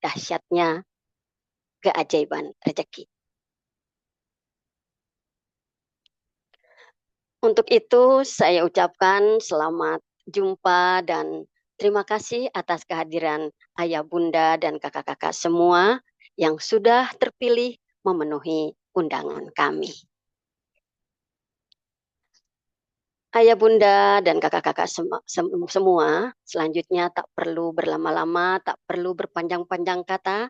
dahsyatnya keajaiban rezeki. Untuk itu saya ucapkan selamat jumpa dan terima kasih atas kehadiran ayah bunda dan kakak-kakak semua yang sudah terpilih memenuhi undangan kami. Ayah bunda dan kakak-kakak semua, selanjutnya tak perlu berlama-lama, tak perlu berpanjang-panjang kata.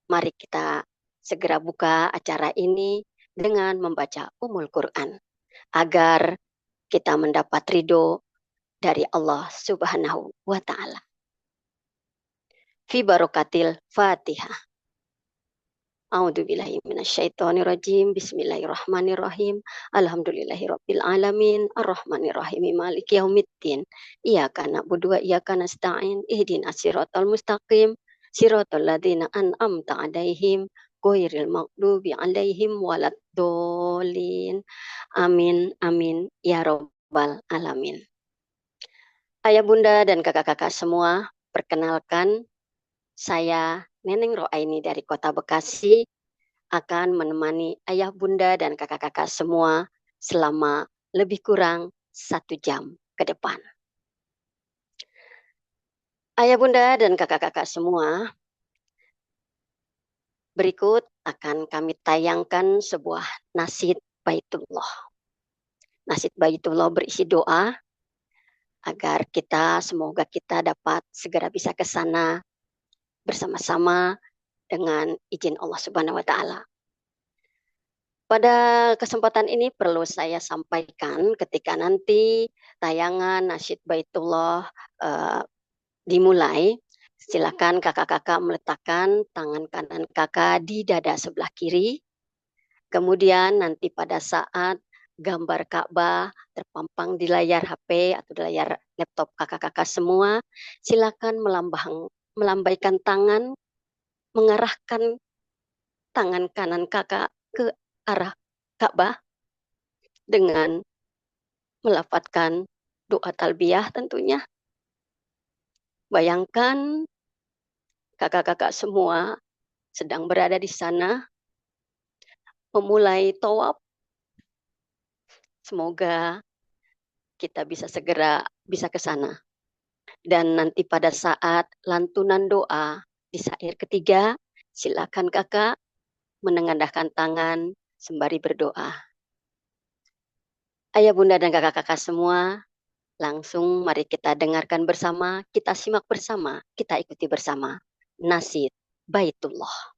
Mari kita segera buka acara ini dengan membaca Ummul Quran agar kita mendapat ridho dari Allah Subhanahu wa Ta'ala. Fi barokatil Fatihah. A'udzubillahi minasyaitonirrajim. Bismillahirrahmanirrahim. Alhamdulillahirabbil alamin. Arrahmanirrahim. Maliki yaumiddin. Iyyaka na'budu wa iyyaka nasta'in. Ihdinas siratal mustaqim. Siratal ladzina an'amta 'alaihim ghairil maghdubi 'alaihim waladdallin. Amin amin ya rabbal alamin. Ayah bunda dan kakak-kakak semua, perkenalkan saya Neneng Roaini dari Kota Bekasi akan menemani ayah bunda dan kakak-kakak semua selama lebih kurang 1 jam ke depan. Ayah bunda dan kakak-kakak semua, berikut akan kami tayangkan sebuah nasyid Baitullah. Nasyid Baitullah berisi doa agar semoga kita dapat segera bisa ke sana bersama-sama dengan izin Allah Subhanahu wa Ta'ala. Pada kesempatan ini perlu saya sampaikan ketika nanti tayangan nasyid Baitullah dimulai, silakan kakak-kakak meletakkan tangan kanan kakak di dada sebelah kiri. Kemudian nanti pada saat gambar Ka'bah terpampang di layar HP atau di layar laptop kakak-kakak semua, silakan melambaikan tangan, mengarahkan tangan kanan kakak ke arah Ka'bah dengan melafadzkan doa talbiyah tentunya. Bayangkan kakak-kakak semua sedang berada di sana, memulai tawaf. Semoga kita segera bisa ke sana. Dan nanti pada saat lantunan doa di syair ketiga, silakan kakak menengadahkan tangan sembari berdoa. Ayah bunda dan kakak-kakak semua, langsung mari kita dengarkan bersama, kita simak bersama, kita ikuti bersama nasyid Baitullah.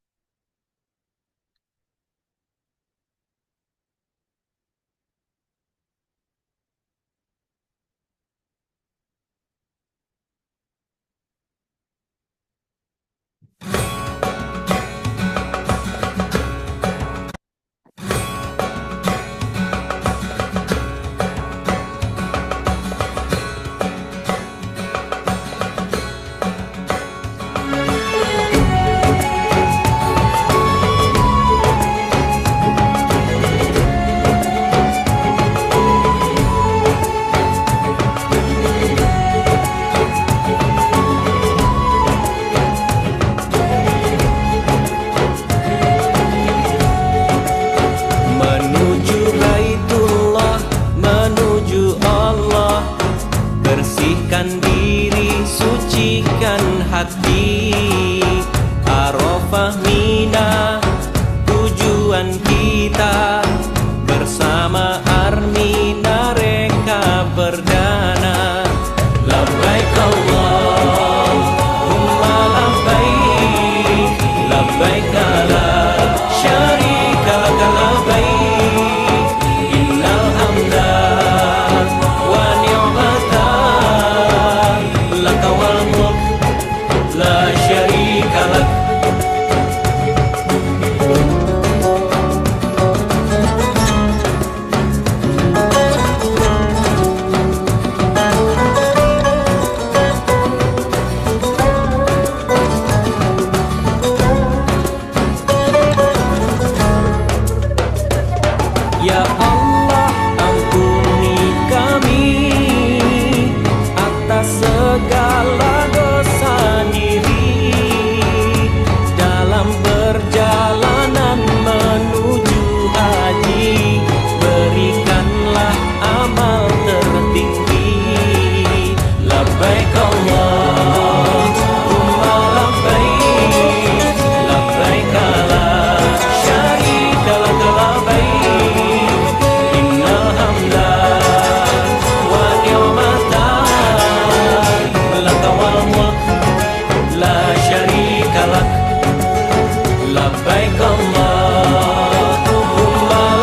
لبيك اللهم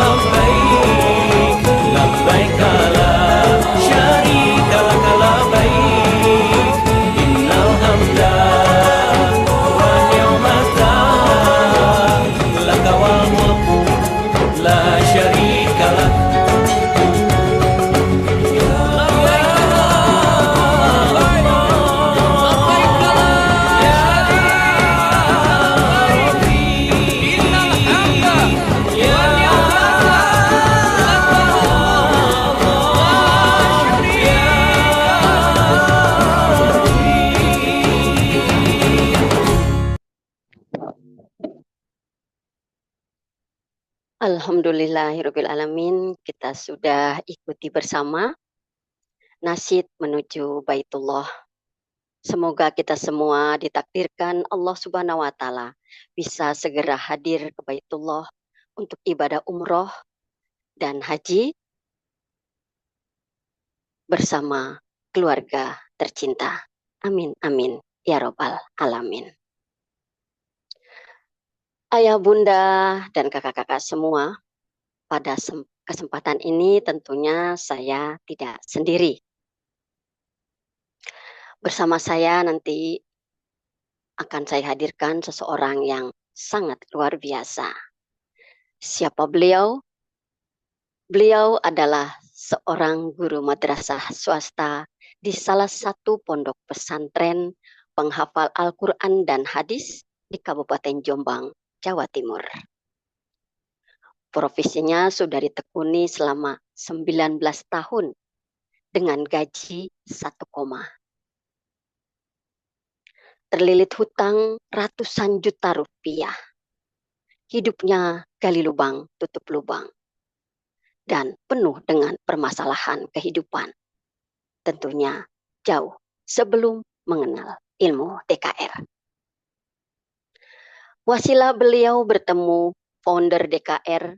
لبيك لبيك لا شريك لك لبيك إن الحمد والنعمة لك والملك لا شريك لك Alhamdulillahirrabbilalamin, kita sudah ikuti bersama nasyid menuju Baitullah. Semoga kita semua ditakdirkan Allah Subhanahu wa Ta'ala bisa segera hadir ke Baitullah untuk ibadah umroh dan haji bersama keluarga tercinta. Amin, amin, ya Rabbal Alamin. Ayah, bunda, dan kakak-kakak semua, pada kesempatan ini tentunya saya tidak sendiri. Bersama saya nanti akan saya hadirkan seseorang yang sangat luar biasa. Siapa beliau? Beliau adalah seorang guru madrasah swasta di salah satu pondok pesantren penghafal Al-Quran dan hadis di Kabupaten Jombang, Jawa Timur. Profesinya sudah ditekuni selama 19 tahun dengan gaji 1 koma. Terlilit hutang ratusan juta rupiah. Hidupnya gali lubang, tutup lubang. Dan penuh dengan permasalahan kehidupan. Tentunya jauh sebelum mengenal ilmu DKR. Wasilah beliau bertemu founder DKR,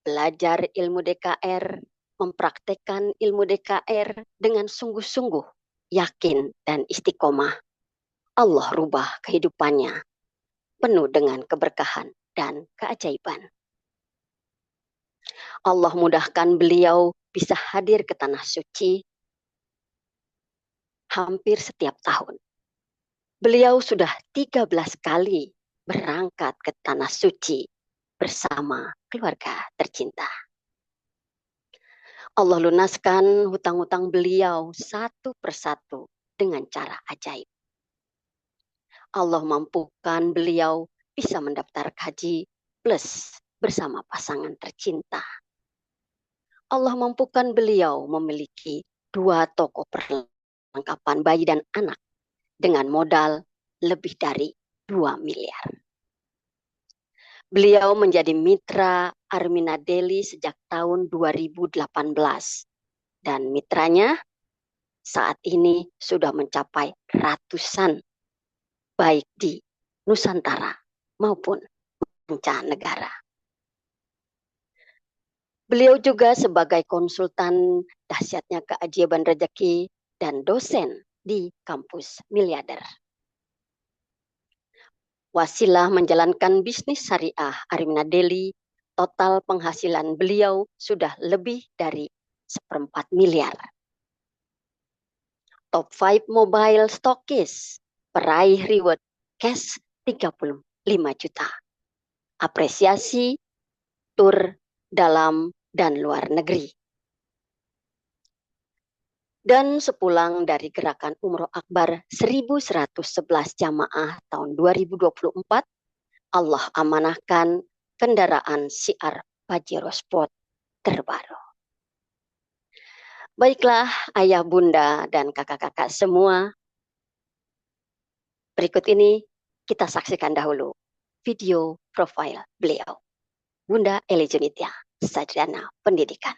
belajar ilmu DKR, mempraktekkan ilmu DKR dengan sungguh-sungguh, yakin dan istiqomah. Allah rubah kehidupannya, penuh dengan keberkahan dan keajaiban. Allah mudahkan beliau bisa hadir ke Tanah Suci hampir setiap tahun. Beliau sudah 13 kali berangkat ke Tanah Suci bersama keluarga tercinta. Allah lunaskan hutang-hutang beliau satu persatu dengan cara ajaib. Allah mampukan beliau bisa mendaftar haji plus bersama pasangan tercinta. Allah mampukan beliau memiliki 2 toko perlengkapan bayi dan anak dengan modal lebih dari 2 miliar. Beliau menjadi mitra Armina Daily sejak tahun 2018 dan mitranya saat ini sudah mencapai ratusan baik di Nusantara maupun mancanegara. Beliau juga sebagai konsultan dahsyatnya keajaiban rezeki dan dosen di kampus miliarder. Wasilah menjalankan bisnis syariah Armina Daily, total penghasilan beliau sudah lebih dari 1/4 miliar. Top 5 mobile stokis, peraih reward cash 35 juta. Apresiasi tur dalam dan luar negeri. Dan sepulang dari gerakan Umroh Akbar 1111 jamaah tahun 2024, Allah amanahkan kendaraan Siar Pajero Sport terbaru. Baiklah ayah, bunda, dan kakak-kakak semua, berikut ini kita saksikan dahulu video profil beliau. Bunda Eli Junitya, Sarjana Pendidikan.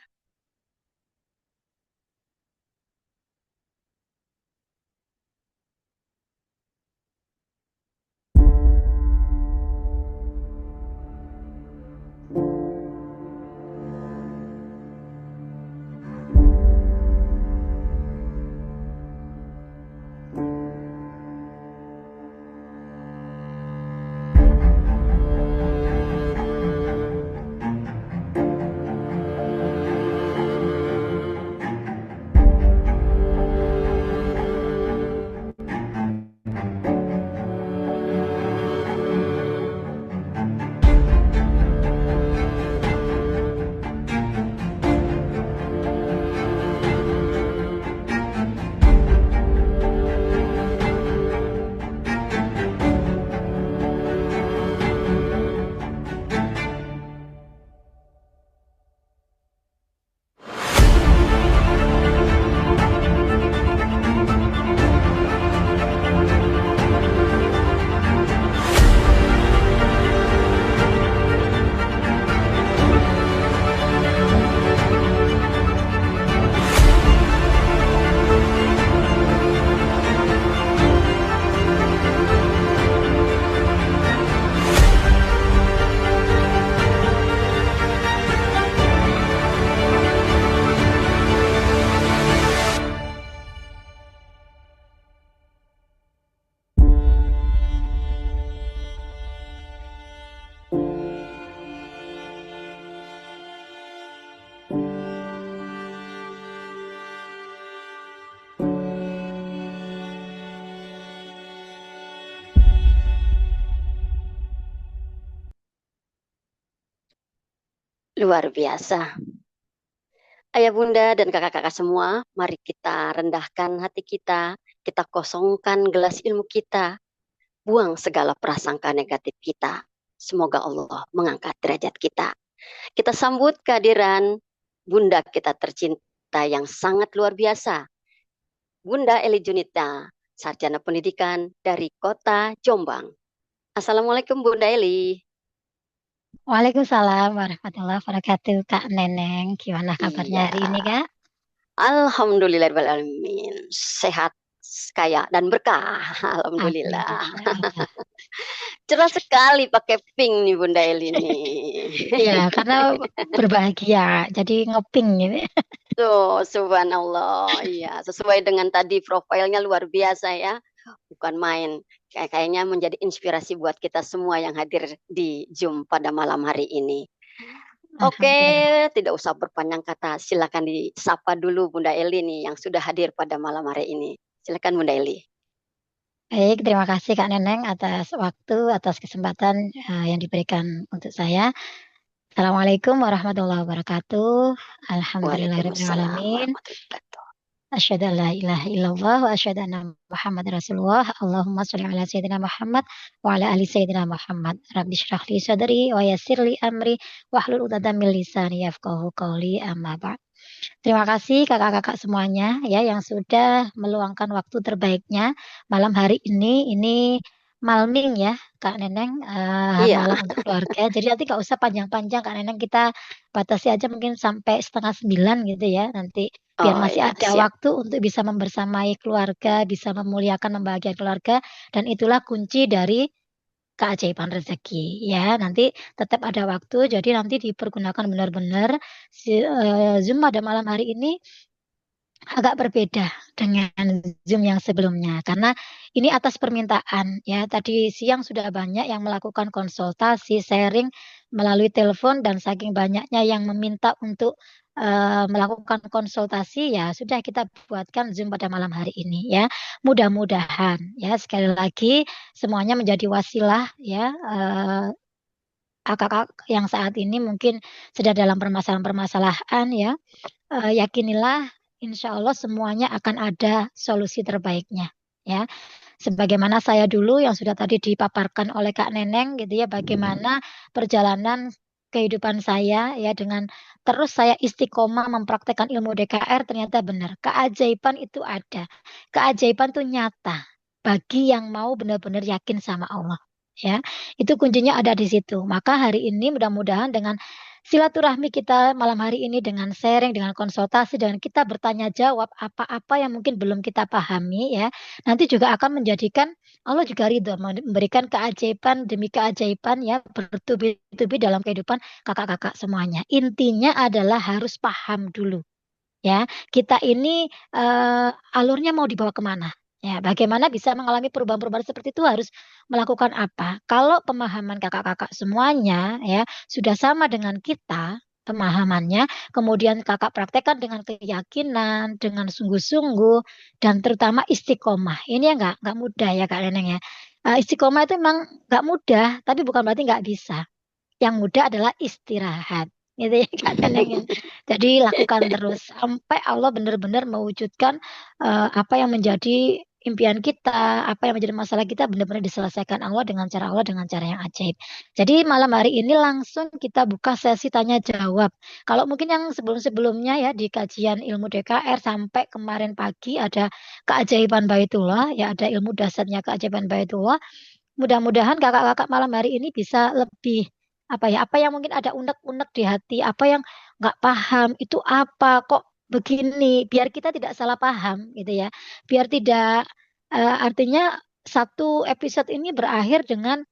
Luar biasa. Ayah bunda dan kakak-kakak semua, mari kita rendahkan hati kita kosongkan gelas ilmu kita, buang segala prasangka negatif kita. Semoga Allah mengangkat derajat kita. Kita sambut kehadiran bunda kita tercinta yang sangat luar biasa, Bunda Eli Junita, sarjana pendidikan dari kota Jombang. Assalamualaikum Bunda Eli. Waalaikumsalam warahmatullahi wabarakatuh, Kak Neneng. Gimana kabarnya Iya, hari ini, Kak? Alhamdulillahirrahmanirrahim. Sehat, kaya, dan berkah. Amin, Alhamdulillah. insya Allah. Cerah sekali pakai pink nih Bunda Eli nih. Iya, karena berbahagia, jadi ngoping gitu. Tuh, subhanallah. Iya, sesuai dengan tadi profilnya luar biasa ya. Bukan main. Kayaknya menjadi inspirasi buat kita semua yang hadir di Zoom pada malam hari ini. Oke, Alhamdulillah. tidak usah berpanjang kata. Silakan disapa dulu Bunda Eli nih yang sudah hadir pada malam hari ini. Silakan Bunda Eli. Baik, terima kasih Kak Neneng atas waktu, atas kesempatan yang diberikan untuk saya. Assalamualaikum warahmatullahi wabarakatuh. Waalaikumsalam Alhamdulillahirrahmanirrahim. warahmatullahi wabarakatuh. Asyhadu an la ilaha illallah wa asyhadu anna Muhammad Rasulullah. Allahumma sholli ala sayyidina Muhammad wa ala ali sayyidina Muhammad. Rabbi shrah li sadri wa yassir li amri wahlul 'uqdatam min lisani yafqahu qawli amma ba'd. Terima kasih kakak-kakak semuanya ya yang sudah meluangkan waktu terbaiknya malam hari ini. Ini malming ya Kak Neneng, Iya. malam untuk keluarga. Jadi nanti nggak usah panjang-panjang Kak Neneng, kita batasi aja mungkin sampai setengah 9 gitu ya. Nanti biar Oh masih ya, ada siap. waktu untuk bisa membersamai keluarga, bisa memuliakan, membahagiakan keluarga. Dan itulah kunci dari keajaiban rezeki ya. Nanti tetap ada waktu, jadi nanti dipergunakan benar-benar. Zoom pada malam hari ini agak berbeda dengan Zoom yang sebelumnya karena ini atas permintaan ya. Tadi siang sudah banyak yang melakukan konsultasi, sharing melalui telepon dan saking banyaknya yang meminta untuk melakukan konsultasi ya sudah kita buatkan Zoom pada malam hari ini ya. Mudah-mudahan ya sekali lagi semuanya menjadi wasilah ya, kakak yang saat ini mungkin sedang dalam permasalahan-permasalahan ya. Yakinilah insya Allah semuanya akan ada solusi terbaiknya ya. Sebagaimana saya dulu yang sudah tadi dipaparkan oleh Kak Neneng gitu ya, bagaimana perjalanan kehidupan saya ya dengan terus saya istiqomah mempraktekkan ilmu DKR, ternyata benar. Keajaiban itu ada. Keajaiban itu nyata bagi yang mau benar-benar yakin sama Allah. Ya, itu kuncinya ada di situ. Maka hari ini mudah-mudahan dengan silaturahmi kita malam hari ini dengan sharing, dengan konsultasi, dengan kita bertanya jawab apa-apa yang mungkin belum kita pahami ya, nanti juga akan menjadikan Allah juga ridho memberikan keajaiban demi keajaiban ya bertubi-tubi dalam kehidupan kakak-kakak semuanya. Intinya adalah harus paham dulu ya. Kita ini alurnya mau dibawa kemana? Ya, bagaimana bisa mengalami perubahan-perubahan seperti itu harus melakukan apa? Kalau pemahaman kakak-kakak semuanya ya sudah sama dengan kita pemahamannya, kemudian kakak praktekkan dengan keyakinan, dengan sungguh-sungguh, dan terutama istiqomah. Ini ya nggak mudah ya Kak Neneng ya. Istiqomah itu memang nggak mudah, tapi bukan berarti nggak bisa. Yang mudah adalah istirahat. Gitu ya Kak Neneng ya. Jadi lakukan terus sampai Allah benar-benar mewujudkan apa yang menjadi impian kita, apa yang menjadi masalah kita benar-benar diselesaikan Allah dengan cara yang ajaib. Jadi malam hari ini langsung kita buka sesi tanya jawab. Kalau mungkin yang sebelum-sebelumnya ya di kajian ilmu DKR sampai kemarin pagi ada keajaiban Baitullah, ya ada ilmu dasarnya keajaiban Baitullah. Mudah-mudahan kakak-kakak malam hari ini bisa lebih apa yang mungkin ada unek-unek di hati, apa yang nggak paham itu apa kok begini, biar kita tidak salah paham gitu ya, biar tidak artinya satu episode ini berakhir dengan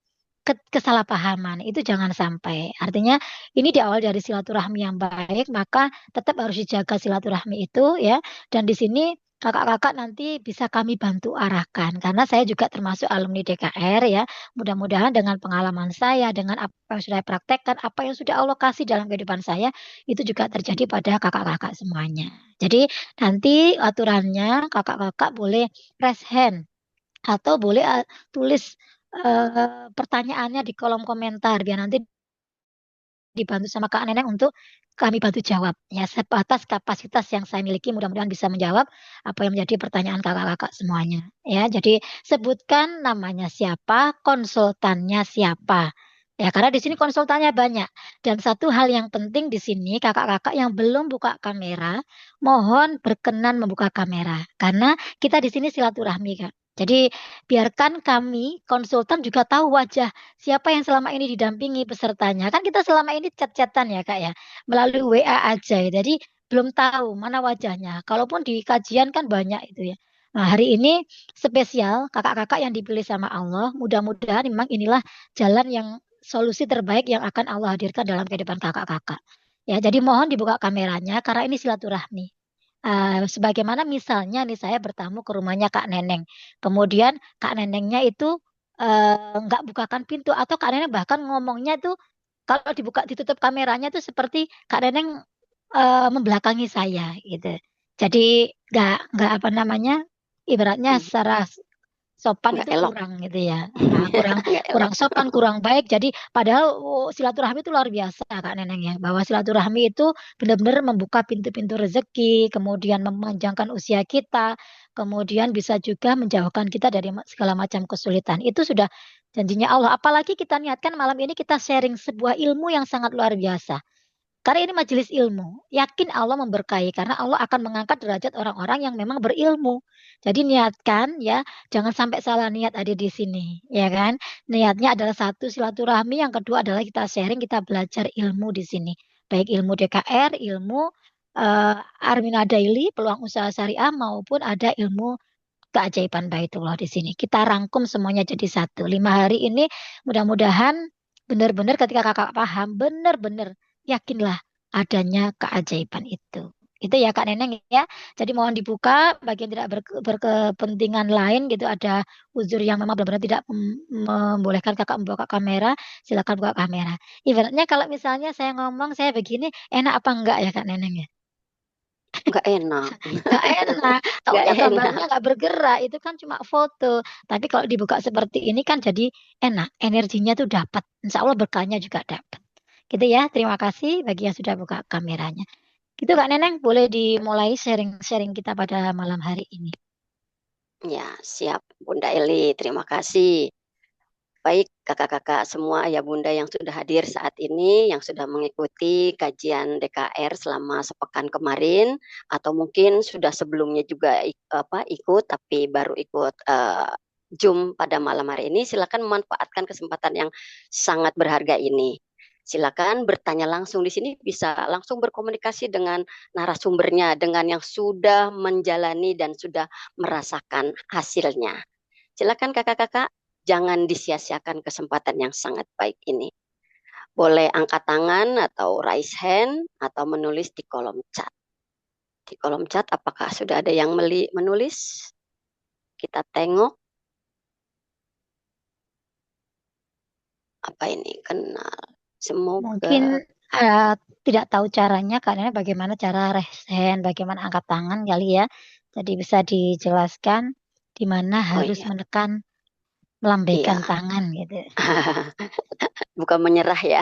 kesalahpahaman itu jangan sampai. Artinya ini di awal dari silaturahmi yang baik, maka tetap harus dijaga silaturahmi itu ya. Dan di sini kakak-kakak nanti bisa kami bantu arahkan karena saya juga termasuk alumni DKR ya. Mudah-mudahan dengan pengalaman saya, dengan apa yang sudah saya praktekkan, apa yang sudah Allah kasih dalam kehidupan saya, itu juga terjadi pada kakak-kakak semuanya. Jadi nanti aturannya kakak-kakak boleh raise hand atau boleh tulis pertanyaannya di kolom komentar biar nanti dibantu sama Kak Neneng untuk kami bantu jawab. Ya, sebatas kapasitas yang saya miliki, mudah-mudahan bisa menjawab apa yang menjadi pertanyaan kakak-kakak semuanya. Ya, jadi sebutkan namanya siapa, konsultannya siapa. Ya, karena di sini konsultannya banyak. Dan satu hal yang penting di sini, kakak-kakak yang belum buka kamera, mohon berkenan membuka kamera. Karena kita di sini silaturahmi, Kak. Jadi biarkan kami konsultan juga tahu wajah siapa yang selama ini didampingi pesertanya. Kan kita selama ini chat-chatan ya Kak ya, melalui WA aja. Jadi belum tahu mana wajahnya. Kalaupun di kajian kan banyak itu ya. Nah, hari ini spesial kakak-kakak yang dipilih sama Allah. Mudah-mudahan memang inilah jalan yang solusi terbaik yang akan Allah hadirkan dalam kehidupan kakak-kakak. Ya, jadi mohon dibuka kameranya karena ini silaturahmi. Sebagaimana misalnya nih saya bertamu ke rumahnya Kak Neneng. Kemudian Kak Nenengnya itu nggak bukakan pintu atau Kak Neneng bahkan ngomongnya itu kalau dibuka ditutup kameranya itu seperti Kak Neneng membelakangi saya gitu. Jadi nggak apa namanya ibaratnya Hmm, secara sopan nggak itu elok. kurang gitu ya. Nah, kurang Nggak kurang elok. sopan, kurang baik. Jadi padahal silaturahmi itu luar biasa Kak Neneng ya. Bahwa silaturahmi itu benar-benar membuka pintu-pintu rezeki, kemudian memanjangkan usia kita, kemudian bisa juga menjauhkan kita dari segala macam kesulitan. Itu sudah janjinya Allah. Apalagi kita niatkan malam ini kita sharing sebuah ilmu yang sangat luar biasa. Karena ini majelis ilmu. Yakin Allah memberkahi karena Allah akan mengangkat derajat orang-orang yang memang berilmu. Jadi niatkan ya, jangan sampai salah niat ada di sini, ya kan? Niatnya adalah satu silaturahmi, yang kedua adalah kita sharing, kita belajar ilmu di sini. Baik ilmu DKR, ilmu Armina Daily, peluang usaha syariah maupun ada ilmu keajaiban Baitullah di sini. Kita rangkum semuanya jadi satu. 5 hari ini mudah-mudahan benar-benar ketika kakak paham, benar-benar yakinlah adanya keajaiban itu. Itu ya Kak Neneng ya. Jadi mohon dibuka bagi yang tidak berkepentingan lain gitu, ada uzur yang memang benar-benar tidak membolehkan kakak membuka kamera, silakan buka kamera. Ibaratnya kalau misalnya saya ngomong saya begini enak apa enggak ya Kak Neneng ya? Nggak enak. Nggak enak, Nggak taunya gambarnya enak. nggak bergerak, itu kan cuma foto. Tapi kalau dibuka seperti ini kan jadi enak, energinya tuh dapat. Insya Allah berkahnya juga dapat. Gitu ya, terima kasih bagi yang sudah buka kameranya. Gitu Kak Neneng, boleh dimulai sharing-sharing kita pada malam hari ini. Ya, siap Bunda Eli. Terima kasih. Baik kakak-kakak semua ayah bunda yang sudah hadir saat ini, yang sudah mengikuti kajian DKR selama sepekan kemarin, atau mungkin sudah sebelumnya juga ikut, tapi baru ikut Zoom pada malam hari ini, silakan memanfaatkan kesempatan yang sangat berharga ini. Silakan bertanya langsung di sini, bisa langsung berkomunikasi dengan narasumbernya, dengan yang sudah menjalani dan sudah merasakan hasilnya. Silakan kakak-kakak, jangan disia-siakan kesempatan yang sangat baik ini. Boleh angkat tangan atau raise hand atau menulis di kolom chat. Di kolom chat apakah sudah ada yang menulis? Kita tengok. Apa ini? Kenal. Mungkin Semoga. eh, tidak tahu caranya karena bagaimana cara raise hand, bagaimana angkat tangan kali ya. Jadi bisa dijelaskan di mana Oh harus iya. menekan melambaikan Iya. tangan gitu. Bukan menyerah ya.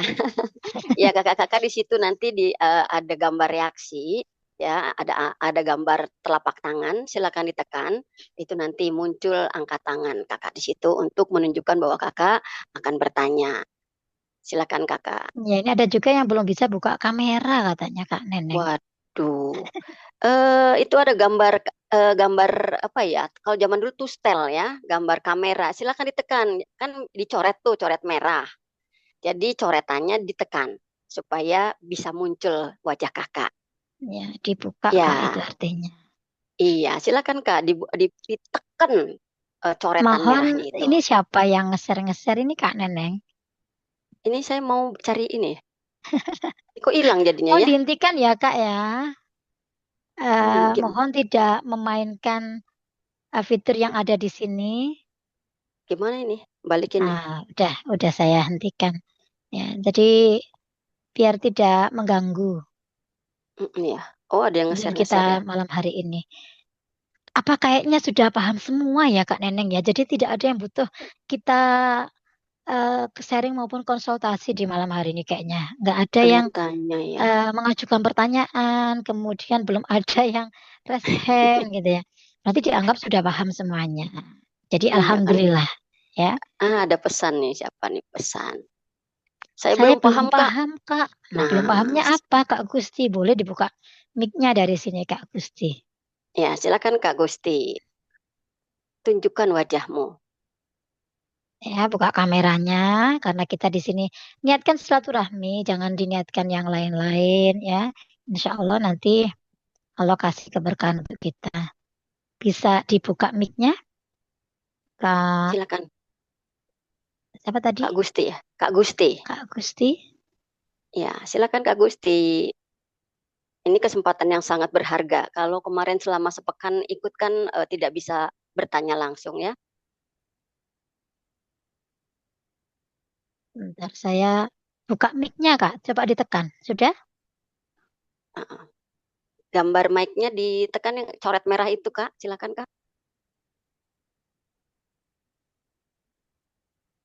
Ya kakak-kakak di situ nanti ada gambar reaksi, ya ada gambar telapak tangan, silakan ditekan, itu nanti muncul angkat tangan kakak di situ untuk menunjukkan bahwa kakak akan bertanya. Silakan kakak. Ya, ini ada juga yang belum bisa buka kamera katanya Kak Neneng. Waduh, itu ada gambar apa ya? Kalau zaman dulu tuh stel ya, gambar kamera. Silakan ditekan, kan dicoret tuh, coret merah. Jadi coretannya ditekan supaya bisa muncul wajah kakak. Ya, dibuka Kak itu Ya, artinya. iya, silakan Kak, ditekan coretan Mohon merahnya itu. ini siapa yang nge-share ini Kak Neneng? Ini saya mau cari ini. Kok hilang jadinya Mohon ya? dihentikan ya Kak ya. Gim- Mohon tidak memainkan fitur yang ada di sini. Gimana ini? Balikinnya. Udah saya hentikan. Ya, jadi biar tidak mengganggu Ya. Oh, ada yang Zoom nge-share-nge-share ya? kita malam hari ini. Apa kayaknya sudah paham semua ya Kak Neneng ya. Jadi tidak ada yang butuh kita sharing maupun konsultasi di malam hari ini kayaknya. Nggak ada yang Kelihatannya ya. mengajukan pertanyaan, kemudian belum ada yang raise hand gitu ya. Nanti dianggap sudah paham semuanya. Jadi Iya kan? alhamdulillah ya. Ada pesan nih, siapa nih pesan? Saya Saya belum belum paham, Kak. paham, Kak. Nah, belum Nah, pahamnya apa, Kak Gusti? Boleh dibuka mic-nya dari sini, Kak Gusti. ya silakan Kak Gusti, tunjukkan wajahmu. Ya, buka kameranya karena kita di sini niatkan silaturahmi, jangan diniatkan yang lain-lain ya. Insya Allah nanti Allah kasih keberkahan untuk kita. Bisa dibuka mic-nya, Kak. Silakan Siapa tadi? Kak Gusti ya, Kak Gusti. Kak Gusti. Ya, silakan Kak Gusti. Ini kesempatan yang sangat berharga. Kalau kemarin selama sepekan ikut kan tidak bisa bertanya langsung ya. Bentar, saya buka mic-nya, Kak. Coba ditekan. Sudah? Uh-uh. Gambar mic-nya ditekan yang coret merah itu Kak. Silakan Kak.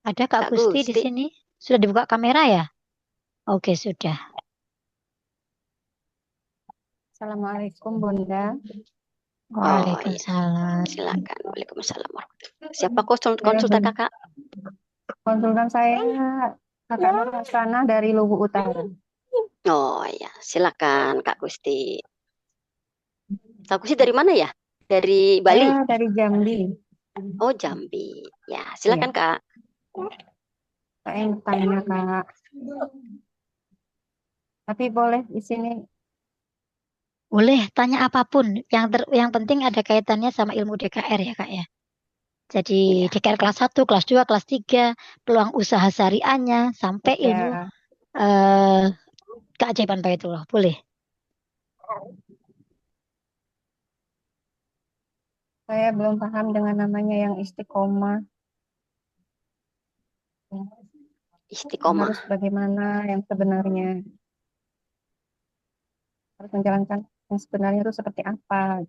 Ada Kak Kak Gusti di Gusti. sini? Sudah dibuka kamera ya? Oke, sudah. Assalamualaikum Bunda. Oh ya, Waalaikumsalam. silakan. Waalaikumsalam warahmatullahi. Siapa konsultan Saya Kakak? konsultan saya Kakak Nur Hasanah dari Luwu Utara. Oh ya, silakan Kak Gusti. Kak Gusti dari mana ya? Dari Bali? Saya dari Jambi. Oh, Jambi. Ya, silakan Iya. Kak. Saya ingin tanya Kak. Tapi boleh di sini Boleh tanya apapun. Yang penting ada kaitannya sama ilmu DKR ya, Kak ya. Jadi Iya. DKR kelas 1, kelas 2, kelas 3, peluang usaha syariahnya sampai ilmu ya. keajaiban Baitullah. Boleh. Saya belum paham dengan namanya yang istiqomah. Istiqomah. Harus bagaimana yang sebenarnya. Harus menjalankan yang sebenarnya itu seperti apa.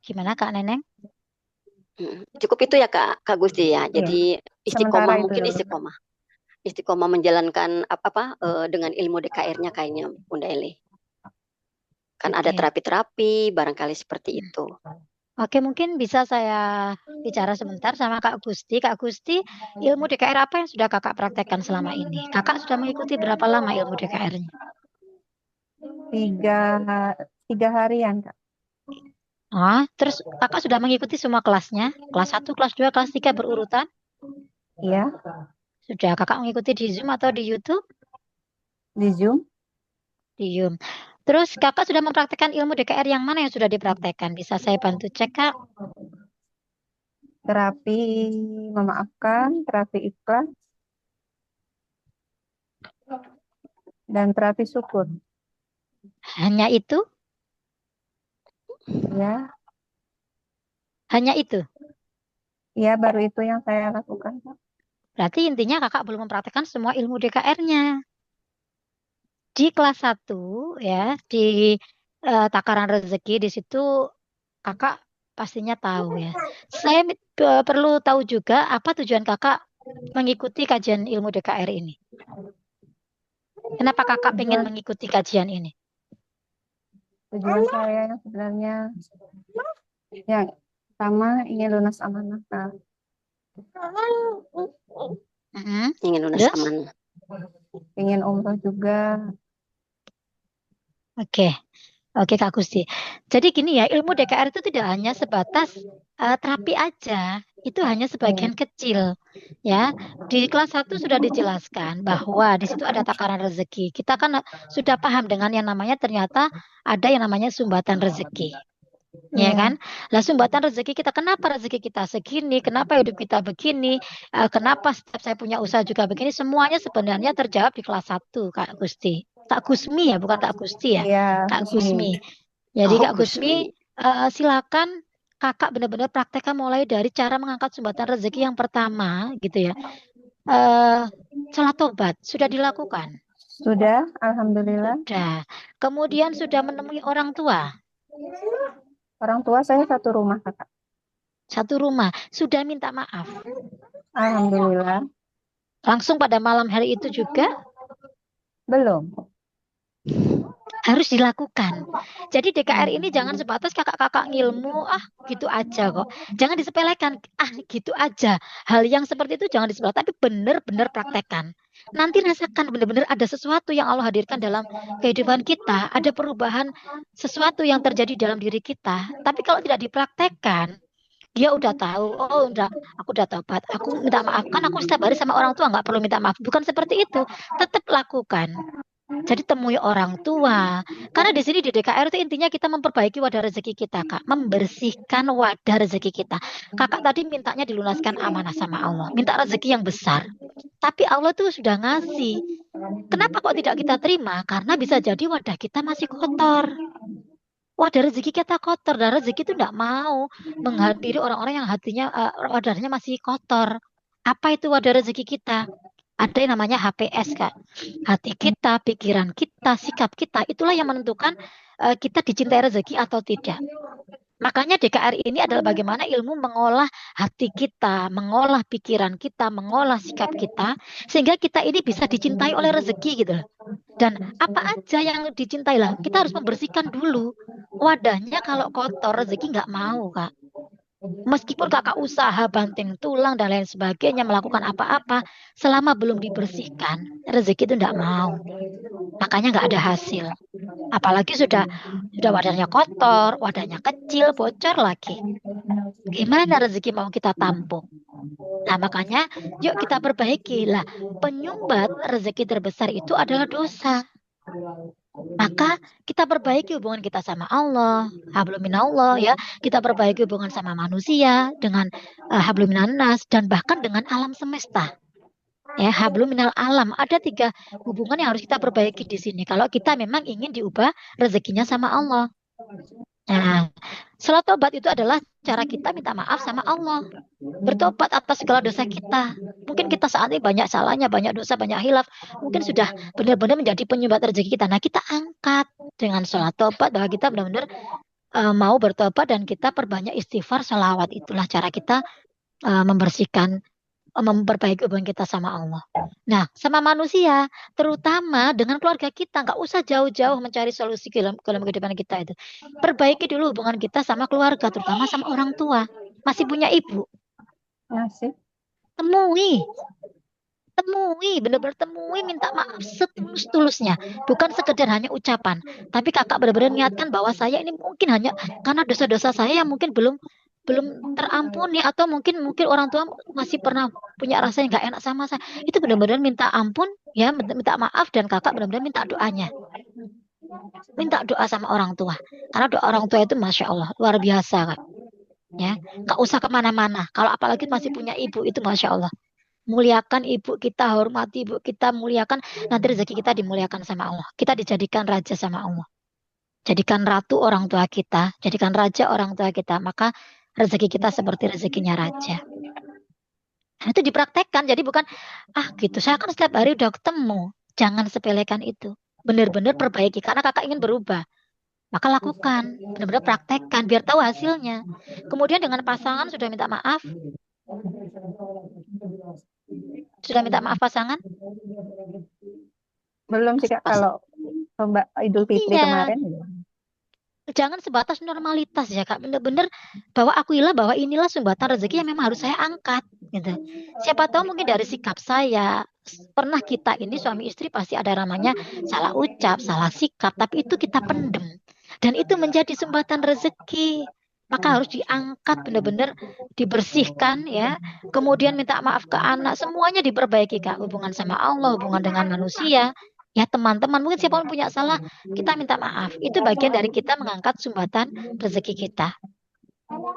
Gimana Kak Neneng? Cukup itu ya Kak Gusti ya. Iya. Jadi Sementara istiqomah itu mungkin dulu. istiqomah. Istiqomah menjalankan apa dengan ilmu DKR-nya kayaknya Bunda Eli. Kan ada Oke. terapi-terapi, barangkali seperti itu. Oke, mungkin bisa saya bicara sebentar sama Kak Gusti. Kak Gusti, ilmu DKR apa yang sudah Kakak praktekkan selama ini? Kakak sudah mengikuti berapa lama ilmu DKR-nya? 3 harian Kak. Terus Kakak sudah mengikuti semua kelasnya? Kelas 1, kelas 2, kelas 3 berurutan? Iya. Sudah Kakak mengikuti di Zoom atau di YouTube? Di Zoom. Di Zoom. Terus Kakak sudah mempraktekkan ilmu DKR yang mana yang sudah dipraktekkan? Bisa saya bantu cek, Kak? Terapi memaafkan, terapi ikhlas, dan terapi syukur. Hanya itu? Ya, Hanya itu? ya baru itu yang saya lakukan Kak. Berarti intinya Kakak belum mempraktekkan semua ilmu DKR-nya. Di kelas 1 ya, di takaran rezeki di situ Kakak pastinya tahu ya. Saya perlu tahu juga apa tujuan Kakak mengikuti kajian ilmu DKR ini. Kenapa Kakak pengen mengikuti kajian ini? Tujuan saya yang sebenarnya yang pertama ingin lunas amanah Kak. Ingin lunas Terus? amanah. Ingin umroh juga. Oke. Oke Kak Gusti. Jadi gini ya, ilmu DKR itu tidak hanya sebatas terapi aja. Itu hanya sebagian kecil. Ya, di kelas 1 sudah dijelaskan bahwa di situ ada takaran rezeki. Kita kan sudah paham dengan yang namanya ternyata ada yang namanya sumbatan rezeki. Ya kan? Lah sumbatan rezeki kita, kenapa rezeki kita segini? Kenapa hidup kita begini? Kenapa setiap saya punya usaha juga begini? Semuanya sebenarnya terjawab di kelas 1, Kak Gusti. Kak Gusmi ya, bukan Kak Gusti ya. Iya, Kak Gusmi. Gusmi. Jadi Oh, Kak Gusmi, silakan Kakak benar-benar praktekkan mulai dari cara mengangkat sumbatan rezeki yang pertama gitu ya. Salat tobat sudah dilakukan? Sudah, alhamdulillah. Sudah. Kemudian sudah menemui orang tua? Orang tua saya satu rumah Kakak. satu rumah, sudah minta maaf. Alhamdulillah. Langsung pada malam hari itu juga Belum. harus dilakukan. Jadi DKR ini jangan sebatas kakak-kakak ngilmu, gitu aja kok. Jangan disepelekan, gitu aja. Hal yang seperti itu jangan disepelekan, tapi benar-benar praktekkan. Nanti rasakan benar-benar ada sesuatu yang Allah hadirkan dalam kehidupan kita, ada perubahan sesuatu yang terjadi dalam diri kita. Tapi kalau tidak dipraktekkan, dia udah tahu, oh udah, aku udah tobat, aku minta maaf, kan aku setiap hari sama orang tua nggak perlu minta maaf. Bukan seperti itu, tetap lakukan. Jadi temui orang tua. Karena di sini di DKR itu intinya kita memperbaiki wadah rezeki kita, Kak. Membersihkan wadah rezeki kita. Kakak tadi mintanya dilunaskan amanah sama Allah. Minta rezeki yang besar. Tapi Allah tuh sudah ngasih. Kenapa kok tidak kita terima? Karena bisa jadi wadah kita masih kotor. Wadah rezeki kita kotor. Dan rezeki itu tidak mau menghadiri orang-orang yang hatinya, wadahnya masih kotor. Apa itu wadah rezeki kita? Ada yang namanya HPS, Kak. Hati kita, pikiran kita, sikap kita, itulah yang menentukan kita dicintai rezeki atau tidak. Makanya DKR ini adalah bagaimana ilmu mengolah hati kita, mengolah pikiran kita, mengolah sikap kita, sehingga kita ini bisa dicintai oleh rezeki gitu loh. Dan apa aja yang dicintai lah, kita harus membersihkan dulu. Wadahnya kalau kotor, rezeki nggak mau, Kak. Meskipun kakak usaha banting tulang dan lain sebagainya, melakukan apa-apa, selama belum dibersihkan, rezeki itu tidak mau. Makanya nggak ada hasil. Apalagi sudah wadahnya kotor, wadahnya kecil, bocor lagi. Gimana rezeki mau kita tampung? Nah, makanya yuk kita perbaiki lah. Penyumbat rezeki terbesar itu adalah dosa. Maka kita perbaiki hubungan kita sama Allah, hablum minallah ya. Kita perbaiki hubungan sama manusia dengan hablum minannas dan bahkan dengan alam semesta. Ya, hablum minal alam. Ada 3 hubungan yang harus kita perbaiki di sini. Kalau kita memang ingin diubah rezekinya sama Allah. Nah, salat tobat itu adalah cara kita minta maaf sama Allah. Bertobat atas segala dosa kita. Mungkin kita saat ini banyak salahnya, banyak dosa, banyak hilaf. Mungkin sudah benar-benar menjadi penyumbat rezeki kita. Nah, kita angkat dengan salat tobat bahwa kita benar-benar mau bertobat dan kita perbanyak istighfar, sholawat. Itulah cara kita membersihkan, memperbaiki hubungan kita sama Allah. Nah, sama manusia, terutama dengan keluarga kita, nggak usah jauh-jauh mencari solusi dalam kehidupan kita itu. Perbaiki dulu hubungan kita sama keluarga, terutama sama orang tua. Masih punya ibu, Masih. temui, benar-benar temui, minta maaf setulus-tulusnya. Bukan sekedar hanya ucapan, tapi kakak benar-benar niatkan bahwa saya ini mungkin hanya karena dosa-dosa saya yang mungkin belum terampuni, atau mungkin orang tua masih pernah punya rasa yang nggak enak sama saya. Itu benar-benar minta ampun ya, minta maaf, dan kakak benar-benar minta doanya. Minta doa sama orang tua. Karena doa orang tua itu Masya Allah, luar biasa, Kak. Ya, nggak usah kemana-mana. Kalau apalagi masih punya ibu, itu Masya Allah. Muliakan ibu kita, hormati ibu kita, muliakan. Nanti rezeki kita dimuliakan sama Allah. Kita dijadikan raja sama Allah. Jadikan ratu orang tua kita, jadikan raja orang tua kita. Maka rezeki kita seperti rezekinya raja. Nah, itu dipraktekkan. Jadi bukan, gitu, saya kan setiap hari udah ketemu. Jangan sepelekan itu. Benar-benar perbaiki. Karena kakak ingin berubah. Maka lakukan. Benar-benar praktekkan. Biar tahu hasilnya. Kemudian dengan pasangan sudah minta maaf. Sudah minta maaf pasangan? Belum sih, Kak, kalau Mbak Idul Fitri Iya. kemarin. Jangan sebatas normalitas ya, Kak. Benar-benar bahwa akuilah bahwa inilah sumbatan rezeki yang memang harus saya angkat gitu. Siapa tahu mungkin dari sikap saya, pernah kita ini suami istri pasti ada namanya salah ucap, salah sikap, tapi itu kita pendem. Dan itu menjadi sumbatan rezeki. Maka harus diangkat, benar-benar dibersihkan ya. Kemudian minta maaf ke anak, semuanya diperbaiki, Kak. Hubungan sama Allah, hubungan dengan manusia. Ya teman-teman, mungkin siapapun punya salah, kita minta maaf. Itu bagian dari kita mengangkat sumbatan rezeki kita.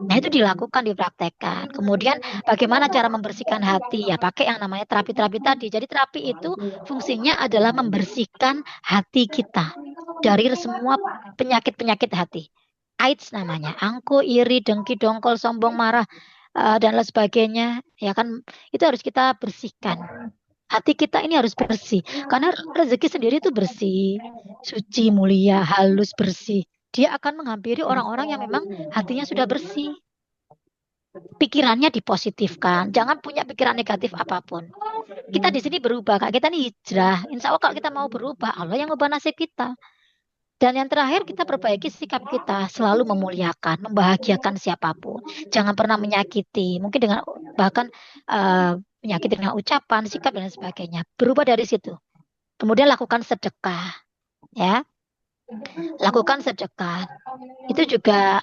Nah, itu dilakukan, dipraktekkan. Kemudian bagaimana cara membersihkan hati? Ya pakai yang namanya terapi-terapi tadi. Jadi terapi itu fungsinya adalah membersihkan hati kita dari semua penyakit-penyakit hati. AIDS namanya, angku, iri, dengki, dongkol, sombong, marah, dan lain sebagainya. Ya kan, itu harus kita bersihkan. Hati kita ini harus bersih. Karena rezeki sendiri itu bersih, suci, mulia, halus, bersih. Dia akan menghampiri orang-orang yang memang hatinya sudah bersih. pikirannya dipositifkan. Jangan punya pikiran negatif apapun. Kita di sini berubah, Kak. Kita nih hijrah. Insya Allah kalau kita mau berubah, Allah yang ubah nasib kita. Dan yang terakhir kita perbaiki sikap kita, selalu memuliakan, membahagiakan siapapun. Jangan pernah menyakiti, mungkin dengan bahkan menyakiti dengan ucapan, sikap dan sebagainya. Berubah dari situ. Kemudian lakukan sedekah, ya. Lakukan sedekah. Itu juga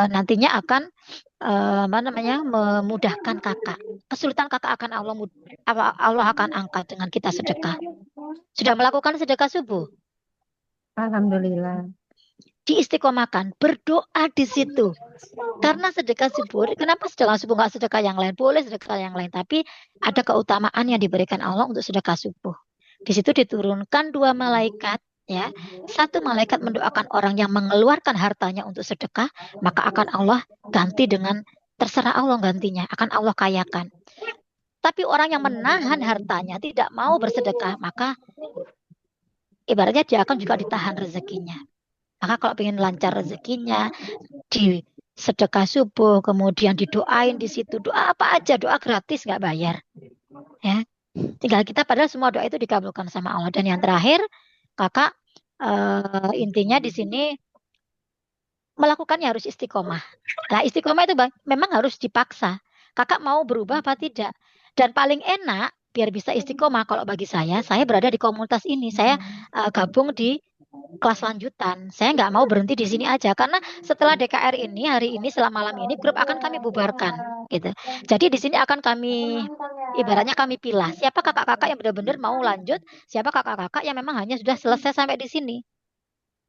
nantinya akan memudahkan kakak. Kesulitan kakak akan Allah akan angkat dengan kita sedekah. Sudah melakukan sedekah subuh? Alhamdulillah. Diistiqomahkan, berdoa di situ. Karena sedekah subuh, kenapa sedekah subuh nggak sedekah yang lain? Boleh sedekah yang lain, tapi ada keutamaan yang diberikan Allah untuk sedekah subuh. Di situ diturunkan 2 malaikat, ya. 1 malaikat mendoakan orang yang mengeluarkan hartanya untuk sedekah, maka akan Allah ganti dengan terserah Allah gantinya, akan Allah kayakan. Tapi orang yang menahan hartanya tidak mau bersedekah, maka ibaratnya dia akan juga ditahan rezekinya. Maka kalau ingin lancar rezekinya, di sedekah subuh, kemudian didoain di situ. Doa apa aja, doa gratis, nggak bayar. Ya, tinggal kita, padahal semua doa itu dikabulkan sama Allah. Dan yang terakhir, kakak intinya di sini melakukannya harus istiqomah. Nah, istiqomah itu memang harus dipaksa. Kakak mau berubah apa tidak? Dan paling enak biar bisa istiqomah kalau bagi saya berada di komunitas ini. Saya gabung di kelas lanjutan. Saya nggak mau berhenti di sini aja karena setelah DKR ini hari ini setelah malam ini grup akan kami bubarkan gitu. Jadi di sini akan kami ibaratnya kami pilah siapa kakak-kakak yang benar-benar mau lanjut, siapa kakak-kakak yang memang hanya sudah selesai sampai di sini.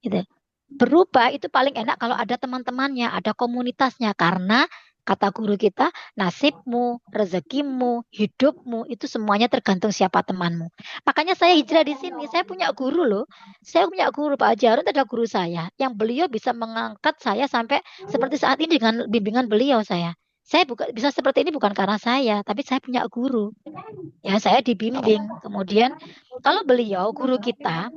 Gitu. Berubah itu paling enak kalau ada teman-temannya, ada komunitasnya karena kata guru kita, nasibmu, rezekimu, hidupmu itu semuanya tergantung siapa temanmu. Makanya saya hijrah di sini. Saya punya guru loh. Saya punya guru Pak Haji Harun adalah guru saya yang beliau bisa mengangkat saya sampai seperti saat ini dengan bimbingan beliau saya. Saya bisa seperti ini bukan karena saya, tapi saya punya guru. Ya, saya dibimbing. Kemudian kalau beliau guru kita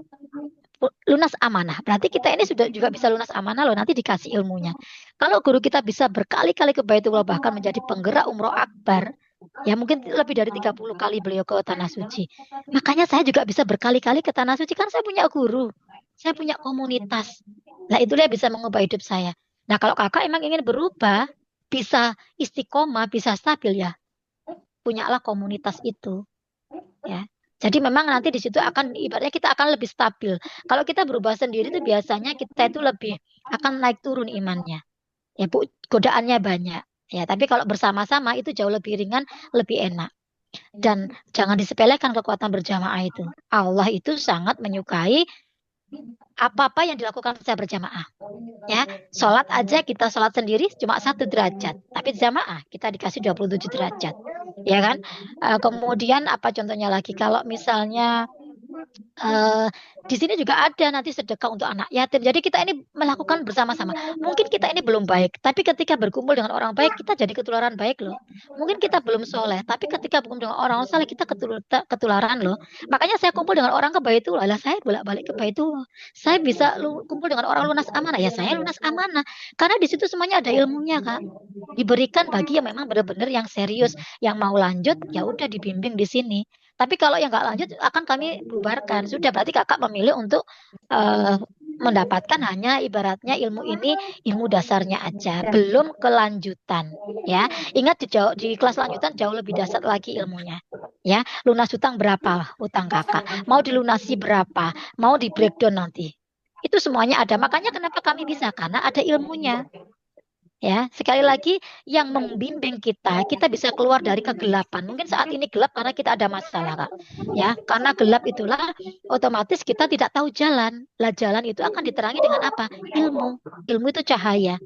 lunas amanah. Berarti kita ini sudah juga bisa lunas amanah loh, nanti dikasih ilmunya. Kalau guru kita bisa berkali-kali ke Baitullah bahkan menjadi penggerak umroh akbar, ya mungkin lebih dari 30 kali beliau ke Tanah Suci. Makanya saya juga bisa berkali-kali ke Tanah Suci, kan saya punya guru. Saya punya komunitas. Nah itulah yang bisa mengubah hidup saya. Nah kalau kakak emang ingin berubah, bisa istiqomah, bisa stabil ya, punyalah komunitas itu. Ya. Jadi memang nanti di situ akan ibaratnya kita akan lebih stabil. Kalau kita berubah sendiri itu biasanya kita itu lebih akan naik turun imannya. Ya Bu, godaannya banyak. Ya, tapi kalau bersama-sama itu jauh lebih ringan, lebih enak. Dan jangan disepelekan kekuatan berjamaah itu. Allah itu sangat menyukai apa-apa yang dilakukan secara berjamaah. Ya, sholat aja kita sholat sendiri cuma 1 derajat, tapi jamaah kita dikasih 27 derajat. Ya kan? Kemudian apa contohnya lagi kalau misalnya di sini juga ada nanti sedekah untuk anak yatim. Jadi kita ini melakukan bersama-sama. Mungkin kita ini belum baik, tapi ketika berkumpul dengan orang baik, kita jadi ketularan baik loh. Mungkin kita belum soleh, tapi ketika berkumpul dengan orang soleh, kita ketularan loh. Makanya saya kumpul dengan orang ke Baitullah. Lah saya bolak-balik ke Baitullah. Saya bisa kumpul dengan orang lunas amanah. Ya saya lunas amanah. Karena di situ semuanya ada ilmunya, Kak. Diberikan bagi yang memang benar-benar yang serius, yang mau lanjut, ya udah dibimbing di sini. Tapi kalau yang nggak lanjut akan kami bubarkan. Sudah berarti kakak memilih untuk mendapatkan hanya ibaratnya ilmu ini ilmu dasarnya aja, belum kelanjutan. Ya, ingat di kelas lanjutan jauh lebih dasar lagi ilmunya. Ya, lunas utang berapa utang kakak? Mau dilunasi berapa? Mau di breakdown nanti? Itu semuanya ada. Makanya kenapa kami bisa? Karena ada ilmunya. Ya, sekali lagi yang membimbing kita bisa keluar dari kegelapan. Mungkin saat ini gelap karena kita ada masalah, Kak. Ya, karena gelap itulah otomatis kita tidak tahu jalan. Lah jalan itu akan diterangi dengan apa? Ilmu. Ilmu itu cahaya.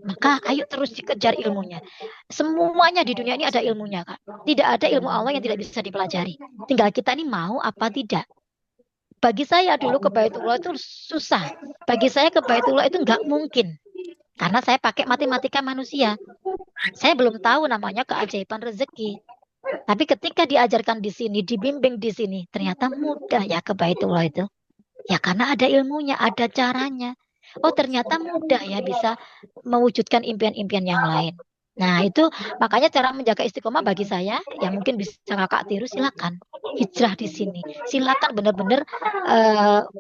Maka ayo terus dikejar ilmunya. Semuanya di dunia ini ada ilmunya, Kak. Tidak ada ilmu Allah yang tidak bisa dipelajari. Tinggal kita ini mau apa tidak. Bagi saya dulu ke Baitullah itu susah. Bagi saya ke Baitullah itu nggak mungkin. Karena saya pakai matematika manusia. Saya belum tahu namanya keajaiban rezeki. Tapi ketika diajarkan di sini, dibimbing di sini, ternyata mudah ya ke Baitullah itu. Ya karena ada ilmunya, ada caranya. Oh, ternyata mudah ya bisa mewujudkan impian-impian yang lain. Nah, itu makanya cara menjaga istiqomah bagi saya, yang mungkin bisa kakak tiru, silakan hijrah di sini. Silakan benar-benar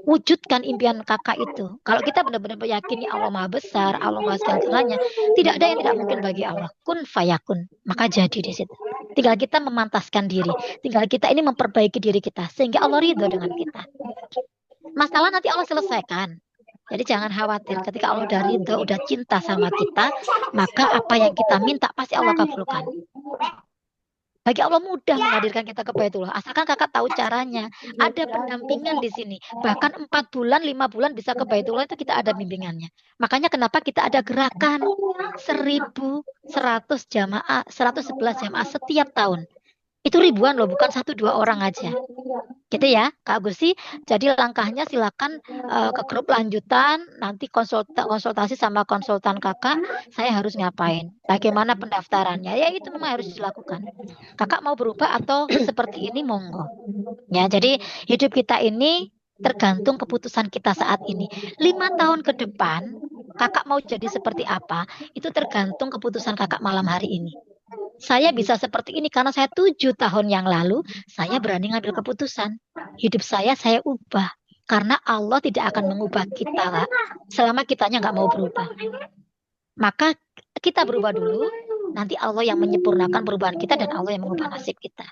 wujudkan impian kakak itu. Kalau kita benar-benar meyakini Allah Maha Besar, Allah Maha segala-galanya, tidak ada yang tidak mungkin bagi Allah. Kun fayakun, maka jadi di situ. Tinggal kita memantaskan diri, tinggal kita ini memperbaiki diri kita sehingga Allah ridho dengan kita. Masalah nanti Allah selesaikan. Jadi jangan khawatir, ketika Allah udah ridho, udah cinta sama kita, maka apa yang kita minta pasti Allah kabulkan. Bagi Allah mudah menghadirkan kita ke Baitullah, asalkan kakak tahu caranya. Ada pendampingan di sini. Bahkan 4 bulan, 5 bulan bisa ke Baitullah itu kita ada bimbingannya. Makanya kenapa kita ada gerakan 1.100 jamaah, 111 jamaah setiap tahun. Itu ribuan loh, bukan 1-2 orang aja. Gitu ya, Kak Gusti. Jadi langkahnya silakan ke grup lanjutan, nanti konsultasi sama konsultan kakak, saya harus ngapain, bagaimana pendaftarannya, ya itu memang harus dilakukan. Kakak mau berubah atau seperti ini, monggo. Ya, jadi hidup kita ini tergantung keputusan kita saat ini. 5 tahun ke depan, kakak mau jadi seperti apa, itu tergantung keputusan kakak malam hari ini. Saya bisa seperti ini karena saya 7 tahun yang lalu saya berani ngambil keputusan. Hidup saya ubah. Karena Allah tidak akan mengubah kita, Kak, selama kitanya nggak mau berubah. Maka kita berubah dulu, nanti Allah yang menyempurnakan perubahan kita dan Allah yang mengubah nasib kita.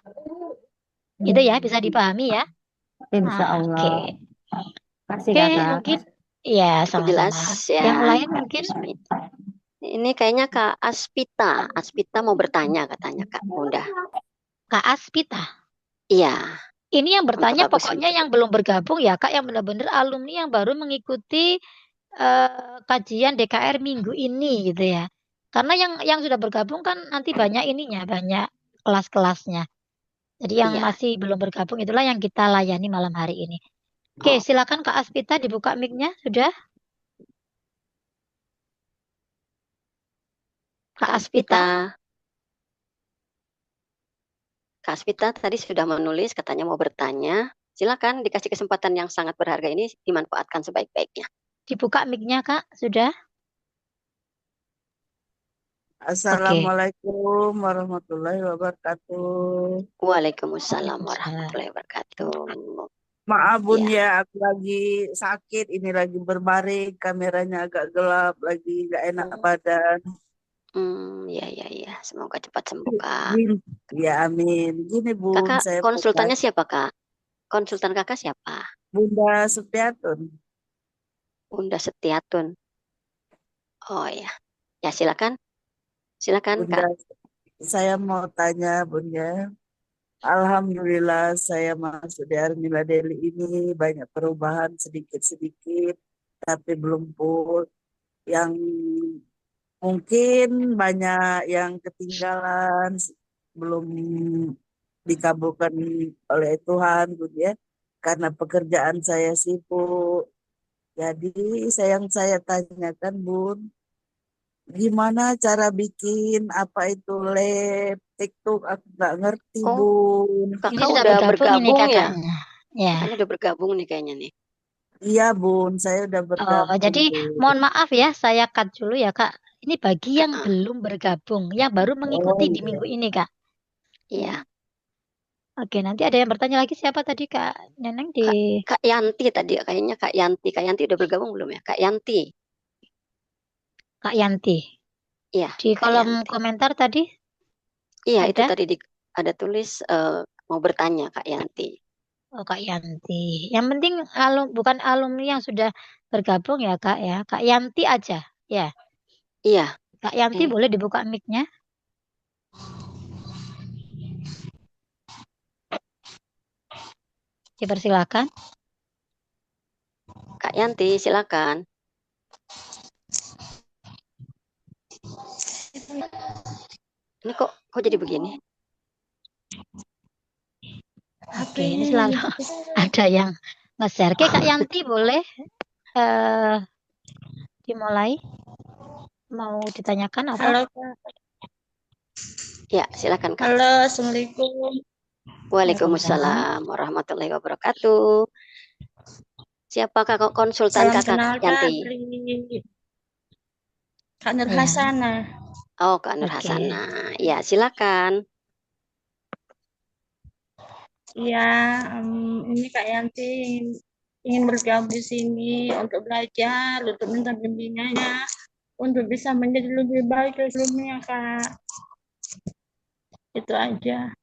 Itu ya, bisa dipahami ya? Insya Oke. Allah. Kasih Oke, kakak. mungkin ya Jelas sama-sama. ya. Yang lain mungkin Ini kayaknya Kak Aspita. Aspita mau bertanya katanya Kak Bunda. Kak Aspita. Iya, Ini yang bertanya Agus. pokoknya yang belum bergabung ya Kak, yang benar-benar alumni yang baru mengikuti kajian DKR minggu ini gitu ya. Karena yang sudah bergabung kan nanti banyak ininya, banyak kelas-kelasnya. Jadi yang Iya. masih belum bergabung itulah yang kita layani malam hari ini. Oke, silakan Kak Aspita dibuka mic-nya, sudah? Kak Aspita. Kak Aspita tadi sudah menulis katanya mau bertanya. Silakan dikasih kesempatan yang sangat berharga ini dimanfaatkan sebaik-baiknya. Dibuka mic-nya Kak, sudah? Assalamualaikum warahmatullahi wabarakatuh. Waalaikumsalam warahmatullahi wabarakatuh. Maaf Bun ya, aku lagi sakit, ini lagi berbaring, kameranya agak gelap, lagi nggak enak badan. Ya. Semoga cepat sembuh, Kak. Ya, amin. Gini Bun, Kakak, saya konsultannya siapa, Kak? Konsultan Kakak siapa? Bunda Supiatun. Bunda Setiatun. Oh ya. Ya, silakan. Silakan, Bunda, Kak. saya mau tanya Bunda. Alhamdulillah saya masuk di Armila Deli ini banyak perubahan sedikit-sedikit, tapi belum full. Yang mungkin banyak yang ketinggalan, belum dikabulkan oleh Tuhan, gitu ya. Karena pekerjaan saya sibuk. Jadi yang saya tanyakan, Bun, gimana cara bikin apa itu lab, TikTok, aku nggak ngerti, Bun. Ini Kakak sudah udah bergabung ini bergabung ya? kakaknya. Ya. Kakaknya udah bergabung nih kayaknya nih. Iya, Bun, saya udah Oh, bergabung. jadi Bun. mohon maaf ya, saya cut dulu ya Kak. Ini bagi yang belum bergabung, yang baru mengikuti di minggu ini Kak. Iya. Oke, nanti ada yang bertanya lagi, siapa tadi Kak Neneng di Kak Yanti tadi kayaknya Kak Yanti. Kak Yanti udah bergabung belum ya? Kak Yanti. Kak Yanti. Iya. Di Kak kolom Yanti. komentar tadi? Iya, itu Ada? tadi ada tulis mau bertanya Kak Yanti. Oh, Kak Yanti. Yang penting bukan alumni yang sudah bergabung ya Kak ya. Kak Yanti aja ya. Iya. Kak Yanti boleh dibuka mic-nya? Dipersilakan. Kak Yanti, silakan. Ini kok jadi begini? Oke, ini selalu ada yang nge-share. Oke, Kak Yanti boleh dimulai? Mau ditanyakan apa? Halo. Ya, silakan Kak. Halo, Assalamualaikum. Waalaikumsalam warahmatullahi wabarakatuh. Siapa kakak konsultan Salam kakak kenal Kak Yanti? dari Kak Nur Ya, Hasana. Oh, Kak Nur oke. Hasana. Ya, silakan. Iya, ini Kak Yanti ingin bergabung di sini untuk belajar, untuk minta bimbingannya, untuk bisa menjadi lebih baik dari sebelumnya Kak. Itu aja.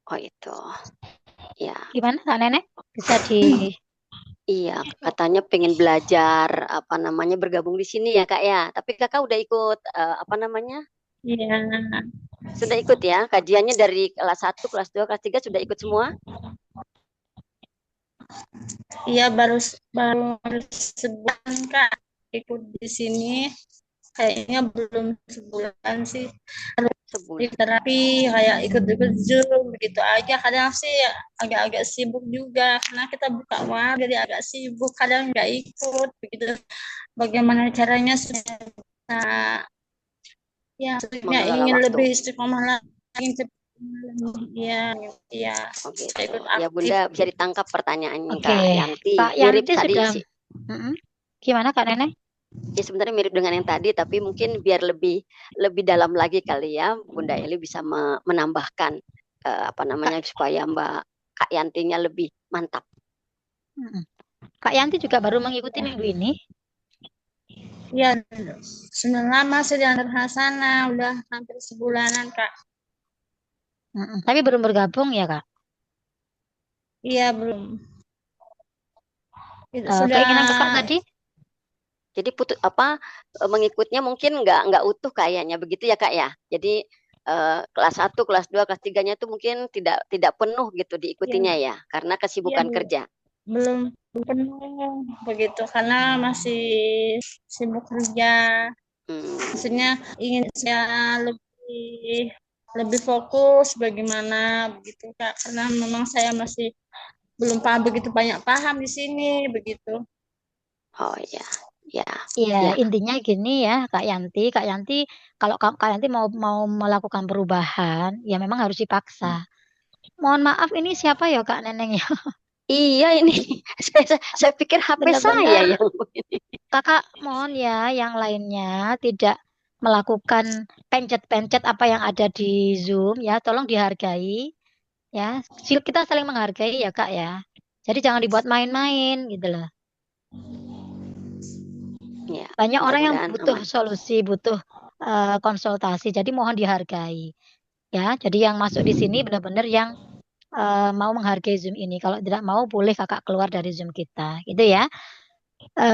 Oh, itu. Ya, Gimana Kak Nenek? Bisa di iya, katanya pengen belajar apa namanya bergabung di sini ya, Kak ya. Tapi Kakak udah ikut apa namanya? Iya, Sudah ikut ya kajiannya dari kelas 1, kelas 2, kelas 3 sudah ikut semua? iya baru sebulan Kak ikut di sini. Kayaknya belum sebulan sih. Di Sebulan. terapi kayak ikut-ikut Zoom begitu aja. Kadang sih agak-agak sibuk juga karena kita buka web jadi agak sibuk. Kadang nggak ikut begitu. Bagaimana caranya supaya ya maksudnya Mengelola ingin waktu. lebih istiqomah lagi, ingin cepat. Iya, iya. Oh Saya gitu. ikut Ya aktif Bunda bisa gitu. ditangkap pertanyaannya Oke, Kak Yanti. Kak Mirip Yanti tadi sudah. sih. Mm-mm. Gimana Kak Nenek? Ya sebenarnya mirip dengan yang tadi, tapi mungkin biar lebih dalam lagi kali ya, Bunda Eli bisa menambahkan apa namanya Kak, supaya Mbak Kak Yantinya lebih mantap. mm-mm. Kak Yanti juga baru mengikuti minggu ini. Iya, sudah lama sih di Nur Hasana, udah hampir sebulanan Kak. Mm-mm. Tapi belum bergabung ya Kak. Iya belum. Itu Keinginan sudah Kakak tadi? Jadi mengikutnya mungkin nggak utuh kayaknya begitu ya Kak ya. Jadi kelas 1, kelas 2, kelas 3-nya itu mungkin tidak penuh gitu diikutinya ya, ya karena iya kesibukan belum. kerja. Belum penuh begitu karena masih sibuk kerja. Hmm. Maksudnya ingin saya lebih fokus bagaimana begitu Kak karena memang saya masih belum paham begitu banyak paham di sini begitu. Oh ya, ya, Iya, ya. intinya gini ya, Kak Yanti. Kak Yanti, kalau Kak Yanti mau melakukan perubahan, ya memang harus dipaksa. Mohon maaf, ini siapa ya Kak Neneng ya? Iya ini saya pikir HP saya Benar-benar yang Kakak mohon ya, yang lainnya tidak melakukan pencet-pencet apa yang ada di Zoom ya. Tolong dihargai ya. Kita saling menghargai ya Kak ya. Jadi jangan dibuat main-main gitu loh. ya, Banyak orang yang mudah-mudahan butuh aman. solusi, butuh konsultasi. Jadi mohon dihargai ya. Jadi yang masuk di sini benar-benar yang mau menghargai Zoom ini. Kalau tidak mau, boleh kakak keluar dari Zoom kita, gitu ya.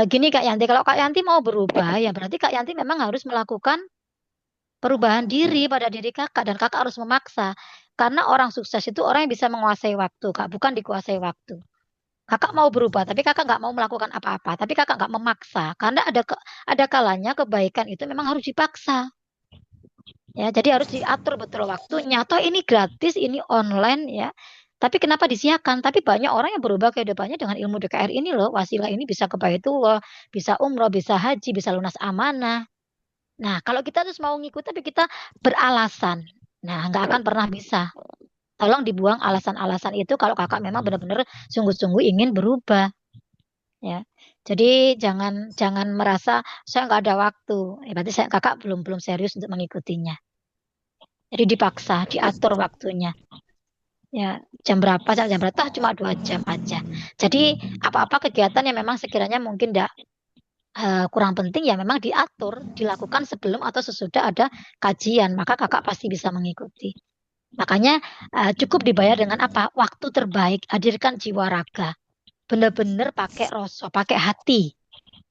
Gini Kak Yanti, kalau Kak Yanti mau berubah, ya berarti Kak Yanti memang harus melakukan perubahan diri pada diri kakak dan kakak harus memaksa. Karena orang sukses itu orang yang bisa menguasai waktu, Kak, bukan dikuasai waktu. Kakak mau berubah, tapi kakak nggak mau melakukan apa-apa, tapi kakak nggak memaksa. Karena ada kalanya kebaikan itu memang harus dipaksa. Ya, jadi harus diatur betul waktunya. Toh ini gratis, ini online ya. Tapi kenapa disiakan? Tapi banyak orang yang berubah kehidupannya dengan ilmu DKR ini loh. Wasilah ini bisa ke Baitullah, bisa umroh, bisa haji, bisa lunas amanah. Nah, kalau kita terus mau ngikut tapi kita beralasan. Nah, nggak akan pernah bisa. Tolong dibuang alasan-alasan itu kalau kakak memang benar-benar sungguh-sungguh ingin berubah. Ya, jadi jangan jangan merasa saya nggak ada waktu. Berarti kakak belum serius untuk mengikutinya. Jadi dipaksa, diatur waktunya. Ya, jam berapa, jam berapa, toh cuma 2 jam aja. Jadi apa-apa kegiatan yang memang sekiranya mungkin tidak kurang penting ya memang diatur, dilakukan sebelum atau sesudah ada kajian, maka kakak pasti bisa mengikuti. Makanya cukup dibayar dengan apa? Waktu terbaik, hadirkan jiwa raga. Benar-benar pakai rasa, pakai hati.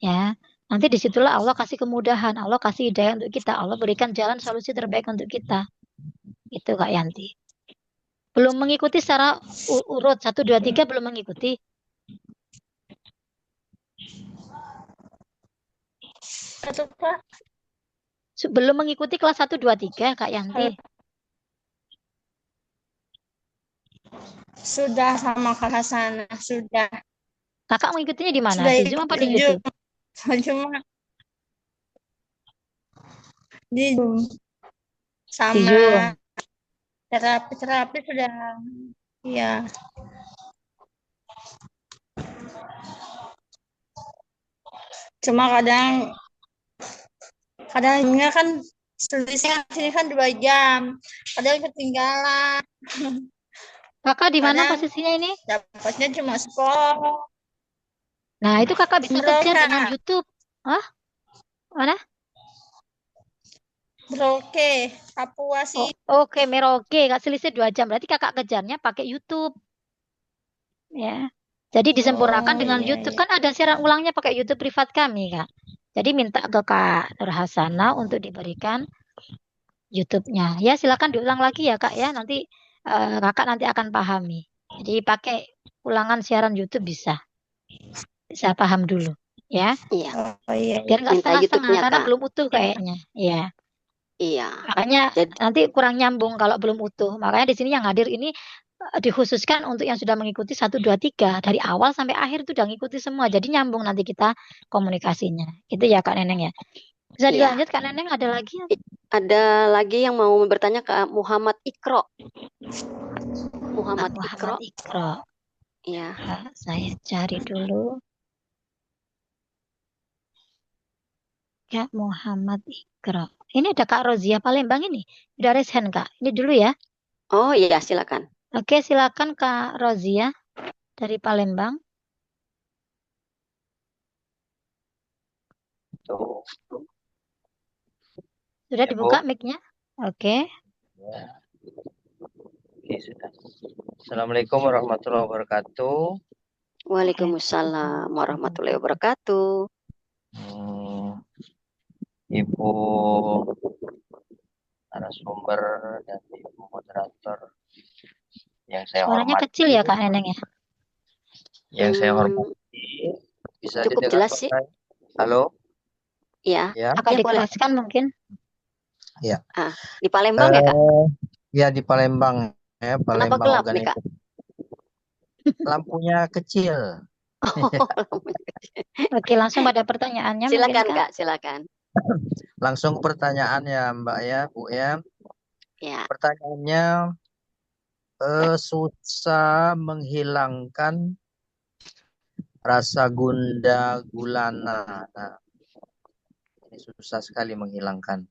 Ya, nanti disitulah Allah kasih kemudahan, Allah kasih hidayah untuk kita, Allah berikan jalan solusi terbaik untuk kita. Itu Kak Yanti. Belum mengikuti secara urut 1, 2, 3 belum mengikuti. Betul Pak. Belum mengikuti kelas 1, 2, 3 Kak Yanti. Sudah sama Kak Hasana, sudah. Kakak mengikutinya di mana? Sudah Di Zoom ikut apa di Zoom. YouTube? Cuma di Zoom Di sama Zoom. terapi sudah ya Cuma kadangnya kan selisih sini kan 2 jam, kadang ketinggalan, Kakak di mana kadang posisinya ini? dapatnya cuma sekolah. Nah, itu kakak bisa kejar dengan Merauke, YouTube. Hah? Mana? Merauke, Papua Oh, sih. oke, Merauke. Kak selisih 2 jam. Berarti kakak kejarnya pakai YouTube. Ya. Jadi disempurnakan Oh dengan iya YouTube. iya. Kan ada siaran ulangnya pakai YouTube privat kami, Kak. Jadi minta ke Kak Nur Hasanah untuk diberikan YouTube-nya. Ya, silakan diulang lagi ya, Kak ya. Nanti kakak nanti akan pahami. Jadi pakai ulangan siaran YouTube bisa. Bisa paham dulu. Ya. Iya, Oh iya iya. Biar nggak minta setengah-setengah YouTube-nya, karena Kak. belum utuh Iya. kayaknya. Ya. Iya. Makanya Jadi, nanti kurang nyambung kalau belum utuh. Makanya di sini yang hadir ini dikhususkan untuk yang sudah mengikuti 1, 2, 3 dari awal sampai akhir itu udah ngikuti semua. Jadi nyambung nanti kita komunikasinya. Itu ya Kak Neneng ya. Bisa iya. dilanjut Kak Neneng ada lagi? Ada lagi yang mau bertanya ke Muhammad Ikro. Kak Muhammad Muhammad Ikro. Ikro. Iya. Saya cari dulu. Kak Muhammad Ikro. Ini ada Kak Rozia Palembang ini. Udah raise hand Kak. Ini dulu ya. Oh iya, silakan. Oke silakan Kak Rozia dari Palembang. Tuh, Sudah ya Bu. dibuka mic-nya? Oke. Ya, oke, sudah. Assalamualaikum warahmatullahi wabarakatuh. Waalaikumsalam warahmatullahi wabarakatuh. Ibu narasumber dan Ibu moderator yang saya Suaranya hormati, kecil ya Kak Neneng ya. saya Hmm, hormati, bisa cukup didengar jelas Pak sih. saya? Halo, Ya, ya, Agak ya boleh. dikeraskan mungkin. ya. Di Palembang ya, Kak? Ya di Palembang ya, Kenapa Palembang gelap nih, Kak? organisasi. Lampunya kecil. Oke, langsung pada pertanyaannya mungkin Silakan, Kak. Kak, silakan. Langsung pertanyaan ya Mbak ya, Bu ya. Ya, Pertanyaannya, susah menghilangkan rasa gundah gulana. Nah, ini susah sekali menghilangkan.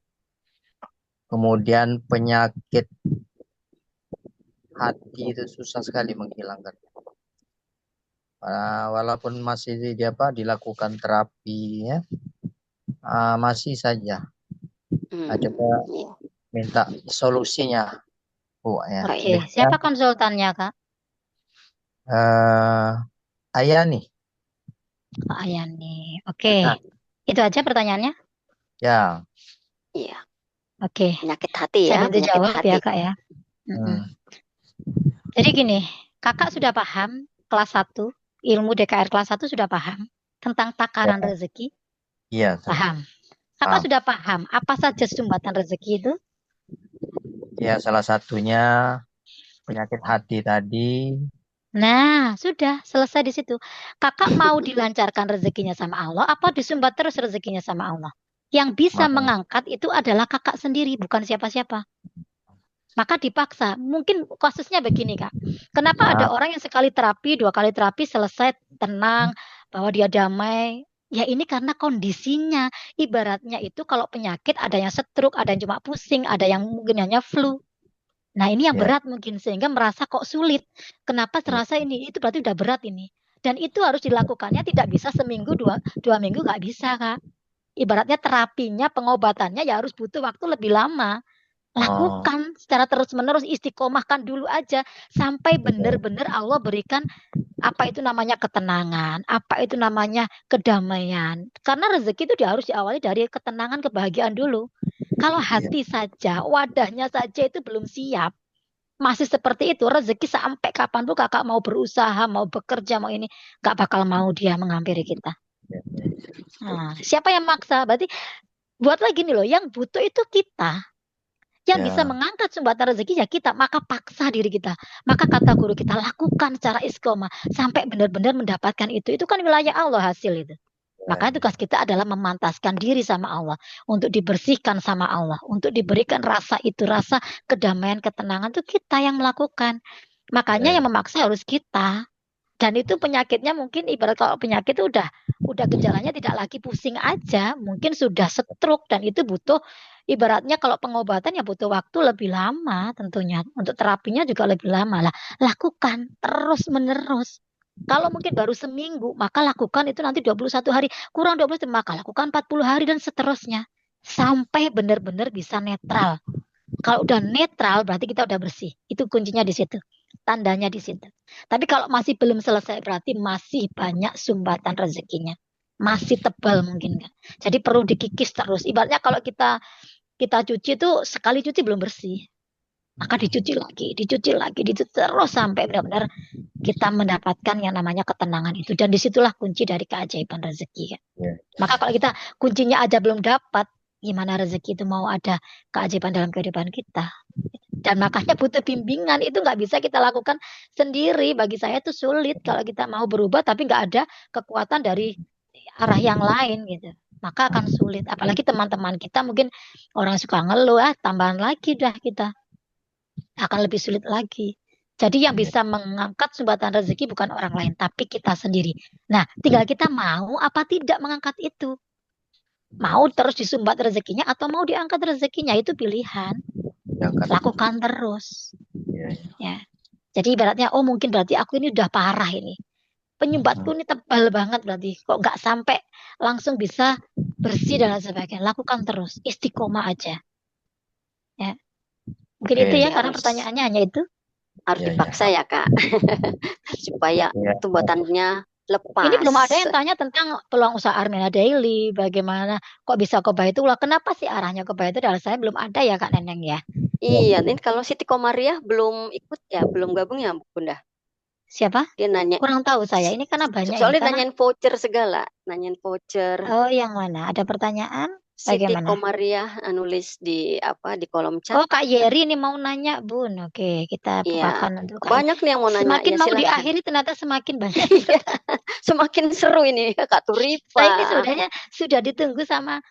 Kemudian penyakit hati itu susah sekali menghilangkan. Walaupun masih dilakukan terapi ya, masih saja. Coba ya. minta solusinya, Bu ya. Oke, siapa konsultannya Kak? Ayani. Kak Ayani. Oke, Nah. itu aja pertanyaannya? Ya. Iya. Oke. Penyakit hati Saya ya, bantu penyakit jawab hati. ya Kak ya. Jadi gini, Kakak sudah paham kelas 1, ilmu DKR kelas 1 sudah paham tentang takaran rezeki? Iya. Paham. Kakak sudah paham apa saja sumbatan rezeki itu? Ya, salah satunya penyakit hati tadi. Nah, sudah selesai di situ. Kakak mau dilancarkan rezekinya sama Allah, apa disumbat terus rezekinya sama Allah? Yang bisa mengangkat itu adalah kakak sendiri, bukan siapa-siapa. Maka dipaksa. Mungkin kasusnya begini, Kak. Kenapa ada orang yang sekali terapi, 2 kali terapi selesai tenang, bahwa dia damai? Ya ini karena kondisinya. Ibaratnya itu kalau penyakit ada yang stroke, ada yang cuma pusing, ada yang mungkin hanya flu. Nah ini yang berat mungkin sehingga merasa kok sulit. Kenapa terasa ini? Itu berarti udah berat ini. Dan itu harus dilakukannya tidak bisa seminggu, dua minggu nggak bisa Kak. Ibaratnya terapinya, pengobatannya ya harus butuh waktu lebih lama. Lakukan secara terus-menerus, istiqomahkan dulu aja sampai benar-benar Allah berikan apa itu namanya ketenangan, apa itu namanya kedamaian. Karena rezeki itu harus diawali dari ketenangan, kebahagiaan dulu. Kalau hati saja, wadahnya saja itu belum siap, masih seperti itu, rezeki sampai kapanpun kakak mau berusaha, mau bekerja, mau ini, gak bakal mau dia menghampiri kita. Nah, siapa yang maksa? Berarti buatlah gini loh, yang butuh itu kita. Yang bisa mengangkat sumbatan rezeki ya kita, maka paksa diri kita. Maka kata guru kita, lakukan secara istiqomah sampai benar-benar mendapatkan itu. Itu kan wilayah Allah hasil itu. Maka tugas kita adalah memantaskan diri sama Allah, untuk dibersihkan sama Allah, untuk diberikan rasa itu, rasa kedamaian, ketenangan itu kita yang melakukan. Makanya yang memaksa harus kita. Dan itu penyakitnya mungkin ibarat kalau penyakit itu udah gejalanya tidak lagi pusing aja, mungkin sudah stroke dan itu butuh ibaratnya kalau pengobatan ya butuh waktu lebih lama tentunya. Untuk terapinya juga lebih lama lah. Lakukan terus menerus. Kalau mungkin baru seminggu, maka lakukan itu nanti 21 hari. Kurang 21, maka lakukan 40 hari dan seterusnya. Sampai benar-benar bisa netral. Kalau udah netral berarti kita udah bersih. Itu kuncinya di situ. Tandanya di situ. Tapi kalau masih belum selesai berarti masih banyak sumbatan rezekinya. Masih tebal mungkin kan. Jadi perlu dikikis terus. Ibaratnya kalau kita cuci itu sekali cuci belum bersih. Maka dicuci lagi, dicuci terus sampai benar-benar kita mendapatkan yang namanya ketenangan itu. Dan disitulah kunci dari keajaiban rezeki. Kan? Maka kalau kita kuncinya aja belum dapat, gimana rezeki itu mau ada keajaiban dalam kehidupan kita. Dan makanya butuh bimbingan. Itu nggak bisa kita lakukan sendiri. Bagi saya itu sulit kalau kita mau berubah tapi nggak ada kekuatan dari arah yang lain gitu. Maka akan sulit. Apalagi teman-teman kita mungkin orang suka ngeluh, tambahan lagi dah kita. Akan lebih sulit lagi. Jadi yang bisa mengangkat sumbatan rezeki bukan orang lain, tapi kita sendiri. Nah, tinggal kita mau apa tidak mengangkat itu. Mau terus disumbat rezekinya atau mau diangkat rezekinya, itu pilihan. Lakukan terus. Ya. Jadi ibaratnya, mungkin berarti aku ini udah parah ini. Penyumbatku ini tebal banget berarti. Kok nggak sampai langsung bisa bersih dan sebagainya. Lakukan terus. Istiqomah aja. Ya. Mungkin itu ya, karena pertanyaannya hanya itu. Harus dipaksa ya Kak. Supaya tumbatannya lepas. Ini belum ada yang tanya tentang peluang usaha Armina Daily, bagaimana kok bisa Qobah itu ulah. Kenapa sih arahnya Qobah itu? Dari saya belum ada ya Kak Neneng ya. Iya, ini kalau Siti Komariah belum ikut ya, belum gabung ya Bunda. Siapa? Dia nanya. Kurang tahu saya. Ini karena banyak. Soalnya nanyain voucher segala, nanyain voucher. Oh, yang mana? Ada pertanyaan? Siti Bagaimana? Komariah nulis di kolom chat. Oh, Kak Yeri ini mau nanya, Bun. Oke, kita bukakan untuk Kak. Banyak nih yang mau nanya. Semakin ya, mau silakan. diakhiri ternyata semakin banyak. Semakin seru ini Kak Turipa. Saya ini sebenarnya sudah ditunggu sama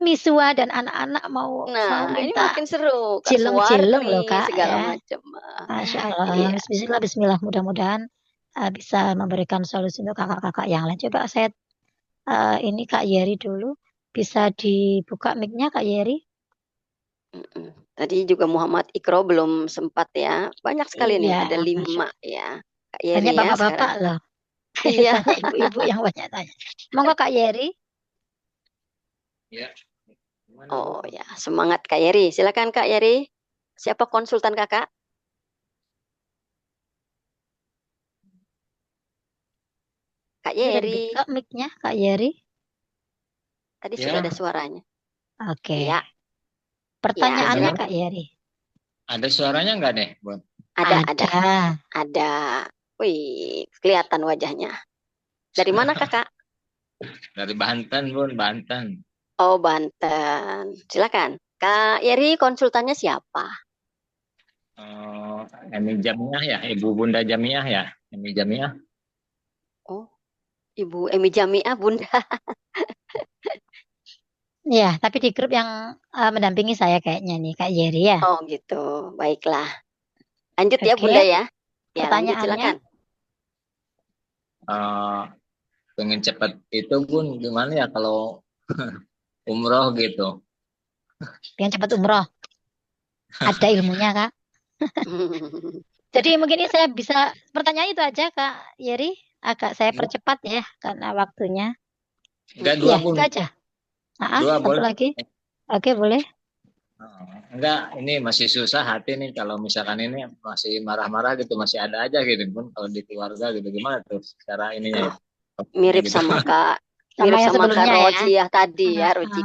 Miswa dan anak-anak mau ini minta makin seru. cileng-cileng loh Kak. Segala Ya. macam. Masya Allah. Bismillah. Mudah-mudahan bisa memberikan solusi untuk kakak-kakak yang lain. Coba saya ini Kak Yeri dulu. Bisa dibuka mic-nya Kak Yeri? Tadi juga Muhammad Ikro belum sempat ya. Banyak sekali nih, ada 5 ya. Kak Yeri banyak bapak-bapak loh. Iya. Banyak ibu-ibu yang banyak tanya. Monggo Kak Yeri. Ya. Oh ya, semangat Kak Yeri. Silakan Kak Yeri. Siapa konsultan Kakak? Kak Yeri. Buka mic-nya Kak Yeri. Tadi sudah ada suaranya. Oke. Ya. Pertanyaannya Kak Yeri. Ada suaranya nggak nih, Bun? Ada. Wih, kelihatan wajahnya. Dari mana Kakak? Dari Banten, Bun, Banten. Oh, Banten. Silakan. Kak Yeri konsultannya siapa? Emi Jamiah ya, Ibu Bunda Jamiah ya, Emi Jamiah. Oh, Ibu Emi Jamiah, Bunda. Ya, tapi di grup yang mendampingi saya kayaknya nih Kak Yeri ya. Oh gitu, baiklah. Lanjut ya Bunda ya. Ya, lanjut silakan. Pengen cepat itu Bun, gimana ya kalau umroh gitu? Pengen cepat umroh? Ada ilmunya Kak. Jadi mungkin ini saya bisa pertanyaan itu aja Kak Yeri. Agak saya percepat ya karena waktunya. Enggak, 2 Bun. Itu aja. Dua satu boleh. lagi. Oke, boleh. Enggak, ini masih susah hati nih kalau misalkan ini masih marah-marah gitu, masih ada aja gitu Bun kalau di keluarga gitu. Gimana tuh cara ininya? Mirip gitu. Sama Kak yang sama sebelumnya Kak Roji ya tadi ya Roji.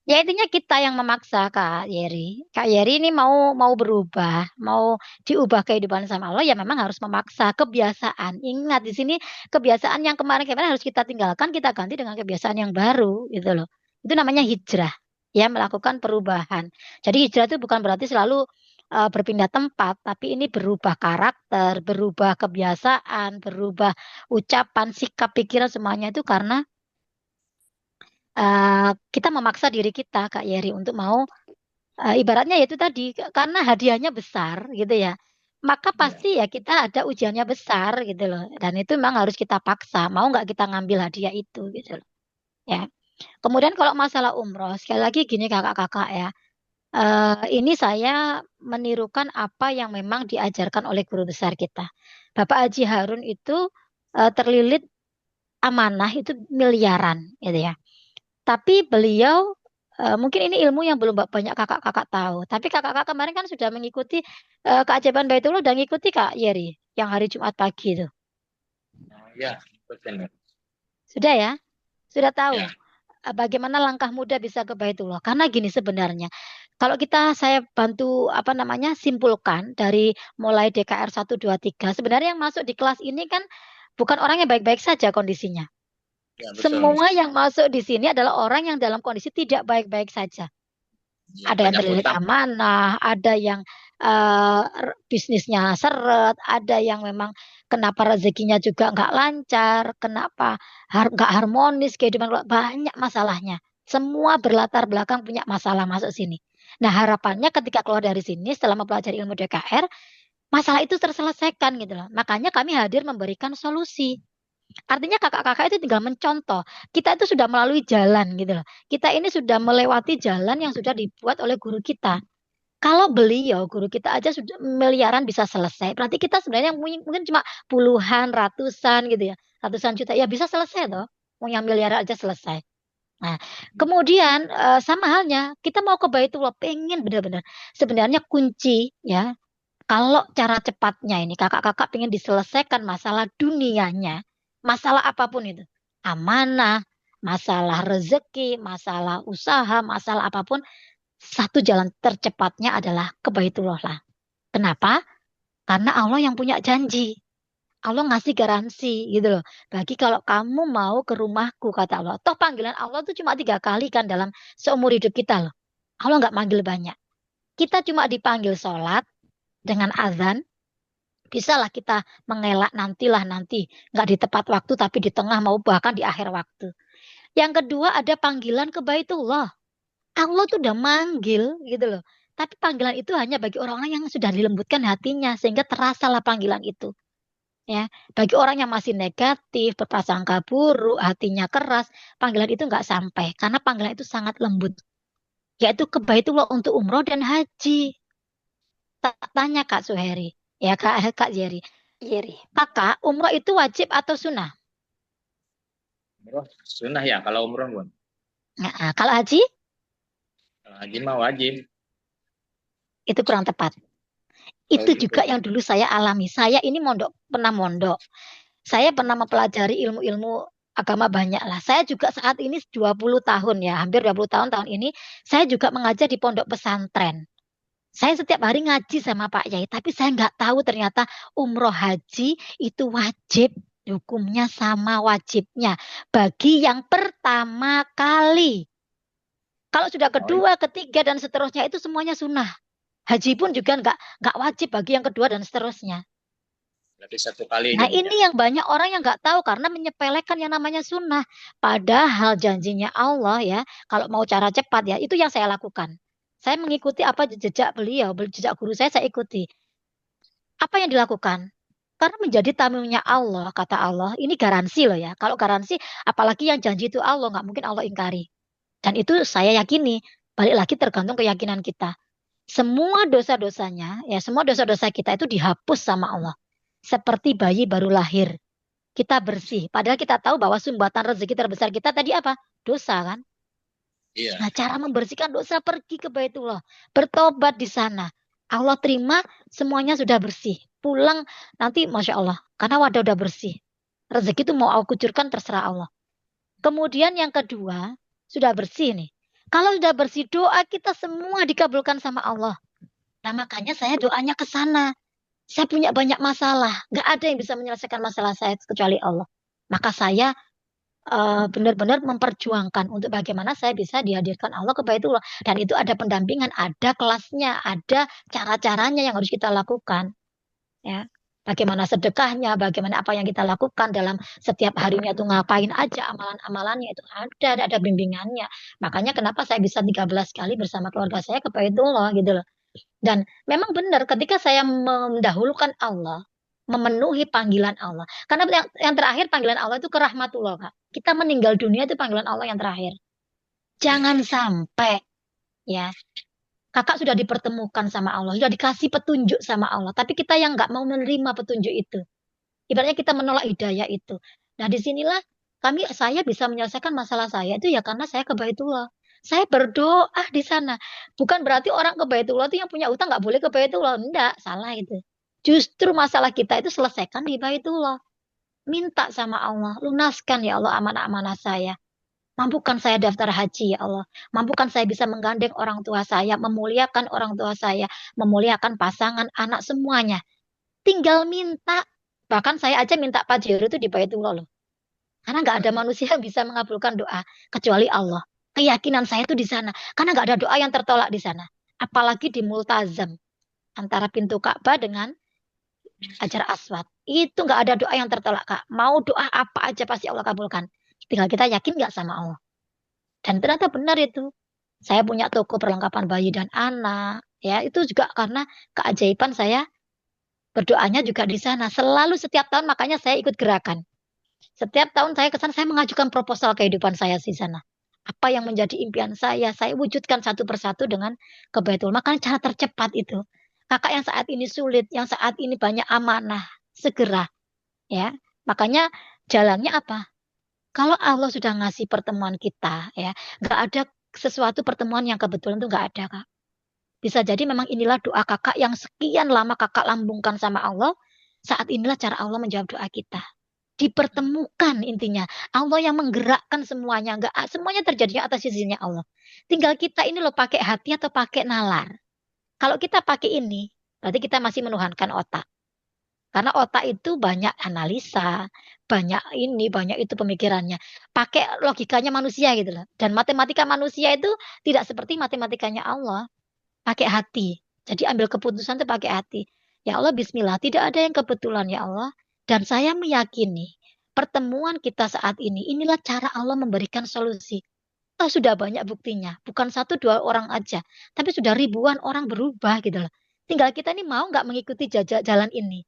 Ya intinya kita yang memaksa Kak Yeri. Kak Yeri ini mau berubah, mau diubah kehidupan sama Allah ya memang harus memaksa kebiasaan. Ingat di sini kebiasaan yang kemarin harus kita tinggalkan, kita ganti dengan kebiasaan yang baru gitu loh. Itu namanya hijrah. Ya melakukan perubahan. Jadi hijrah itu bukan berarti selalu berpindah tempat, tapi ini berubah karakter, berubah kebiasaan, berubah ucapan, sikap, pikiran semuanya itu karena kita memaksa diri kita Kak Yeri untuk mau ibaratnya yaitu tadi karena hadiahnya besar gitu ya. maka Ya. pasti ya kita ada ujiannya besar gitu loh. Dan itu memang harus kita paksa. Mau nggak kita ngambil hadiah itu gitu loh. Ya. Kemudian kalau masalah umroh, sekali lagi gini kakak-kakak ya. Ini saya menirukan apa yang memang diajarkan oleh guru besar kita. Bapak Haji Harun itu terlilit amanah itu miliaran gitu ya. Tapi beliau mungkin ini ilmu yang belum banyak kakak-kakak tahu. Tapi kakak-kakak kemarin kan sudah mengikuti keajaiban Baitullah dan ngikuti Kak Yeri yang hari Jumat pagi itu. Ya, betul. Sudah ya? Sudah tahu Ya. bagaimana langkah muda bisa ke Baitullah. Karena gini sebenarnya, kalau saya bantu apa namanya simpulkan dari mulai DKR 1, 2, 3, sebenarnya yang masuk di kelas ini kan bukan orang yang baik-baik saja kondisinya. Ya, betul. Semua yang masuk di sini adalah orang yang dalam kondisi tidak baik-baik saja. Ya, Ada yang banyak terlilit utang. amanah, ada yang bisnisnya seret, ada yang memang kenapa rezekinya juga nggak lancar, kenapa nggak harmonis kehidupan keluarga. Banyak masalahnya. Semua berlatar belakang punya masalah masuk sini. Nah harapannya ketika keluar dari sini setelah mempelajari ilmu DKR, masalah itu terselesaikan gitu loh. Makanya kami hadir memberikan solusi. Artinya kakak-kakak itu tinggal mencontoh. Kita itu sudah melalui jalan gitu loh. Kita ini sudah melewati jalan yang sudah dibuat oleh guru kita. Kalau beliau, guru kita aja sudah miliaran bisa selesai. Berarti kita sebenarnya mungkin cuma puluhan, ratusan gitu ya. Ratusan juta. Ya bisa selesai toh. Mau yang miliaran aja selesai. Nah, kemudian sama halnya kita mau ke Baitullah pengen benar-benar. Sebenarnya kunci ya. Kalau cara cepatnya ini kakak-kakak pengen diselesaikan masalah dunianya, masalah apapun itu, amanah, masalah rezeki, masalah usaha, masalah apapun, satu jalan tercepatnya adalah ke Baitullah lah. Kenapa? Karena Allah yang punya janji. Allah ngasih garansi gitu loh. Bagi kalau kamu mau ke rumahku kata Allah. Toh panggilan Allah tuh cuma 3 kali kan dalam seumur hidup kita loh. Allah nggak manggil banyak. Kita cuma dipanggil sholat dengan azan. Bisalah kita mengelak nantilah nanti. Nggak di tepat waktu tapi di tengah mau bahkan di akhir waktu. Yang kedua ada panggilan ke Baitullah. Allah tuh udah manggil gitu loh. Tapi panggilan itu hanya bagi orang-orang yang sudah dilembutkan hatinya sehingga terasalah panggilan itu. Ya, bagi orang yang masih negatif, berprasangka buruk, hatinya keras, panggilan itu nggak sampai karena panggilan itu sangat lembut. Yaitu ke Baitullah untuk umroh dan haji. Tanya Kak Suheri, ya Kak Jerry. Yeri. Kakak, umroh itu wajib atau sunnah? Umroh sunnah ya kalau umroh, Bun. Nah, kalau haji Kalau haji mah wajib. itu kurang tepat. Oh Itu gitu. juga yang dulu saya alami. Saya ini pernah mondok. Saya pernah mempelajari ilmu-ilmu agama banyak lah. Saya juga saat ini 20 tahun ya, hampir 20 tahun tahun ini, saya juga mengajar di pondok pesantren. Saya setiap hari ngaji sama Pak Yai, tapi saya nggak tahu ternyata umroh haji itu wajib. Hukumnya sama wajibnya bagi yang pertama kali. Kalau sudah kedua, ketiga, dan seterusnya itu semuanya sunnah. Haji pun juga nggak wajib bagi yang kedua dan seterusnya. Berarti 1 kali Nah aja, Bun, ya. ini yang banyak orang yang nggak tahu karena menyepelekan yang namanya sunnah. Padahal janjinya Allah ya, kalau mau cara cepat ya, itu yang saya lakukan. Saya mengikuti apa jejak beliau, jejak guru saya ikuti. Apa yang dilakukan? Karena menjadi tamunya Allah, kata Allah, ini garansi loh ya. Kalau garansi, apalagi yang janji itu Allah, nggak mungkin Allah ingkari. Dan itu saya yakini, balik lagi tergantung keyakinan kita. Semua dosa-dosanya, ya semua dosa-dosa kita itu dihapus sama Allah. Seperti bayi baru lahir. Kita bersih. Padahal kita tahu bahwa sumbatan rezeki terbesar kita tadi apa? Dosa kan? Iya. Nah, cara membersihkan dosa pergi ke Baitullah. Bertobat di sana. Allah terima semuanya sudah bersih. Pulang nanti Masya Allah. Karena wadah udah bersih. Rezeki itu mau aku kucurkan terserah Allah. Kemudian yang kedua, sudah bersih nih. Kalau sudah bersih, doa kita semua dikabulkan sama Allah. Nah, makanya saya doanya ke sana. Saya punya banyak masalah. Gak ada yang bisa menyelesaikan masalah saya kecuali Allah. Maka saya benar-benar memperjuangkan untuk bagaimana saya bisa dihadirkan Allah ke Baitullah. Dan itu ada pendampingan, ada kelasnya, ada cara-caranya yang harus kita lakukan. Ya. Bagaimana sedekahnya, bagaimana apa yang kita lakukan dalam setiap harinya itu ngapain aja, amalan-amalannya itu ada bimbingannya. Makanya kenapa saya bisa 13 kali bersama keluarga saya ke Baitullah gitu loh. Dan memang benar ketika saya mendahulukan Allah, memenuhi panggilan Allah. Karena yang terakhir panggilan Allah itu ke rahmatullah, Kak. Kita meninggal dunia itu panggilan Allah yang terakhir. Jangan sampai ya kakak sudah dipertemukan sama Allah, sudah dikasih petunjuk sama Allah, tapi kita yang nggak mau menerima petunjuk itu. Ibaratnya kita menolak hidayah itu. Nah, disinilah saya bisa menyelesaikan masalah saya itu ya karena saya ke Baitullah. Saya berdoa di sana. Bukan berarti orang ke Baitullah itu yang punya utang nggak boleh ke Baitullah. Enggak, salah itu. Justru masalah kita itu selesaikan di Baitullah. Minta sama Allah, lunaskan ya Allah amanah-amanah saya. Mampukan saya daftar haji ya Allah. Mampukan saya bisa menggandeng orang tua saya, memuliakan orang tua saya, memuliakan pasangan, anak semuanya. Tinggal minta. Bahkan saya aja minta Pajero itu di Baitullah loh. Karena nggak ada manusia yang bisa mengabulkan doa kecuali Allah. Keyakinan saya itu di sana. Karena nggak ada doa yang tertolak di sana. Apalagi di Multazam. Antara pintu Ka'bah dengan Hajar Aswad. Itu nggak ada doa yang tertolak, Kak. Mau doa apa aja pasti Allah kabulkan. Tinggal kita yakin nggak sama Allah. Dan ternyata benar itu. Saya punya toko perlengkapan bayi dan anak. Ya, itu juga karena keajaiban saya berdoanya juga di sana. Selalu setiap tahun makanya saya ikut gerakan. Setiap tahun saya ke sana, saya mengajukan proposal kehidupan saya di sana. Apa yang menjadi impian saya wujudkan satu persatu dengan ke Baitul. Makanya cara tercepat itu. Kakak yang saat ini sulit, yang saat ini banyak amanah, segera. Ya, makanya jalannya apa? Kalau Allah sudah ngasih pertemuan kita, ya, nggak ada sesuatu pertemuan yang kebetulan itu nggak ada, Kak. Bisa jadi memang inilah doa kakak yang sekian lama kakak lambungkan sama Allah. Saat inilah cara Allah menjawab doa kita. Dipertemukan intinya. Allah yang menggerakkan semuanya. Nggak, semuanya terjadinya atas izinnya Allah. Tinggal kita ini loh pakai hati atau pakai nalar. Kalau kita pakai ini, berarti kita masih menuhankan otak. Karena otak itu banyak analisa, banyak ini, banyak itu pemikirannya. Pakai logikanya manusia gitu loh. Dan matematika manusia itu tidak seperti matematikanya Allah. Pakai hati. Jadi ambil keputusan itu pakai hati. Ya Allah, bismillah. Tidak ada yang kebetulan ya Allah. Dan saya meyakini pertemuan kita saat ini, inilah cara Allah memberikan solusi. Oh, sudah banyak buktinya. Bukan satu dua orang aja. Tapi sudah ribuan orang berubah gitu loh. Tinggal kita ini mau nggak mengikuti jalan ini.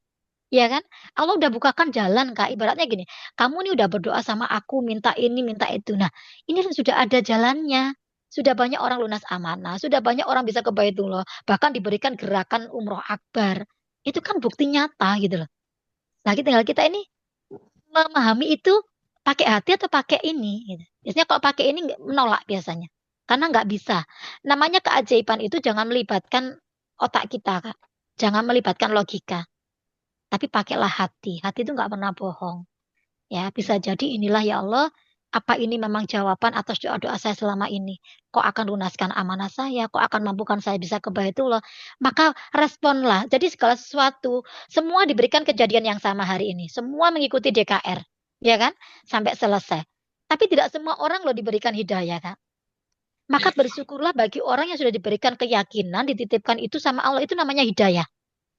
Ya kan? Allah udah bukakan jalan, Kak. Ibaratnya gini, kamu nih udah berdoa sama aku, minta ini, minta itu. Nah, ini sudah ada jalannya. Sudah banyak orang lunas amanah, sudah banyak orang bisa ke Baitullah, bahkan diberikan gerakan umroh akbar. Itu kan bukti nyata gitu loh. Nah, tinggal kita ini memahami itu pakai hati atau pakai ini. Gitu. Biasanya kalau pakai ini menolak biasanya. Karena nggak bisa. Namanya keajaiban itu jangan melibatkan otak kita, Kak. Jangan melibatkan logika. Tapi pakailah hati. Hati itu nggak pernah bohong. Ya, bisa jadi inilah ya Allah, apa ini memang jawaban atas doa-doa saya selama ini? Kok akan lunaskan amanah saya? Kok akan mampukan saya bisa ke Baitullah? Maka responlah. Jadi segala sesuatu, semua diberikan kejadian yang sama hari ini. Semua mengikuti DKR, ya kan? Sampai selesai. Tapi tidak semua orang loh diberikan hidayah, Kak. Maka bersyukurlah bagi orang yang sudah diberikan keyakinan, dititipkan itu sama Allah, itu namanya hidayah.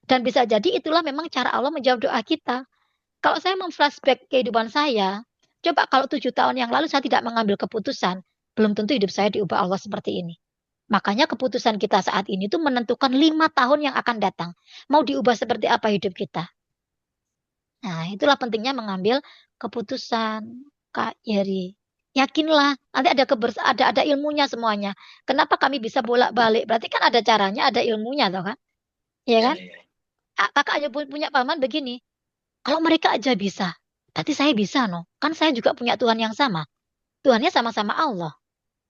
Dan bisa jadi itulah memang cara Allah menjawab doa kita. Kalau saya memflashback kehidupan saya, coba kalau 7 tahun yang lalu saya tidak mengambil keputusan, belum tentu hidup saya diubah Allah seperti ini. Makanya keputusan kita saat ini itu menentukan 5 tahun yang akan datang. Mau diubah seperti apa hidup kita. Nah, itulah pentingnya mengambil keputusan, Kak Yeri. Yakinlah, nanti ada ilmunya semuanya. Kenapa kami bisa bolak-balik? Berarti kan ada caranya, ada ilmunya, toh kan? Iya kan? Kakak aja punya paman begini. Kalau mereka aja bisa, berarti saya bisa, no. Kan saya juga punya Tuhan yang sama. Tuhannya sama-sama Allah.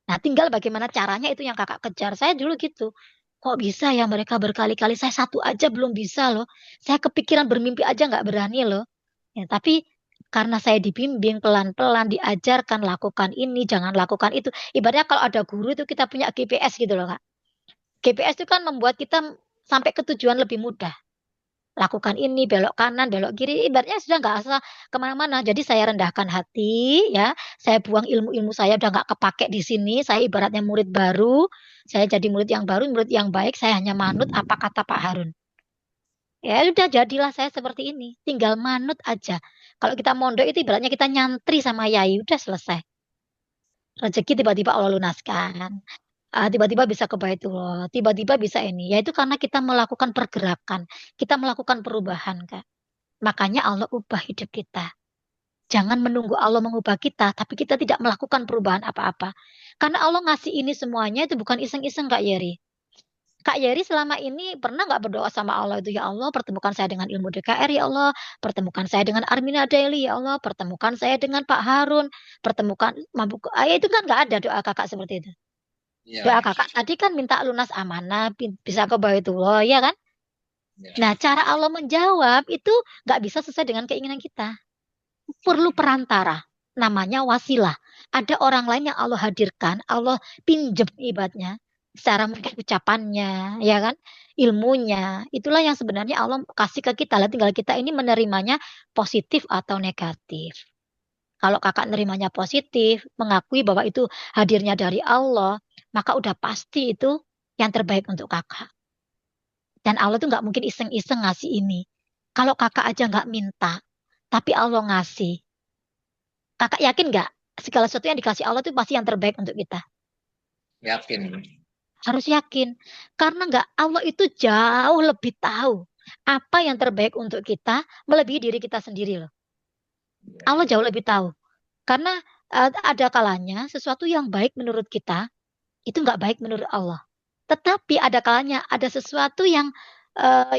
Nah, tinggal bagaimana caranya itu yang kakak kejar. Saya dulu gitu. Kok bisa ya mereka berkali-kali, saya satu aja belum bisa loh. Saya kepikiran bermimpi aja nggak berani loh. Ya, tapi karena saya dibimbing pelan-pelan, diajarkan lakukan ini, jangan lakukan itu. Ibaratnya kalau ada guru itu kita punya GPS gitu loh, Kak. GPS itu kan membuat kita sampai ke tujuan lebih mudah. Lakukan ini, belok kanan, belok kiri, ibaratnya sudah nggak usah kemana-mana. Jadi saya rendahkan hati, ya, saya buang ilmu-ilmu saya udah nggak kepake di sini. Saya ibaratnya murid baru, saya jadi murid yang baru, murid yang baik. Saya hanya manut apa kata Pak Harun. Ya udah jadilah saya seperti ini, tinggal manut aja. Kalau kita mondok itu ibaratnya kita nyantri sama yai, udah selesai. Rezeki tiba-tiba Allah lunaskan. tiba-tiba bisa ke Baitullah, tiba-tiba bisa ini. Yaitu karena kita melakukan pergerakan, kita melakukan perubahan, Kak. Makanya Allah ubah hidup kita. Jangan menunggu Allah mengubah kita, tapi kita tidak melakukan perubahan apa-apa. Karena Allah ngasih ini semuanya itu bukan iseng-iseng, Kak Yeri. Kak Yeri selama ini pernah nggak berdoa sama Allah itu, ya Allah pertemukan saya dengan ilmu DKR, ya Allah pertemukan saya dengan Armina Daily, ya Allah pertemukan saya dengan Pak Harun, pertemukan mabuk. Itu kan nggak ada doa kakak seperti itu. Doa Iya, kakak tadi kan minta lunas amanah, bisa ke Baitullah, ya kan? iya. Nah, cara Allah menjawab itu nggak bisa sesuai dengan keinginan kita. Perlu perantara, namanya wasilah. Ada orang lain yang Allah hadirkan, Allah pinjem ibaratnya, secara mungkin ucapannya, ya kan, ilmunya. Itulah yang sebenarnya Allah kasih ke kita. Lah, tinggal kita ini menerimanya positif atau negatif. Kalau kakak nerimanya positif, mengakui bahwa itu hadirnya dari Allah, maka udah pasti itu yang terbaik untuk kakak. Dan Allah tuh nggak mungkin iseng-iseng ngasih ini. Kalau kakak aja nggak minta, tapi Allah ngasih. Kakak yakin nggak segala sesuatu yang dikasih Allah itu pasti yang terbaik untuk kita? Yakin. Harus yakin. Karena nggak, Allah itu jauh lebih tahu apa yang terbaik untuk kita melebihi diri kita sendiri loh. Allah jauh lebih tahu. Karena ada kalanya sesuatu yang baik menurut kita itu nggak baik menurut Allah. Tetapi ada kalanya ada sesuatu yang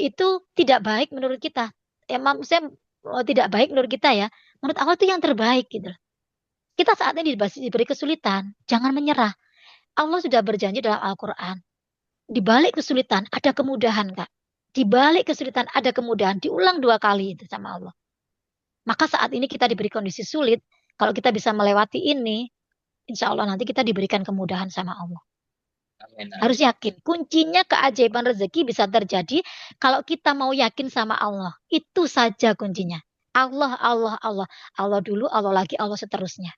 itu tidak baik menurut kita. Maksudnya tidak baik menurut kita ya. Menurut Allah itu yang terbaik gitu. Kita saat ini diberi kesulitan, jangan menyerah. Allah sudah berjanji dalam Al-Quran. Di balik kesulitan ada kemudahan, Kak. Di balik kesulitan ada kemudahan. Diulang 2 kali itu sama Allah. Maka saat ini kita diberi kondisi sulit. Kalau kita bisa melewati ini, insya Allah nanti kita diberikan kemudahan sama Allah. Amin. Harus yakin. Kuncinya keajaiban rezeki bisa terjadi kalau kita mau yakin sama Allah. Itu saja kuncinya. Allah, Allah, Allah. Allah dulu, Allah lagi, Allah seterusnya.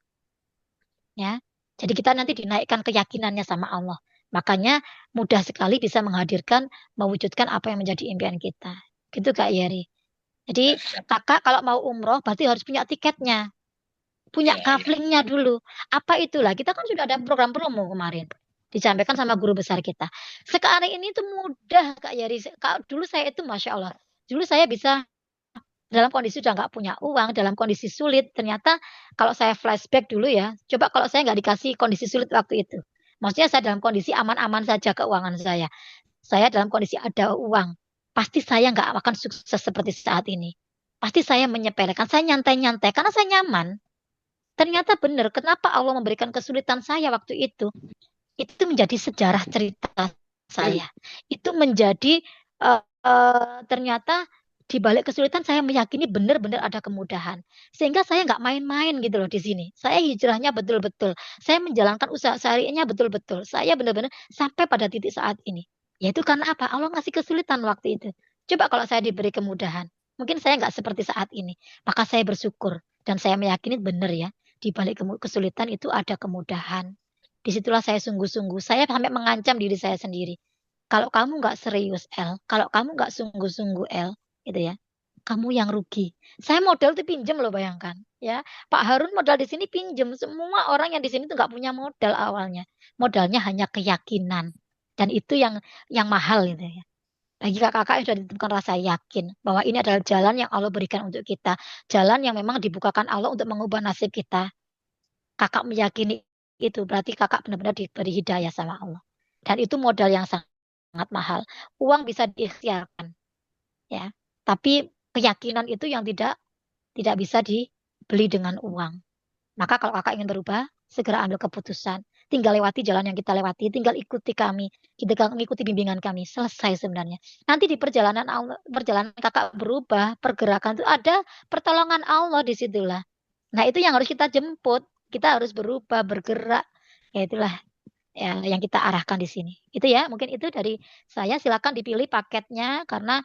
Ya. Jadi kita nanti dinaikkan keyakinannya sama Allah. Makanya mudah sekali bisa menghadirkan, mewujudkan apa yang menjadi impian kita. Gitu Kak Yeri. Jadi kakak kalau mau umroh berarti harus punya tiketnya. Punya kaflingnya dulu. Apa itulah? Kita kan sudah ada program promo kemarin. Disampaikan sama guru besar kita. Sekarang ini itu mudah Kak Yeri. Dulu saya itu Masya Allah. Dulu saya bisa dalam kondisi sudah nggak punya uang, dalam kondisi sulit, ternyata kalau saya flashback dulu ya, coba kalau saya nggak dikasih kondisi sulit waktu itu. Maksudnya saya dalam kondisi aman-aman saja keuangan saya. Saya dalam kondisi ada uang. Pasti saya nggak akan sukses seperti saat ini. Pasti saya menyepelekan, saya nyantai-nyantai karena saya nyaman. Ternyata benar, kenapa Allah memberikan kesulitan saya waktu itu? Itu menjadi sejarah cerita saya. Itu menjadi ternyata di balik kesulitan saya meyakini benar-benar ada kemudahan. Sehingga saya nggak main-main gitu loh di sini. Saya hijrahnya betul-betul. Saya menjalankan usaha sehariannya betul-betul. Saya benar-benar sampai pada titik saat ini. Yaitu karena apa? Allah ngasih kesulitan waktu itu. Coba kalau saya diberi kemudahan. Mungkin saya nggak seperti saat ini. Maka saya bersyukur. Dan saya meyakini benar ya. Di balik kesulitan itu ada kemudahan. Disitulah saya sungguh-sungguh. Saya sampai mengancam diri saya sendiri. Kalau kamu nggak serius, El. Kalau kamu nggak sungguh-sungguh, El. Gitu ya. Kamu yang rugi. Saya modal tuh pinjem loh, bayangkan. Ya, Pak Harun modal di sini pinjem. Semua orang yang di sini tuh nggak punya modal awalnya. Modalnya hanya keyakinan. Dan itu yang mahal gitu ya. Bagi kakak-kakak yang sudah ditemukan rasa yakin bahwa ini adalah jalan yang Allah berikan untuk kita. Jalan yang memang dibukakan Allah untuk mengubah nasib kita. Kakak meyakini itu berarti kakak benar-benar diberi hidayah sama Allah. Dan itu modal yang sangat mahal. Uang bisa diikhtiarkan, ya. Tapi keyakinan itu yang tidak bisa dibeli dengan uang. Maka kalau kakak ingin berubah, segera ambil keputusan. Tinggal lewati jalan yang kita lewati, tinggal ikuti kami, kita mengikuti bimbingan kami. Selesai sebenarnya. Nanti di perjalanan kakak berubah, pergerakan itu ada pertolongan Allah di situlah. Nah, itu yang harus kita jemput. Kita harus berubah, bergerak. Ya itulah ya, yang kita arahkan di sini. Itu ya, mungkin itu dari saya. Silakan dipilih paketnya karena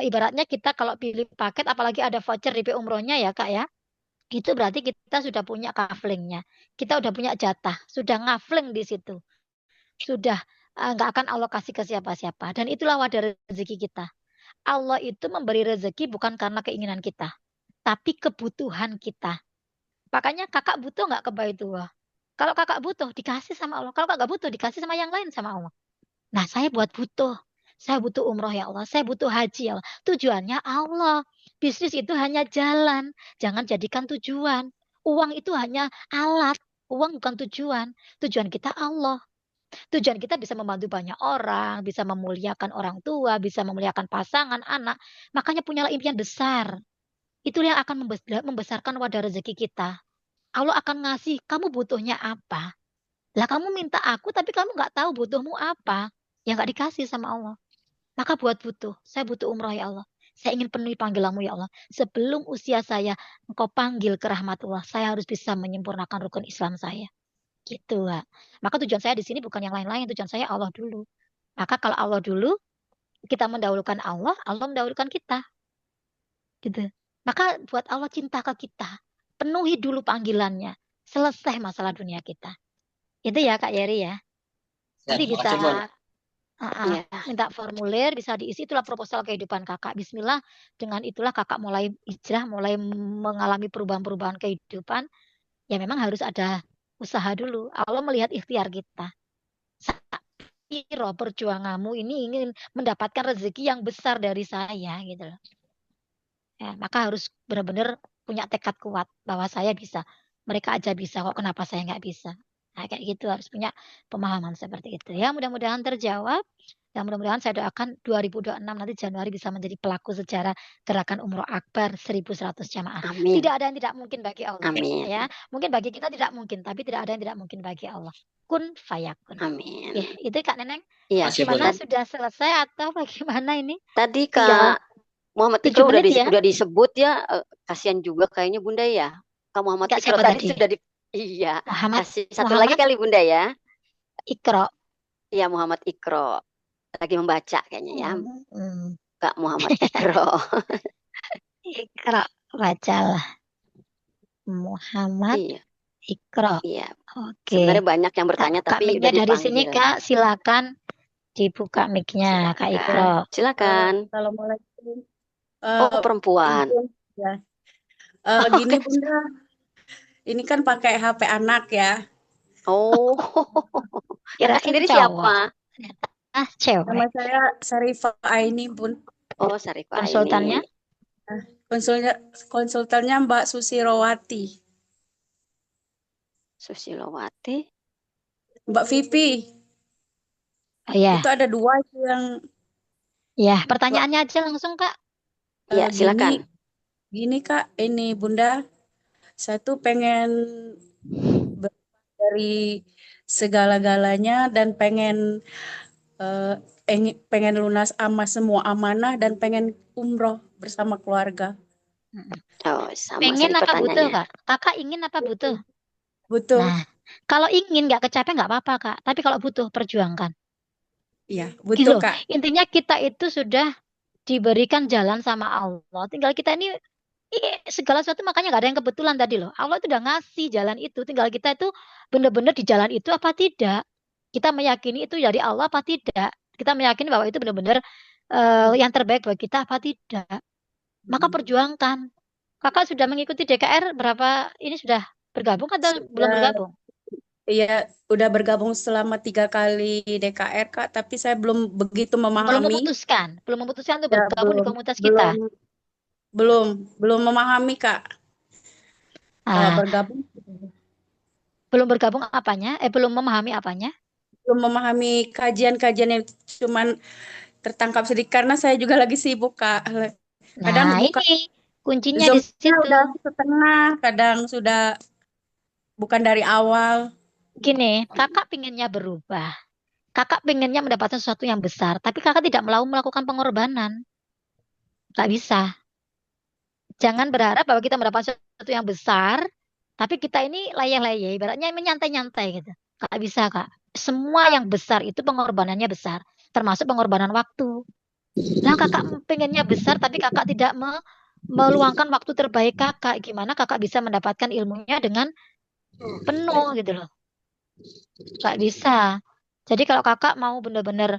ibaratnya kita kalau pilih paket, apalagi ada voucher DP umrohnya ya Kak ya. Itu berarti kita sudah punya kaflingnya. Kita udah punya jatah, sudah ngafling di situ. Sudah nggak akan Allah kasih ke siapa-siapa. Dan itulah wadah rezeki kita. Allah itu memberi rezeki bukan karena keinginan kita, tapi kebutuhan kita. Makanya kakak butuh nggak ke Baitullah? Kalau kakak butuh, dikasih sama Allah. Kalau kakak butuh, dikasih sama yang lain sama Allah. Nah, saya butuh. Saya butuh umroh ya Allah. Saya butuh haji ya Allah. Tujuannya Allah. Bisnis itu hanya jalan. Jangan jadikan tujuan. Uang itu hanya alat. Uang bukan tujuan. Tujuan kita Allah. Tujuan kita bisa membantu banyak orang, bisa memuliakan orang tua, bisa memuliakan pasangan, anak. Makanya punyalah impian besar. Itu yang akan membesarkan wadah rezeki kita. Allah akan ngasih, kamu butuhnya apa? Lah kamu minta aku, tapi kamu nggak tahu butuhmu apa. Ya nggak dikasih sama Allah. Maka butuh. Saya butuh umroh ya Allah. Saya ingin penuhi panggilanmu ya Allah. Sebelum usia saya, engkau panggil ke rahmatullah. Saya harus bisa menyempurnakan rukun Islam saya. Gitu, Wak. Maka tujuan saya di sini bukan yang lain-lain. Tujuan saya Allah dulu. Maka kalau Allah dulu, kita mendahulukan Allah, Allah mendahulukan kita. Gitu. Maka buat Allah cinta ke kita. Penuhi dulu panggilannya. Selesai masalah dunia kita. Itu ya Kak Yeri ya. Nanti bisa Ya. minta formulir, bisa diisi. Itulah proposal kehidupan kakak. Bismillah, dengan itulah kakak mulai hijrah, mulai mengalami perubahan-perubahan kehidupan. Ya memang harus ada usaha dulu. Allah melihat ikhtiar kita. Sairo perjuanganmu ini ingin mendapatkan rezeki yang besar dari saya gitu loh. Ya, maka harus benar-benar punya tekad kuat bahwa saya bisa. Mereka aja bisa kok, kenapa saya nggak bisa? Nah, kayak gitu harus punya pemahaman seperti itu. Ya, mudah-mudahan terjawab. Dan mudah-mudahan saya doakan 2026 nanti Januari bisa menjadi pelaku sejarah gerakan Umroh Akbar 1100 jamaah. Amin. Tidak ada yang tidak mungkin bagi Allah. Amin. Ya, mungkin bagi kita tidak mungkin, tapi tidak ada yang tidak mungkin bagi Allah. Kun fayakun. Amin. Ya, itu Kak Neneng. Iya, Bagaimana sudah selesai atau bagaimana ini? Tadi Tinggal Kak Muhammad 7 Ikro udah, menit ya? udah disebut ya, kasihan juga kayaknya Bunda ya. Kak Muhammad Kak Ikro siapa tadi tadi? sudah iya. Muhammad Kasih satu lagi kali Bunda ya. Ikro. Iya, Muhammad Ikro. Lagi membaca kayaknya ya. Kak Muhammad Ikro. Ikro, bacalah. Muhammad Iya. Ikro. Iya. Oke. Sebenarnya banyak yang bertanya Kak, tapi mic-nya udah dari sini dipanggil. Kak, silakan dibuka mic-nya Kak Ikro. Silakan. Assalamualaikum. Oh, perempuan. Ya. Gini Bunda, ini kan pakai HP anak ya. Oh, Kirain sendiri cowok. siapa? Cewek. Nama saya Sarifah Aini Bun. Oh, Sarifah Konsultannya? Konsultannya Mbak Susirowati. Susilowati. Mbak Vivi. Oh, ya. Itu ada dua yang. Ya, pertanyaannya aja langsung Kak. Ya, silakan. Gini Kak, ini Bunda, saya tuh pengen dari segala-galanya dan pengen lunas semua amanah dan pengen umroh bersama keluarga. Oh, sama pengen apa pertanyaannya. butuh Kak? Kakak ingin apa butuh? Butuh. Nah, kalau ingin nggak kecapai nggak apa-apa Kak. Tapi kalau butuh perjuangkan. Iya, butuh gitu. Kak. Intinya kita itu sudah diberikan jalan sama Allah. Tinggal kita ini segala sesuatu makanya nggak ada yang kebetulan tadi loh. Allah itu udah ngasih jalan itu. Tinggal kita itu benar-benar di jalan itu apa tidak. Kita meyakini itu dari Allah apa tidak. Kita meyakini bahwa itu benar-benar yang terbaik buat kita apa tidak. Maka perjuangkan. Kakak sudah mengikuti DKR berapa? Ini sudah bergabung atau belum bergabung? Iya, udah bergabung selama 3 kali DKR Kak, tapi saya belum begitu memahami. Belum memutuskan untuk bergabung di komunitas kita. Belum memahami Kak. Bergabung. Belum bergabung apanya? Belum memahami apanya? Belum memahami kajian-kajian yang cuman tertangkap sedikit karena saya juga lagi sibuk Kak. Kadang ini kuncinya di situ. Udah setengah, kadang sudah bukan dari awal. Gini, kakak pinginnya berubah. Kakak pinginnya mendapatkan sesuatu yang besar, tapi kakak tidak mau melakukan pengorbanan. Gak bisa. Jangan berharap bahwa kita mendapatkan sesuatu yang besar, tapi kita ini layeh-layeh, ibaratnya menyantai-nyantai gitu. Gak bisa Kak. Semua yang besar itu pengorbanannya besar, termasuk pengorbanan waktu. Nah kakak pengennya besar, tapi kakak tidak meluangkan waktu terbaik kakak. Gimana kakak bisa mendapatkan ilmunya dengan penuh gitu loh. Gak bisa. Jadi kalau kakak mau benar-benar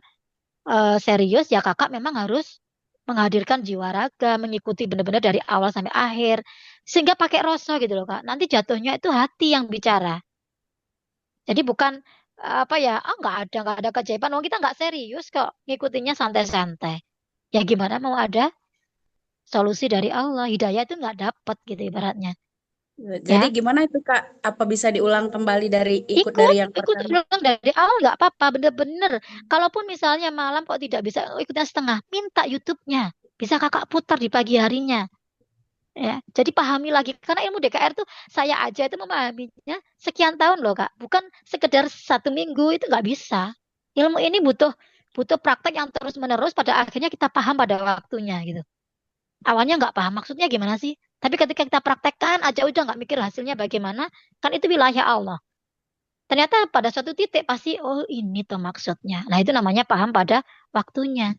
serius, ya kakak memang harus menghadirkan jiwa raga, mengikuti benar-benar dari awal sampai akhir, sehingga pakai rasa gitu loh Kak. Nanti jatuhnya itu hati yang bicara. Jadi bukan apa ya, nggak ada keajaiban. Wong kita nggak serius kok, ngikutinnya santai-santai. Ya gimana mau ada solusi dari Allah, hidayah itu nggak dapat gitu ibaratnya. Jadi Ya, gimana itu Kak? Apa bisa diulang kembali dari ikut dari yang ikut pertama? ulang dari awal nggak apa-apa, bener-bener. Kalaupun misalnya malam kok tidak bisa ikutnya setengah, minta YouTube-nya. Bisa kakak putar di pagi harinya. Ya, jadi pahami lagi karena ilmu DKR tuh saya aja itu memahaminya sekian tahun loh kak, bukan sekedar 1 minggu itu nggak bisa. Ilmu ini butuh butuh praktek yang terus menerus, pada akhirnya kita paham pada waktunya gitu. Awalnya nggak paham maksudnya gimana sih, tapi ketika kita praktekkan aja udah nggak mikir hasilnya bagaimana, kan itu wilayah Allah. Ternyata pada suatu titik pasti oh ini tuh maksudnya. Nah itu namanya paham pada waktunya.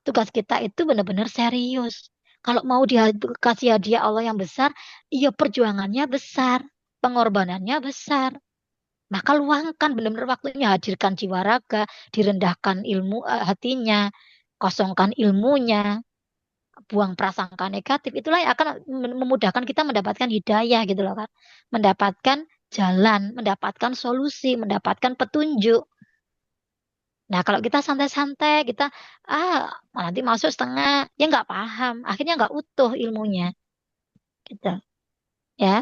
Tugas kita itu benar-benar serius. Kalau mau dikasih hadiah Allah yang besar, iya perjuangannya besar, pengorbanannya besar. Maka luangkan benar-benar waktunya, hadirkan jiwa raga, direndahkan ilmu hatinya, kosongkan ilmunya, buang prasangka negatif. Itulah yang akan memudahkan kita mendapatkan hidayah gitu loh kan. Mendapatkan jalan, mendapatkan solusi, mendapatkan petunjuk. Nah, kalau kita santai-santai, kita nanti masuk setengah, ya nggak paham, akhirnya nggak utuh ilmunya, gitu. Ya,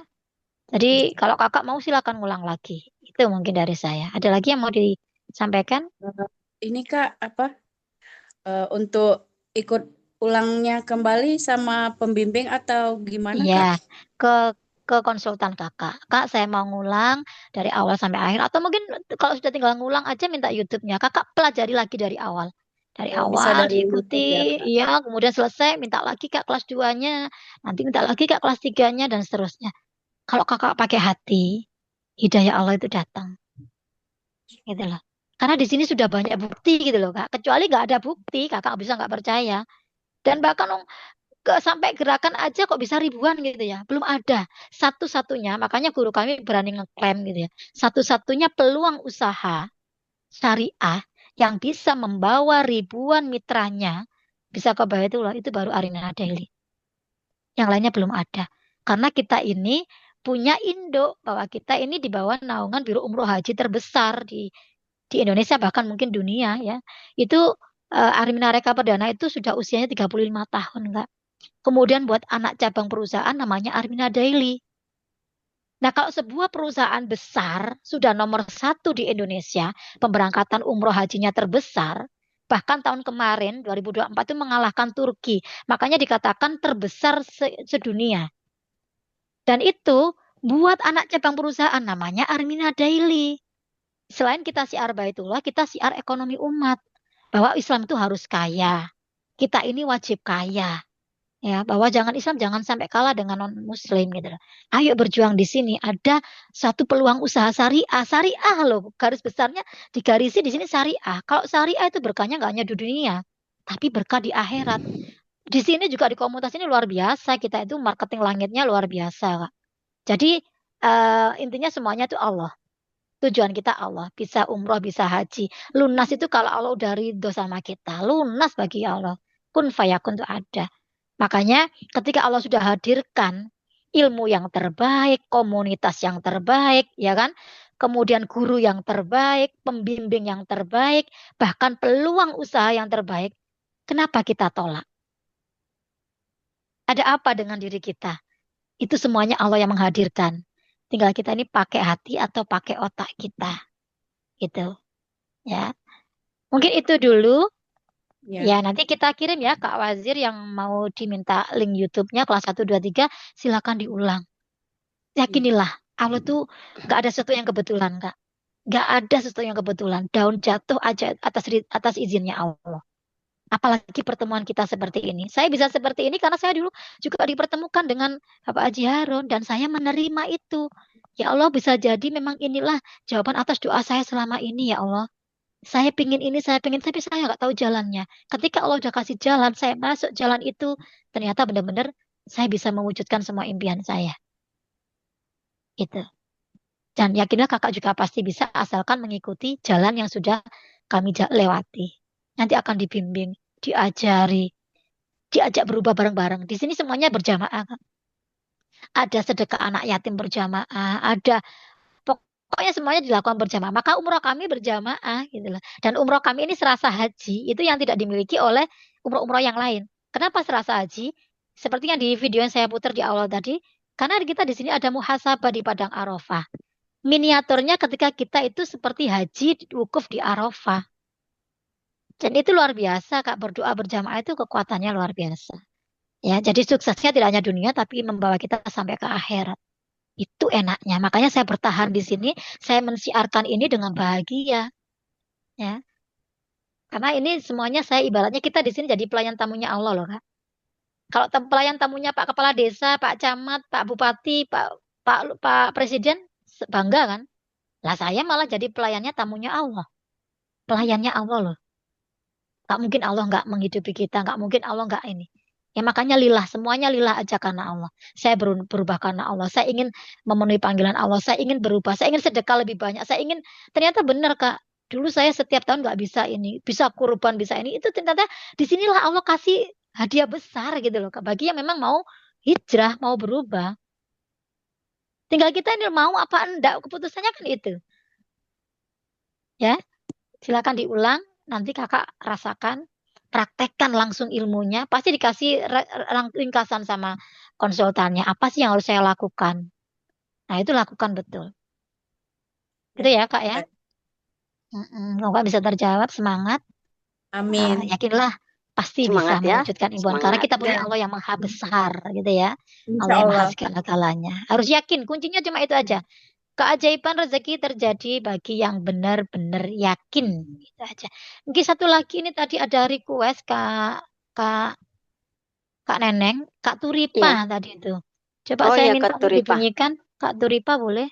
jadi kalau kakak mau silakan ngulang lagi. Itu mungkin dari saya. Ada lagi yang mau disampaikan? Eh, Ini Kak, apa untuk ikut ulangnya kembali sama pembimbing atau gimana Iya, Kak? ke ke konsultan kakak. Kak, saya mau ngulang dari awal sampai akhir. Atau mungkin kalau sudah tinggal ngulang aja minta YouTube-nya. Kakak pelajari lagi dari awal. Dari Oh, bisa awal dari diikuti, YouTube ya Kak? iya, kemudian selesai minta lagi kak kelas 2-nya, nanti minta lagi kak kelas 3-nya dan seterusnya. Kalau kakak pakai hati, hidayah Allah itu datang, gitu loh. Karena di sini sudah banyak bukti gitu loh kak. Kecuali nggak ada bukti, kakak bisa nggak percaya. Dan bahkan sampai gerakan aja kok bisa ribuan gitu ya. Belum ada satu-satunya, makanya guru kami berani ngeklaim gitu ya. Satu-satunya peluang usaha syariah yang bisa membawa ribuan mitranya bisa ke Baitullah itu baru Arina Daily. Yang lainnya belum ada. Karena kita ini punya induk bahwa kita ini di bawah naungan Biro Umroh Haji terbesar di Indonesia bahkan mungkin dunia ya. Itu Armina Reka Perdana itu sudah usianya 35 tahun, Kak. Kemudian buat anak cabang perusahaan namanya Armina Daily. Nah, kalau sebuah perusahaan besar sudah nomor 1 di Indonesia, pemberangkatan umroh hajinya terbesar, bahkan tahun kemarin 2024 itu mengalahkan Turki. Makanya dikatakan terbesar sedunia. Dan itu buat anak cabang perusahaan namanya Armina Daily. Selain kita siar Baitullah, kita siar ekonomi umat. Bahwa Islam itu harus kaya. Kita ini wajib kaya. Ya, bahwa Islam jangan sampai kalah dengan non muslim gitu loh. Ayo berjuang di sini. Ada satu peluang usaha syariah, syariah loh. Garis besarnya digarisi di sini syariah. Kalau syariah itu berkahnya nggak hanya di dunia, tapi berkah di akhirat. Di sini juga di komunitas ini luar biasa. Kita itu marketing langitnya luar biasa, Kak. Jadi intinya semuanya itu Allah. Tujuan kita Allah, bisa umroh, bisa haji. Lunas itu kalau Allah udah ridho sama kita, lunas bagi Allah. Kun fayakun itu ada. Makanya ketika Allah sudah hadirkan ilmu yang terbaik, komunitas yang terbaik, ya kan? Kemudian guru yang terbaik, pembimbing yang terbaik, bahkan peluang usaha yang terbaik. Kenapa kita tolak? Ada apa dengan diri kita? Itu semuanya Allah yang menghadirkan. Tinggal kita ini pakai hati atau pakai otak kita. Gitu. Ya. Mungkin itu dulu. Ya. Ya, nanti kita kirim ya Kak Wazir yang mau diminta link YouTube-nya kelas 1, 2, 3, silakan diulang. Yakinilah, Allah tuh gak ada sesuatu yang kebetulan, Kak. Gak ada sesuatu yang kebetulan. Daun jatuh aja atas izinnya Allah. Apalagi pertemuan kita seperti ini. Saya bisa seperti ini karena saya dulu juga dipertemukan dengan Bapak Haji Harun dan saya menerima itu. Ya Allah, bisa jadi memang inilah jawaban atas doa saya selama ini ya Allah. Saya pingin ini, saya pingin, tapi saya nggak tahu jalannya. Ketika Allah udah kasih jalan, saya masuk jalan itu, ternyata benar-benar saya bisa mewujudkan semua impian saya. Itu. Dan yakinlah kakak juga pasti bisa asalkan mengikuti jalan yang sudah kami lewati. Nanti akan dibimbing, diajari, diajak berubah bareng-bareng. Di sini semuanya berjamaah, Kak. Ada sedekah anak yatim berjamaah, ada Pokoknya semuanya dilakukan berjamaah. Maka umroh kami berjamaah gitu loh. Dan umroh kami ini serasa haji itu yang tidak dimiliki oleh umroh-umroh yang lain. Kenapa serasa haji? Seperti yang di video yang saya putar di awal tadi, karena kita di sini ada muhasabah di Padang Arafah. Miniaturnya ketika kita itu seperti haji wukuf di Arafah. Dan itu luar biasa, Kak. Berdoa berjamaah itu kekuatannya luar biasa. Ya, jadi suksesnya tidak hanya dunia tapi membawa kita sampai ke akhirat. Itu enaknya. Makanya saya bertahan di sini, saya mensiarkan ini dengan bahagia, ya. Karena ini semuanya saya ibaratnya kita di sini jadi pelayan tamunya Allah loh, Kak. Kalau pelayan tamunya Pak Kepala Desa, Pak Camat, Pak Bupati, Pak Presiden bangga kan? Lah saya malah jadi pelayannya tamunya Allah. Pelayannya Allah loh. Gak mungkin Allah nggak menghidupi kita, nggak mungkin Allah nggak ini. Ya makanya lillah, semuanya lillah aja karena Allah. Saya berubah karena Allah. Saya ingin memenuhi panggilan Allah. Saya ingin berubah. Saya ingin sedekah lebih banyak. Saya ingin, ternyata benar Kak. Dulu saya setiap tahun nggak bisa ini, bisa kurban, bisa ini. Itu ternyata disinilah Allah kasih hadiah besar gitu loh Kak. Bagi yang memang mau hijrah, mau berubah. Tinggal kita ini mau apa enggak. Keputusannya kan itu. Ya, silakan diulang. Nanti kakak rasakan, praktekkan langsung ilmunya. Pasti dikasih ringkasan sama konsultannya. Apa sih yang harus saya lakukan? Nah, itu lakukan betul. Gitu ya, Kak ya. Semoga bisa terjawab. Semangat. Amin. Yakinlah pasti Semangat bisa ya. mewujudkan imbuhan. Karena Semangat. kita punya Allah yang maha besar, gitu ya. Insya Allah yang maha Allah. segala-galanya. Harus yakin. Kuncinya cuma itu aja. Keajaiban rezeki terjadi bagi yang benar-benar yakin. Gitu aja. Mungkin satu lagi ini tadi ada request Kak Neneng, Kak Turipa Iya. tadi itu. Coba Oh saya iya, minta Kak untuk Turipa. dibunyikan. Kak Turipa boleh?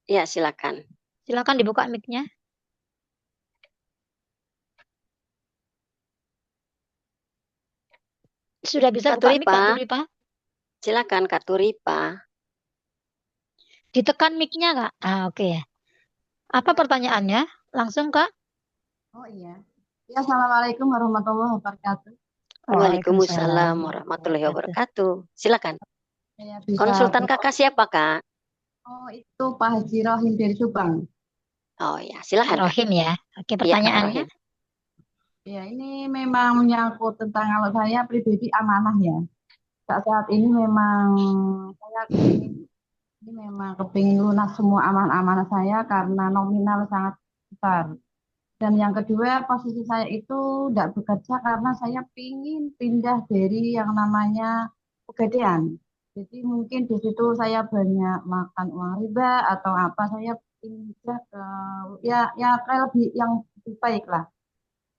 Iya, silakan. Silakan dibuka mic-nya. Sudah bisa Kak buka mic Kak Turipa, Turipa? silakan Kak Turipa. Ditekan mic-nya Kak. Oke ya. Apa pertanyaannya? Langsung Kak. Oh iya. Ya, Assalamualaikum warahmatullahi wabarakatuh. Waalaikumsalam warahmatullahi wabarakatuh. Silakan. Saya bisa Konsultan kakak siapa, Kak? Oh, itu Pak Haji Rohim dari Subang. Oh ya, silakan Kak. Rohim ya. Oke, Iya, Kak pertanyaannya. Rohim. Ya, ini memang menyangkut tentang kalau saya pribadi amanah ya. Saat ini memang saya kepingin lunas semua amanah saya karena nominal sangat besar. Dan yang kedua, posisi saya itu tidak bekerja karena saya pingin pindah dari yang namanya pegadaian. Jadi mungkin di situ saya banyak makan uang riba atau apa, saya ingin pindah ke ke lebih yang lebih baik lah.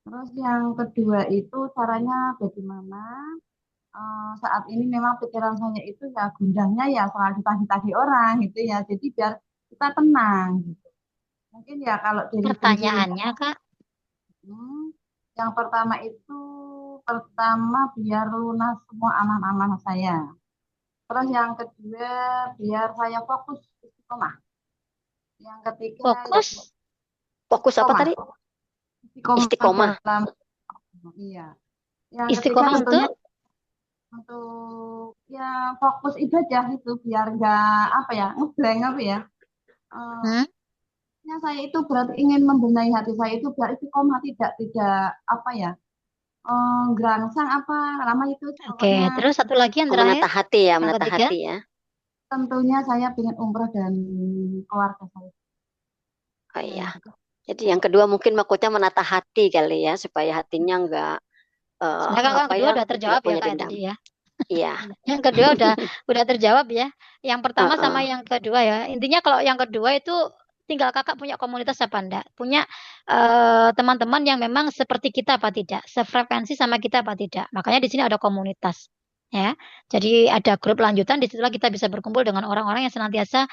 Terus yang kedua itu caranya bagaimana? Saat ini memang pikiran saya itu ya gundahnya ya soal ditagih-tagih orang gitu ya. Jadi biar kita tenang gitu. Mungkin ya kalau dari Pertanyaannya Kak. Yang pertama itu biar lunas semua amanah-amanah saya. Terus yang kedua biar saya fokus istiqomah. Yang ketiga Fokus apa tadi? Istiqomah. Iya. Istiqomah untuk ya fokus ibadah itu biar nggak ngeblank ya saya itu berarti ingin membenahi hati saya itu biar istiqomah tidak gerangsang nama itu. Oke, terus satu lagi yang terakhir. Menata hati ya, menata hati ya. Tentunya saya ingin umroh dan keluarga saya. Oh iya. Jadi yang kedua mungkin maksudnya menata hati kali ya supaya hatinya enggak yang kedua udah terjawab ya Kak tadi ya. Iya. Yang kedua udah terjawab ya. Yang pertama sama yang kedua ya. Intinya kalau yang kedua itu tinggal kakak punya komunitas apa enggak, punya teman-teman yang memang seperti kita apa tidak, sefrekuensi sama kita apa tidak. Makanya di sini ada komunitas ya. Jadi ada grup lanjutan, disitulah kita bisa berkumpul dengan orang-orang yang senantiasa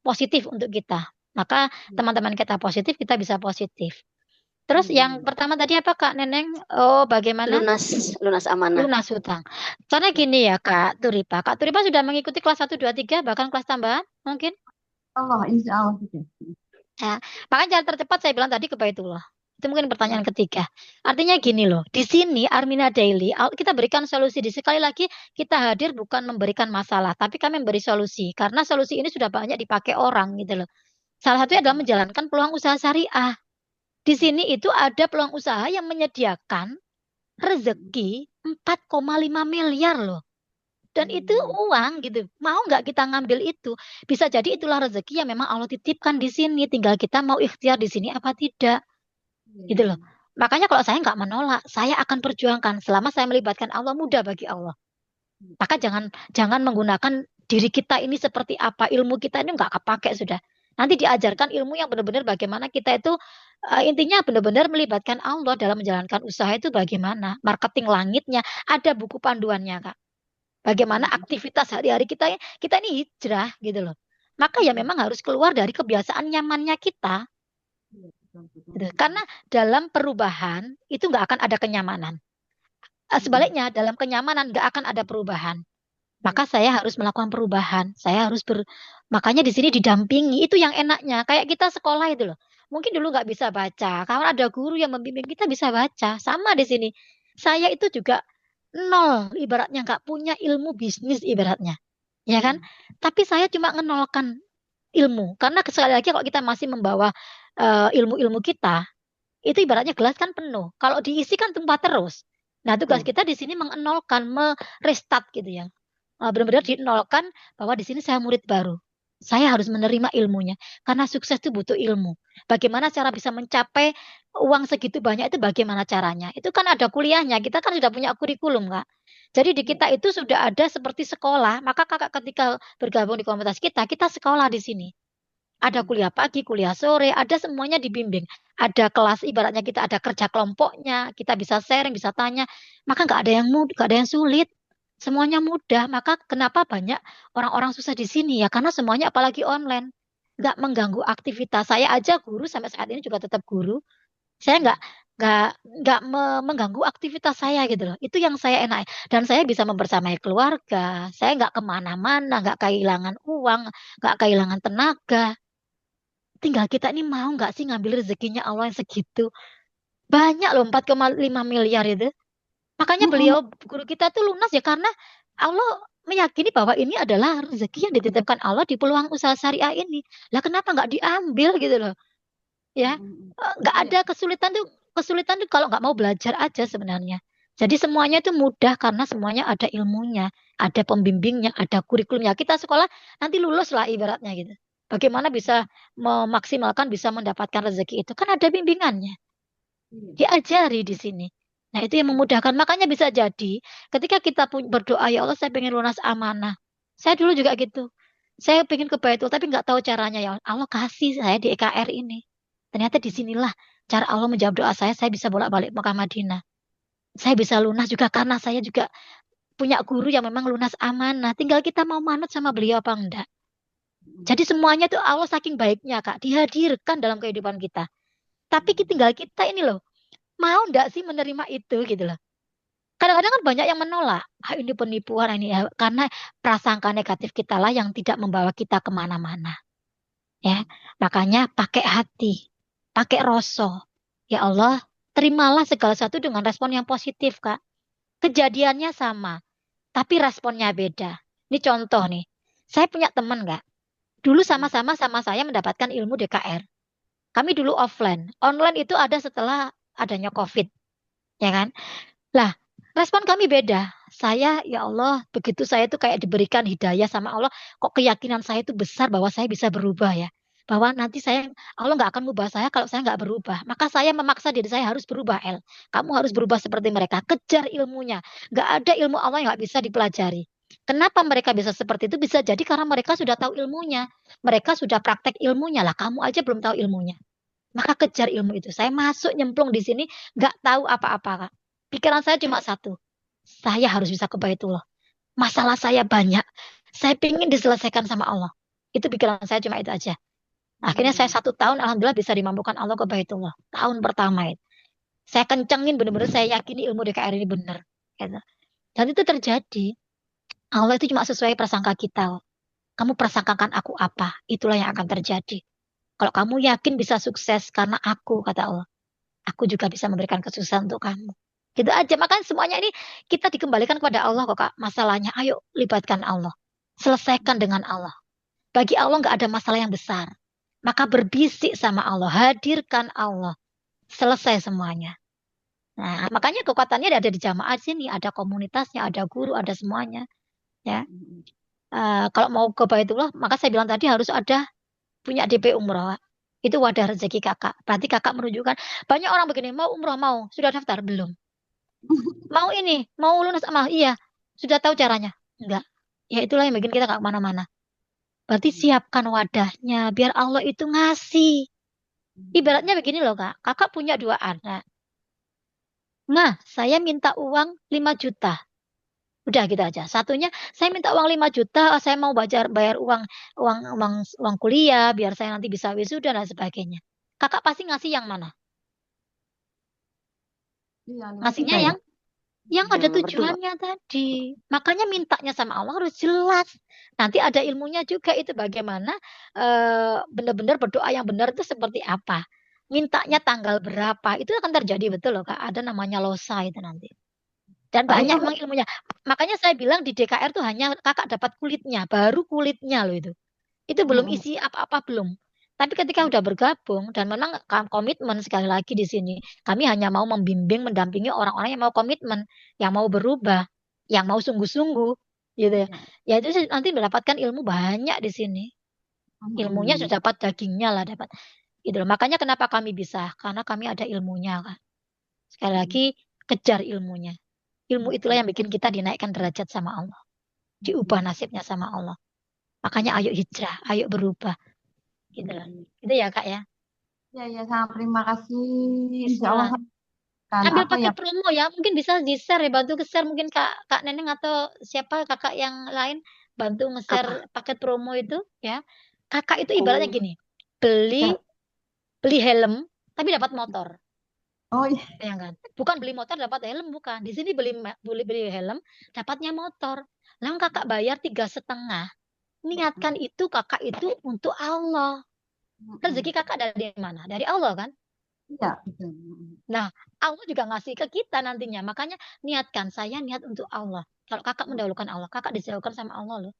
positif untuk kita. Maka teman-teman kita positif, kita bisa positif. Terus yang pertama tadi apa Kak Neneng? Oh, bagaimana? Lunas amanah. Lunas hutang. Karena gini ya Kak Turipa. Kak Turipa sudah mengikuti kelas 1, 2, 3, bahkan kelas tambahan mungkin? Allah, insya Allah. Ya, makanya jalan tercepat saya bilang tadi ke Baitullah. Itu mungkin pertanyaan ketiga. Artinya gini loh, di sini Armina Daily kita berikan solusi. Sekali lagi kita hadir bukan memberikan masalah, tapi kami memberi solusi. Karena solusi ini sudah banyak dipakai orang gitu loh. Salah satunya adalah menjalankan peluang usaha syariah. Di sini itu ada peluang usaha yang menyediakan rezeki 4,5 miliar loh. Dan itu uang gitu. Mau nggak kita ngambil itu? Bisa jadi itulah rezeki yang memang Allah titipkan di sini. Tinggal kita mau ikhtiar di sini apa tidak. Gitu loh. Makanya kalau saya nggak menolak, saya akan perjuangkan selama saya melibatkan Allah, mudah bagi Allah. Maka jangan menggunakan diri kita ini seperti apa, ilmu kita ini nggak kepake sudah. Nanti diajarkan ilmu yang benar-benar bagaimana kita itu intinya benar-benar melibatkan Allah dalam menjalankan usaha itu bagaimana. Marketing langitnya, ada buku panduannya Kak. Bagaimana aktivitas hari-hari kita ini hijrah gitu loh. Maka ya memang harus keluar dari kebiasaan nyamannya kita. Gitu. Karena dalam perubahan itu nggak akan ada kenyamanan. Sebaliknya dalam kenyamanan nggak akan ada perubahan. Maka saya harus melakukan perubahan. Makanya di sini didampingi. Itu yang enaknya. Kayak kita sekolah itu loh. Mungkin dulu nggak bisa baca. Kalau ada guru yang membimbing kita bisa baca. Sama di sini. Saya itu juga nol. Ibaratnya nggak punya ilmu bisnis ibaratnya. Ya kan? Tapi saya cuma ngenolkan ilmu. Karena sekali lagi kalau kita masih membawa ilmu-ilmu kita, itu ibaratnya gelas kan penuh. Kalau diisi kan tumpah terus. Nah, tugas kita di sini mengenolkan, merestart gitu ya. Benar-benar dinolkan bahwa di sini saya murid baru. Saya harus menerima ilmunya. Karena sukses itu butuh ilmu. Bagaimana cara bisa mencapai uang segitu banyak itu bagaimana caranya. Itu kan ada kuliahnya. Kita kan sudah punya kurikulum, Kak. Jadi di kita itu sudah ada seperti sekolah. Maka kakak ketika bergabung di komunitas kita sekolah di sini. Ada kuliah pagi, kuliah sore, ada semuanya dibimbing. Ada kelas, ibaratnya kita ada kerja kelompoknya, kita bisa sharing, bisa tanya. Maka nggak ada yang mudah, nggak ada yang sulit. Semuanya mudah. Maka kenapa banyak orang-orang susah di sini ya? Karena semuanya apalagi online. Nggak mengganggu aktivitas. Saya aja guru sampai saat ini juga tetap guru. Saya nggak mengganggu aktivitas saya gitu loh. Itu yang saya enak. Dan saya bisa membersamai keluarga. Saya nggak kemana-mana, nggak kehilangan uang, nggak kehilangan tenaga. Tinggal kita ini mau nggak sih ngambil rezekinya Allah yang segitu. Banyak loh 4,5 miliar itu. Makanya beliau guru kita tuh lunas ya karena Allah meyakini bahwa ini adalah rezeki yang dititipkan Allah di peluang usaha syariah ini. Lah kenapa nggak diambil gitu loh? Ya, nggak ada kesulitan tuh kalau nggak mau belajar aja sebenarnya. Jadi semuanya itu mudah karena semuanya ada ilmunya, ada pembimbingnya, ada kurikulumnya. Kita sekolah nanti lulus lah ibaratnya gitu. Bagaimana bisa memaksimalkan, bisa mendapatkan rezeki itu kan ada bimbingannya. Diajari di sini. Nah itu yang memudahkan. Makanya bisa jadi ketika kita berdoa ya Allah saya pengen lunas amanah. Saya dulu juga gitu. Saya pengen ke Baitul tapi nggak tahu caranya ya Allah kasih saya di EKR ini. Ternyata disinilah cara Allah menjawab doa saya bisa bolak-balik Mekah Madinah. Saya bisa lunas juga karena saya juga punya guru yang memang lunas amanah. Tinggal kita mau manut sama beliau apa enggak. Jadi semuanya tuh Allah saking baiknya Kak, dihadirkan dalam kehidupan kita. Tapi tinggal kita ini loh, mau enggak sih menerima itu gitu loh. Kadang-kadang kan banyak yang menolak, ini penipuan ini ya, karena prasangka negatif kita lah yang tidak membawa kita kemana-mana. Ya, makanya pakai hati, pakai rasa. Ya Allah, terimalah segala sesuatu dengan respon yang positif Kak. Kejadiannya sama, tapi responnya beda. Ini contoh nih, saya punya teman Kak. Dulu sama-sama sama saya mendapatkan ilmu DKR. Kami dulu offline. Online itu ada setelah adanya COVID. Ya kan? Lah, respon kami beda. Saya, ya Allah, begitu saya itu kayak diberikan hidayah sama Allah, kok keyakinan saya itu besar bahwa saya bisa berubah ya. Bahwa nanti Allah nggak akan mengubah saya kalau saya nggak berubah. Maka saya memaksa diri saya harus berubah, El. Kamu harus berubah seperti mereka. Kejar ilmunya. Nggak ada ilmu Allah yang nggak bisa dipelajari. Kenapa mereka bisa seperti itu? Bisa jadi karena mereka sudah tahu ilmunya. Mereka sudah praktek ilmunya lah. Kamu aja belum tahu ilmunya. Maka kejar ilmu itu. Saya masuk nyemplung di sini, nggak tahu apa-apa, Kak. Pikiran saya cuma satu. Saya harus bisa ke Baitullah. Masalah saya banyak. Saya ingin diselesaikan sama Allah. Itu pikiran saya cuma itu aja. Akhirnya saya 1 tahun, alhamdulillah bisa dimampukan Allah ke Baitullah. Tahun pertama itu. Saya kencengin benar-benar, saya yakini ilmu DKR ini benar. Gitu. Dan itu terjadi. Allah itu cuma sesuai prasangka kita. Kamu prasangkakan aku apa? Itulah yang akan terjadi. Kalau kamu yakin bisa sukses karena aku, kata Allah. Aku juga bisa memberikan kesuksesan untuk kamu. Gitu aja. Makanya semuanya ini kita dikembalikan kepada Allah kok Kak. Masalahnya ayo libatkan Allah. Selesaikan dengan Allah. Bagi Allah nggak ada masalah yang besar. Maka berbisik sama Allah, hadirkan Allah, selesai semuanya. Nah, makanya kekuatannya ada di jamaah sini, ada komunitasnya, ada guru, ada semuanya. Ya, kalau mau ke Baitullah, maka saya bilang tadi harus ada punya DP umroh. Itu wadah rezeki kakak. Berarti kakak menunjukkan banyak orang begini, mau umroh mau, sudah daftar belum? Mau ini, mau lunas amal, iya, sudah tahu caranya? Enggak. Ya itulah yang bikin kita nggak kemana-mana. Berarti siapkan wadahnya, biar Allah itu ngasih. Ibaratnya begini loh kak, kakak punya 2 anak. Nah, saya minta uang 5 juta. Udah gitu aja. Satunya, saya minta uang 5 juta, saya mau bayar uang kuliah, biar saya nanti bisa wisuda dan sebagainya. Kakak pasti ngasih yang mana? Iya, 5 juta Ngasihnya ya. yang ada Yang nomor 2. tujuannya tadi. Makanya mintanya sama Allah harus jelas. Nanti ada ilmunya juga itu bagaimana benar-benar berdoa yang benar itu seperti apa. Mintanya tanggal berapa. Itu akan terjadi betul loh Kak. Ada namanya losa itu nanti. Dan Kak, itu banyak memang ilmunya. Makanya saya bilang di DKR tuh hanya kakak dapat kulitnya. Baru kulitnya loh itu. Itu belum isi apa-apa belum. Tapi ketika udah bergabung dan memang komitmen sekali lagi di sini, kami hanya mau membimbing, mendampingi orang-orang yang mau komitmen, yang mau berubah, yang mau sungguh-sungguh, gitu ya. Ya itu nanti mendapatkan ilmu banyak di sini. Ilmunya sudah dapat dagingnya lah dapat. Gitu loh. Makanya kenapa kami bisa? Karena kami ada ilmunya kan. Sekali lagi kejar ilmunya. Ilmu itulah yang bikin kita dinaikkan derajat sama Allah, diubah nasibnya sama Allah. Makanya ayo hijrah, ayo berubah. Gitu loh. Itu ya Kak ya. Ya, ya, sangat terima kasih. Insya Allah Bismillah. kan Ambil apa ya? paket promo ya, mungkin bisa di-share ya, bantu ke-share mungkin Kak Neneng atau siapa kakak yang lain bantu Apa? nge-share paket promo itu ya. Kakak itu ibaratnya Oh, gini, beli Ya. helm tapi dapat motor. Oh iya. Bayangkan. Bukan beli motor dapat helm, bukan. Di sini beli helm dapatnya motor. Lalu kakak bayar 3,5. Niatkan itu kakak itu untuk Allah. Rezeki kakak dari mana? Dari Allah kan? Iya, betul. Nah, Allah juga ngasih ke kita nantinya. Makanya niatkan, saya niat untuk Allah. Kalau kakak mendahulukan Allah, kakak dijauhkan sama Allah loh.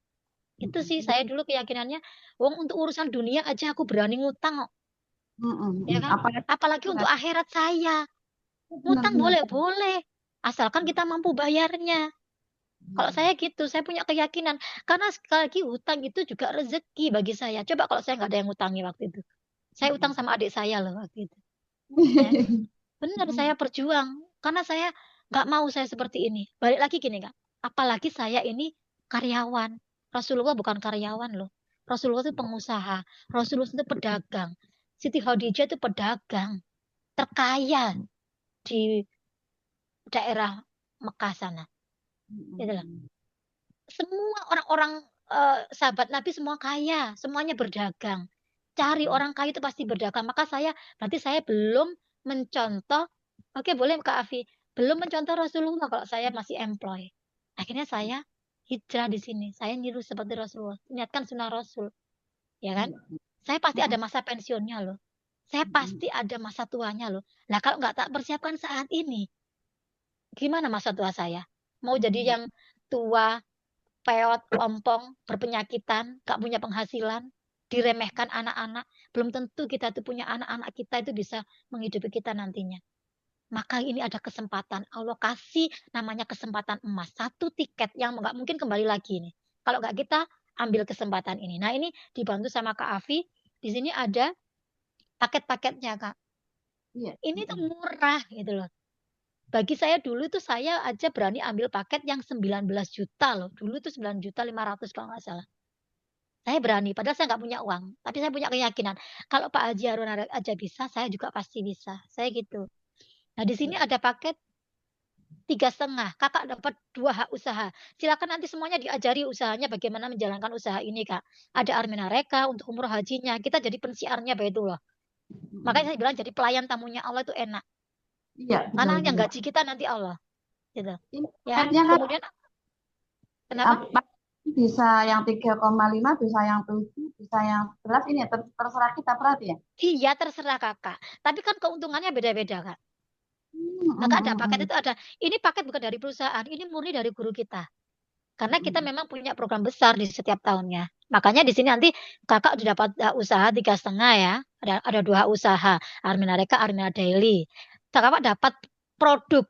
Itu sih saya dulu keyakinannya, wong untuk urusan dunia aja aku berani ngutang kok. Ya kan? Apalagi untuk akhirat saya. Ngutang boleh-boleh. Asalkan kita mampu bayarnya. Kalau saya gitu, saya punya keyakinan. Karena sekali lagi hutang itu juga rezeki bagi saya. Coba kalau saya nggak ada yang ngutangi waktu itu. Saya utang sama adik saya loh waktu itu. Ya. Benar, saya berjuang. Karena saya nggak mau saya seperti ini. Balik lagi gini, Kak. Apalagi saya ini karyawan. Rasulullah bukan karyawan loh. Rasulullah itu pengusaha. Rasulullah itu pedagang. Siti Khadijah itu pedagang. Terkaya di daerah Mekah sana. Gitu loh. Semua orang-orang sahabat Nabi semua kaya. Semuanya berdagang. Cari orang kaya itu pasti berdagang. Maka berarti saya belum mencontoh. Oke, boleh Kak Afi. Belum mencontoh Rasulullah kalau saya masih employ. Akhirnya saya hijrah di sini. Saya niru seperti Rasulullah. Niatkan sunnah Rasul. Ya kan? Saya pasti ada masa pensiunnya loh. Saya pasti ada masa tuanya loh. Nah kalau nggak tak persiapkan saat ini, gimana masa tua saya? Mau jadi yang tua, peot, ompong, berpenyakitan, gak punya penghasilan, diremehkan anak-anak, belum tentu kita tuh punya anak-anak kita itu bisa menghidupi kita nantinya. Maka ini ada kesempatan. Allah kasih namanya kesempatan emas. Satu tiket yang nggak mungkin kembali lagi nih. Kalau nggak kita ambil kesempatan ini. Nah ini dibantu sama Kak Afi. Di sini ada paket-paketnya Kak. Iya. Ini tuh murah gitu loh. Bagi saya dulu tuh saya aja berani ambil paket yang 19 juta loh. Dulu tuh 9.500.000 kalau nggak salah. Saya berani, padahal saya nggak punya uang. Tapi saya punya keyakinan. Kalau Pak Haji Harun aja bisa, saya juga pasti bisa. Saya gitu. Nah di sini ada paket 3,5. Kakak dapat 2 hak usaha. Silakan nanti semuanya diajari usahanya bagaimana menjalankan usaha ini kak. Ada Armina Reka untuk umroh hajinya. Kita jadi pensiarnya Baitullah. Makanya saya bilang jadi pelayan tamunya Allah itu enak. Iya, Karena betul. yang gaji kita nanti Allah. Gitu. Ya, Paketnya kan kemudian kenapa? Bisa yang 3,5, bisa yang 7, bisa yang 11. Ini terserah kita berarti ya? Iya terserah kakak. Tapi kan keuntungannya beda-beda kak. Maka ada paket itu ada. Ini paket bukan dari perusahaan. Ini murni dari guru kita. Karena kita memang punya program besar di setiap tahunnya. Makanya di sini nanti kakak udah dapat usaha 3,5 ya. Ada 2 usaha, Armina Reka, Armina Daily. Kakak dapat produk.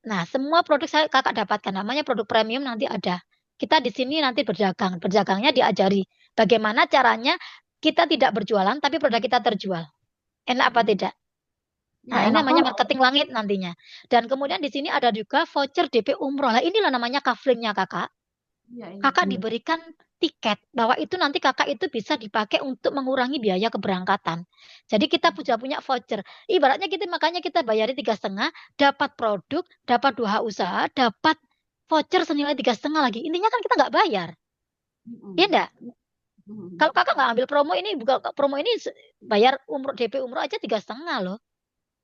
Nah, semua produk kakak dapatkan. Namanya produk premium nanti ada. Kita di sini nanti berdagang. Berdagangnya diajari bagaimana caranya kita tidak berjualan, tapi produk kita terjual. Enak apa tidak? Nah, Ya ini enak namanya banget. marketing langit nantinya. Dan kemudian di sini ada juga voucher DP umroh. Lah, inilah namanya kaflingnya kakak. Iya, iya. Kakak diberikan tiket bahwa itu nanti kakak itu bisa dipakai untuk mengurangi biaya keberangkatan. Jadi kita sudah punya voucher. Ibaratnya kita makanya kita bayari 3,5, dapat produk, dapat 2 usaha, dapat voucher senilai 3,5 lagi. Intinya kan kita nggak bayar, iya enggak? Kalau kakak nggak ambil promo ini, buka promo ini bayar umroh DP umroh aja 3,5 loh.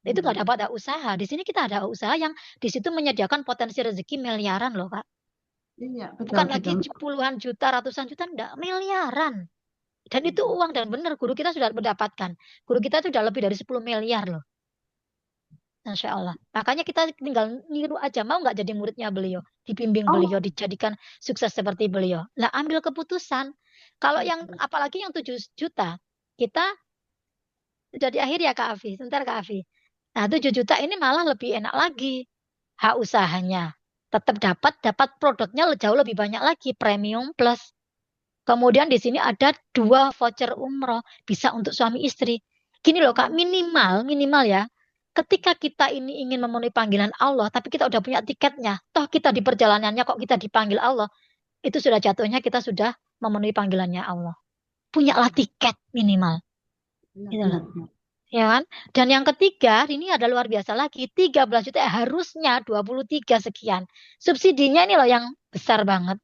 Itu nggak dapat ada usaha. Di sini kita ada usaha yang di situ menyediakan potensi rezeki miliaran loh kak. Iya, betul, Bukan lagi betul. puluhan juta, ratusan juta, enggak, miliaran. Dan itu uang dan benar guru kita sudah mendapatkan. Guru kita sudah lebih dari 10 miliar loh. Masya Allah. Makanya kita tinggal niru aja. Mau nggak jadi muridnya beliau? Dibimbing beliau, dijadikan sukses seperti beliau. Lah ambil keputusan. Kalau yang apalagi yang 7 juta, kita sudah di akhir ya Kak Afi. Sebentar Kak Afi. Nah 7 juta ini malah lebih enak lagi. Hak usahanya. Tetap dapat produknya jauh lebih banyak lagi. Premium plus. Kemudian di sini ada 2 voucher umroh, bisa untuk suami istri. Gini loh Kak, minimal ya. Ketika kita ini ingin memenuhi panggilan Allah, tapi kita udah punya tiketnya, toh kita di perjalanannya kok kita dipanggil Allah, itu sudah jatuhnya kita sudah memenuhi panggilannya Allah. Punyalah tiket minimal. Gitu loh. Ya kan? Dan yang ketiga, ini ada luar biasa lagi, 13 juta harusnya 23 sekian. Subsidinya ini loh yang besar banget.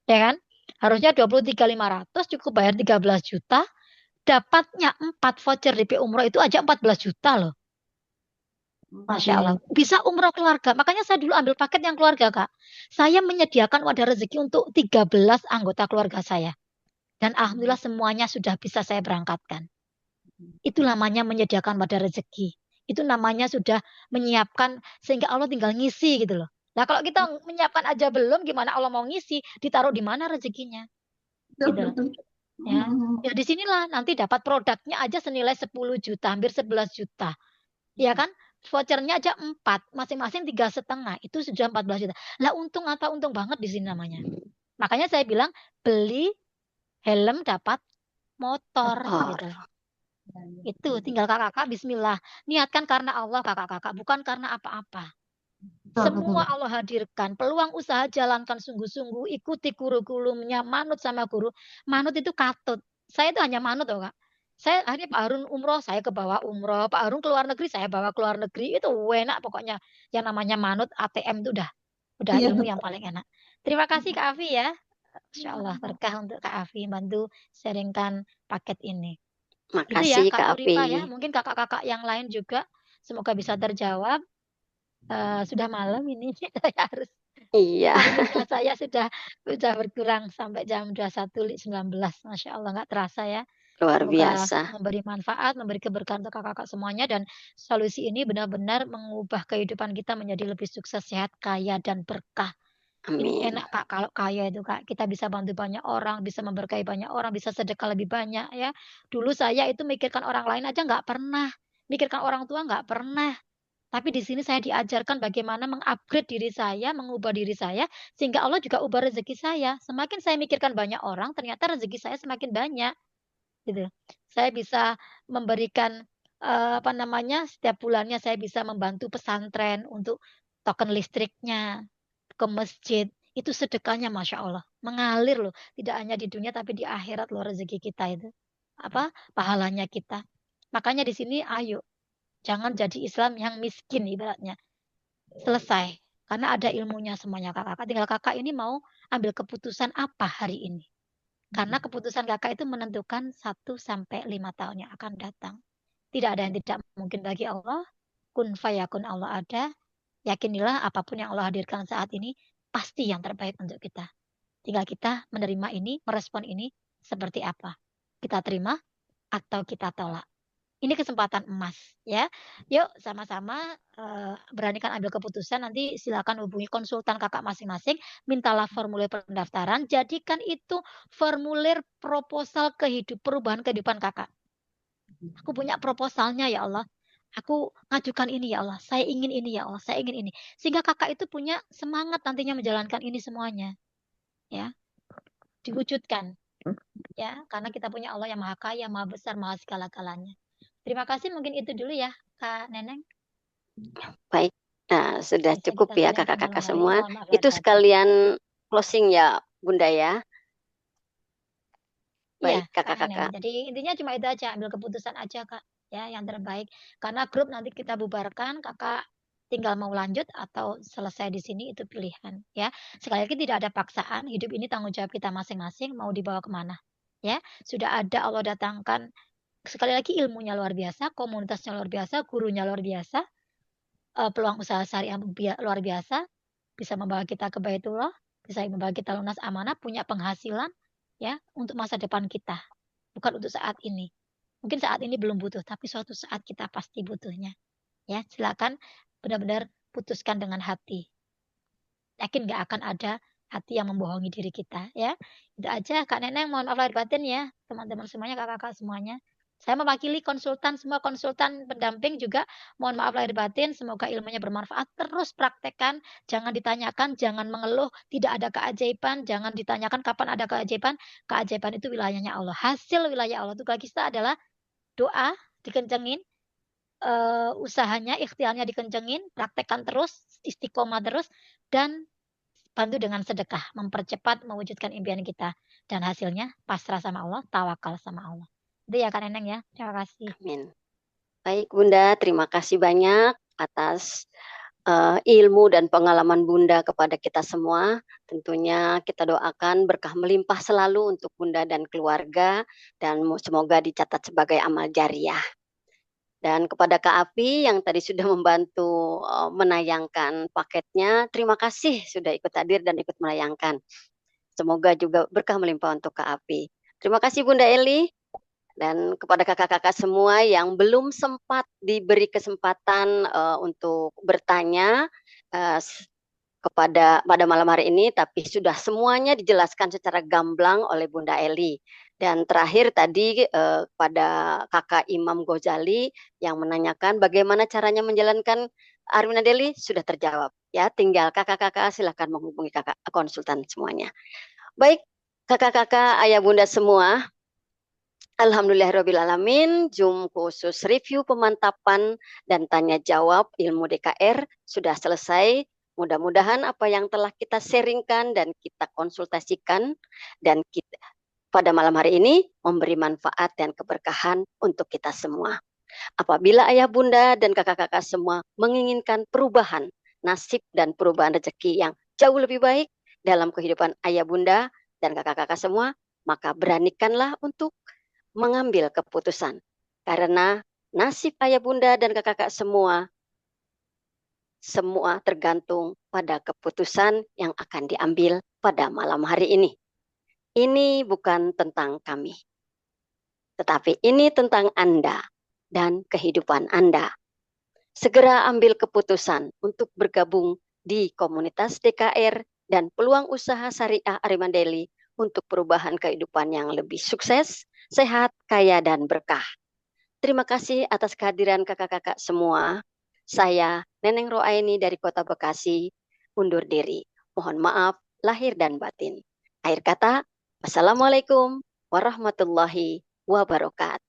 Ya kan? Harusnya 23.500 cukup bayar 13 juta, dapatnya 4 voucher DP umroh itu aja 14 juta loh. Masya Allah. Bisa umroh keluarga. Makanya saya dulu ambil paket yang keluarga, Kak. Saya menyediakan wadah rezeki untuk 13 anggota keluarga saya. Dan alhamdulillah semuanya sudah bisa saya berangkatkan. Itu namanya menyediakan wadah rezeki. Itu namanya sudah menyiapkan sehingga Allah tinggal ngisi gitu loh. Nah kalau kita menyiapkan aja belum, gimana Allah mau ngisi? Ditaruh di mana rezekinya? Gitu. Ya, ya di sinilah nanti dapat produknya aja senilai 10 juta, hampir 11 juta. Ya kan? Vouchernya aja 4, masing-masing 3,5. Itu sudah 14 juta. Lah untung apa? Untung banget di sini namanya. Makanya saya bilang beli helm dapat motor gitu. Itu tinggal kakak-kakak bismillah. Niatkan karena Allah kakak-kakak, bukan karena apa-apa. Semua Allah hadirkan. Peluang usaha jalankan sungguh-sungguh. Ikuti kurikulumnya. Manut sama guru. Manut itu katut. Saya itu hanya manut loh kak. Saya akhirnya Pak Harun umroh, saya ke bawah umroh. Pak Harun keluar negeri, saya bawa keluar negeri. Itu enak pokoknya. Yang namanya manut ATM itu udah ilmu yang paling enak. Terima kasih Kak Afi ya. Insya Allah berkah untuk Kak Afi. Bantu sharingkan paket ini. Itu ya Makasih Kak Kak Nurifa Afi. ya. Mungkin kakak-kakak yang lain juga semoga bisa terjawab. Sudah malam ini saya harus Iya. waktunya saya sudah berkurang sampai jam 21.19. Masya Allah nggak terasa ya. Luar Semoga biasa. memberi manfaat, memberi keberkahan untuk kakak-kakak semuanya dan solusi ini benar-benar mengubah kehidupan kita menjadi lebih sukses, sehat, kaya dan berkah. Ini Amin. enak Kak kalau kaya itu Kak. Kita bisa bantu banyak orang, bisa memberkahi banyak orang, bisa sedekah lebih banyak ya. Dulu saya itu mikirkan orang lain aja nggak pernah. Mikirkan orang tua nggak pernah. Tapi di sini saya diajarkan bagaimana mengupgrade diri saya, mengubah diri saya, sehingga Allah juga ubah rezeki saya. Semakin saya mikirkan banyak orang, ternyata rezeki saya semakin banyak. Gitu. Saya bisa memberikan apa namanya setiap bulannya saya bisa membantu pesantren untuk token listriknya ke masjid. Itu sedekahnya Masya Allah. Mengalir loh. Tidak hanya di dunia tapi di akhirat loh rezeki kita itu. Apa? Pahalanya kita. Makanya di sini ayo. Jangan jadi Islam yang miskin ibaratnya. Selesai. Karena ada ilmunya semuanya kakak. Tinggal kakak ini mau ambil keputusan apa hari ini. Karena keputusan kakak itu menentukan 1-5 tahun yang akan datang. Tidak ada yang tidak mungkin bagi Allah. Kun fayakun Allah ada. Yakinilah apapun yang Allah hadirkan saat ini pasti yang terbaik untuk kita. Tinggal kita menerima ini, merespon ini seperti apa. Kita terima atau kita tolak. Ini kesempatan emas ya. Yuk sama-sama beranikan ambil keputusan. Nanti silakan hubungi konsultan kakak masing-masing, mintalah formulir pendaftaran, jadikan itu formulir proposal perubahan kehidupan kakak. Aku punya proposalnya ya Allah. Aku ngajukan ini ya Allah. Saya ingin ini ya Allah. Saya ingin ini. Sehingga kakak itu punya semangat nantinya menjalankan ini semuanya. Ya, diwujudkan. Ya, karena kita punya Allah yang maha kaya, maha besar, maha segala-galanya. Terima kasih, mungkin itu dulu ya, Kak Neneng. Baik, nah sudah Bisa cukup kita ya sudahi untuk kakak-kakak malam hari ini. semua. Mohon maaf lahir Itu batin. sekalian closing ya Bunda ya. Iya, Baik Kak Neneng. kakak-kakak. Jadi intinya cuma itu aja, ambil keputusan aja, Kak. Ya, yang terbaik. Karena grup nanti kita bubarkan, Kakak tinggal mau lanjut atau selesai di sini itu pilihan, ya. Sekali lagi tidak ada paksaan, hidup ini tanggung jawab kita masing-masing mau dibawa kemana. Ya, sudah ada Allah datangkan. Sekali lagi ilmunya luar biasa, komunitasnya luar biasa, gurunya luar biasa, peluang usaha syariah luar biasa, bisa membawa kita ke Baitullah, bisa membawa kita lunas amanah, punya penghasilan ya untuk masa depan kita, bukan untuk saat ini. Mungkin saat ini belum butuh, tapi suatu saat kita pasti butuhnya. Ya, silakan benar-benar putuskan dengan hati. Yakin nggak akan ada hati yang membohongi diri kita ya. Itu aja Kak Neneng, mohon maaf lahir batin ya, teman-teman semuanya, kakak-kakak semuanya. Saya mewakili konsultan, semua konsultan pendamping juga mohon maaf lahir batin, semoga ilmunya bermanfaat. Terus praktekkan, jangan ditanyakan, jangan mengeluh, tidak ada keajaiban, jangan ditanyakan kapan ada keajaiban. Keajaiban itu wilayahnya Allah. Hasil wilayah Allah itu kita adalah doa dikencengin, usahanya, ikhtiarnya dikencengin, praktekkan terus, istiqomah terus, dan bantu dengan sedekah, mempercepat mewujudkan impian kita. Dan hasilnya pasrah sama Allah, tawakal sama Allah. Itu ya Kak Neneng ya. Terima kasih. Amin. Baik Bunda, terima kasih banyak atas ilmu dan pengalaman Bunda kepada kita semua. Tentunya kita doakan berkah melimpah selalu untuk Bunda dan keluarga, dan semoga dicatat sebagai amal jariah. Dan kepada Kak Afi yang tadi sudah membantu menayangkan paketnya, terima kasih sudah ikut hadir dan ikut menayangkan. Semoga juga berkah melimpah untuk Kak Afi. Terima kasih Bunda Eli. Dan kepada kakak-kakak semua yang belum sempat diberi kesempatan untuk bertanya pada malam hari ini, tapi sudah semuanya dijelaskan secara gamblang oleh Bunda Eli. Dan terakhir tadi pada kakak Imam Ghazali yang menanyakan bagaimana caranya menjalankan Arwina Deli sudah terjawab. Ya, tinggal kakak-kakak silakan menghubungi kakak konsultan semuanya. Baik, kakak-kakak, ayah bunda semua. Alhamdulillahirrabbilalamin, Zoom khusus review pemantapan dan tanya jawab ilmu DKR sudah selesai. Mudah-mudahan apa yang telah kita sharingkan dan kita konsultasikan dan kita pada malam hari ini memberi manfaat dan keberkahan untuk kita semua. Apabila ayah bunda dan kakak-kakak semua menginginkan perubahan nasib dan perubahan rezeki yang jauh lebih baik dalam kehidupan ayah bunda dan kakak-kakak semua, maka beranikanlah untuk mengambil keputusan. Karena nasib ayah bunda dan kakak-kakak semua tergantung pada keputusan yang akan diambil pada malam hari ini. Ini bukan tentang kami, tetapi ini tentang Anda dan kehidupan Anda. Segera ambil keputusan untuk bergabung di komunitas DKR dan peluang usaha syariah Arwina Deli untuk perubahan kehidupan yang lebih sukses, sehat, kaya, dan berkah. Terima kasih atas kehadiran kakak-kakak semua. Saya, Neneng Roaini dari Kota Bekasi, undur diri. Mohon maaf, lahir dan batin. Akhir kata, wassalamualaikum warahmatullahi wabarakatuh.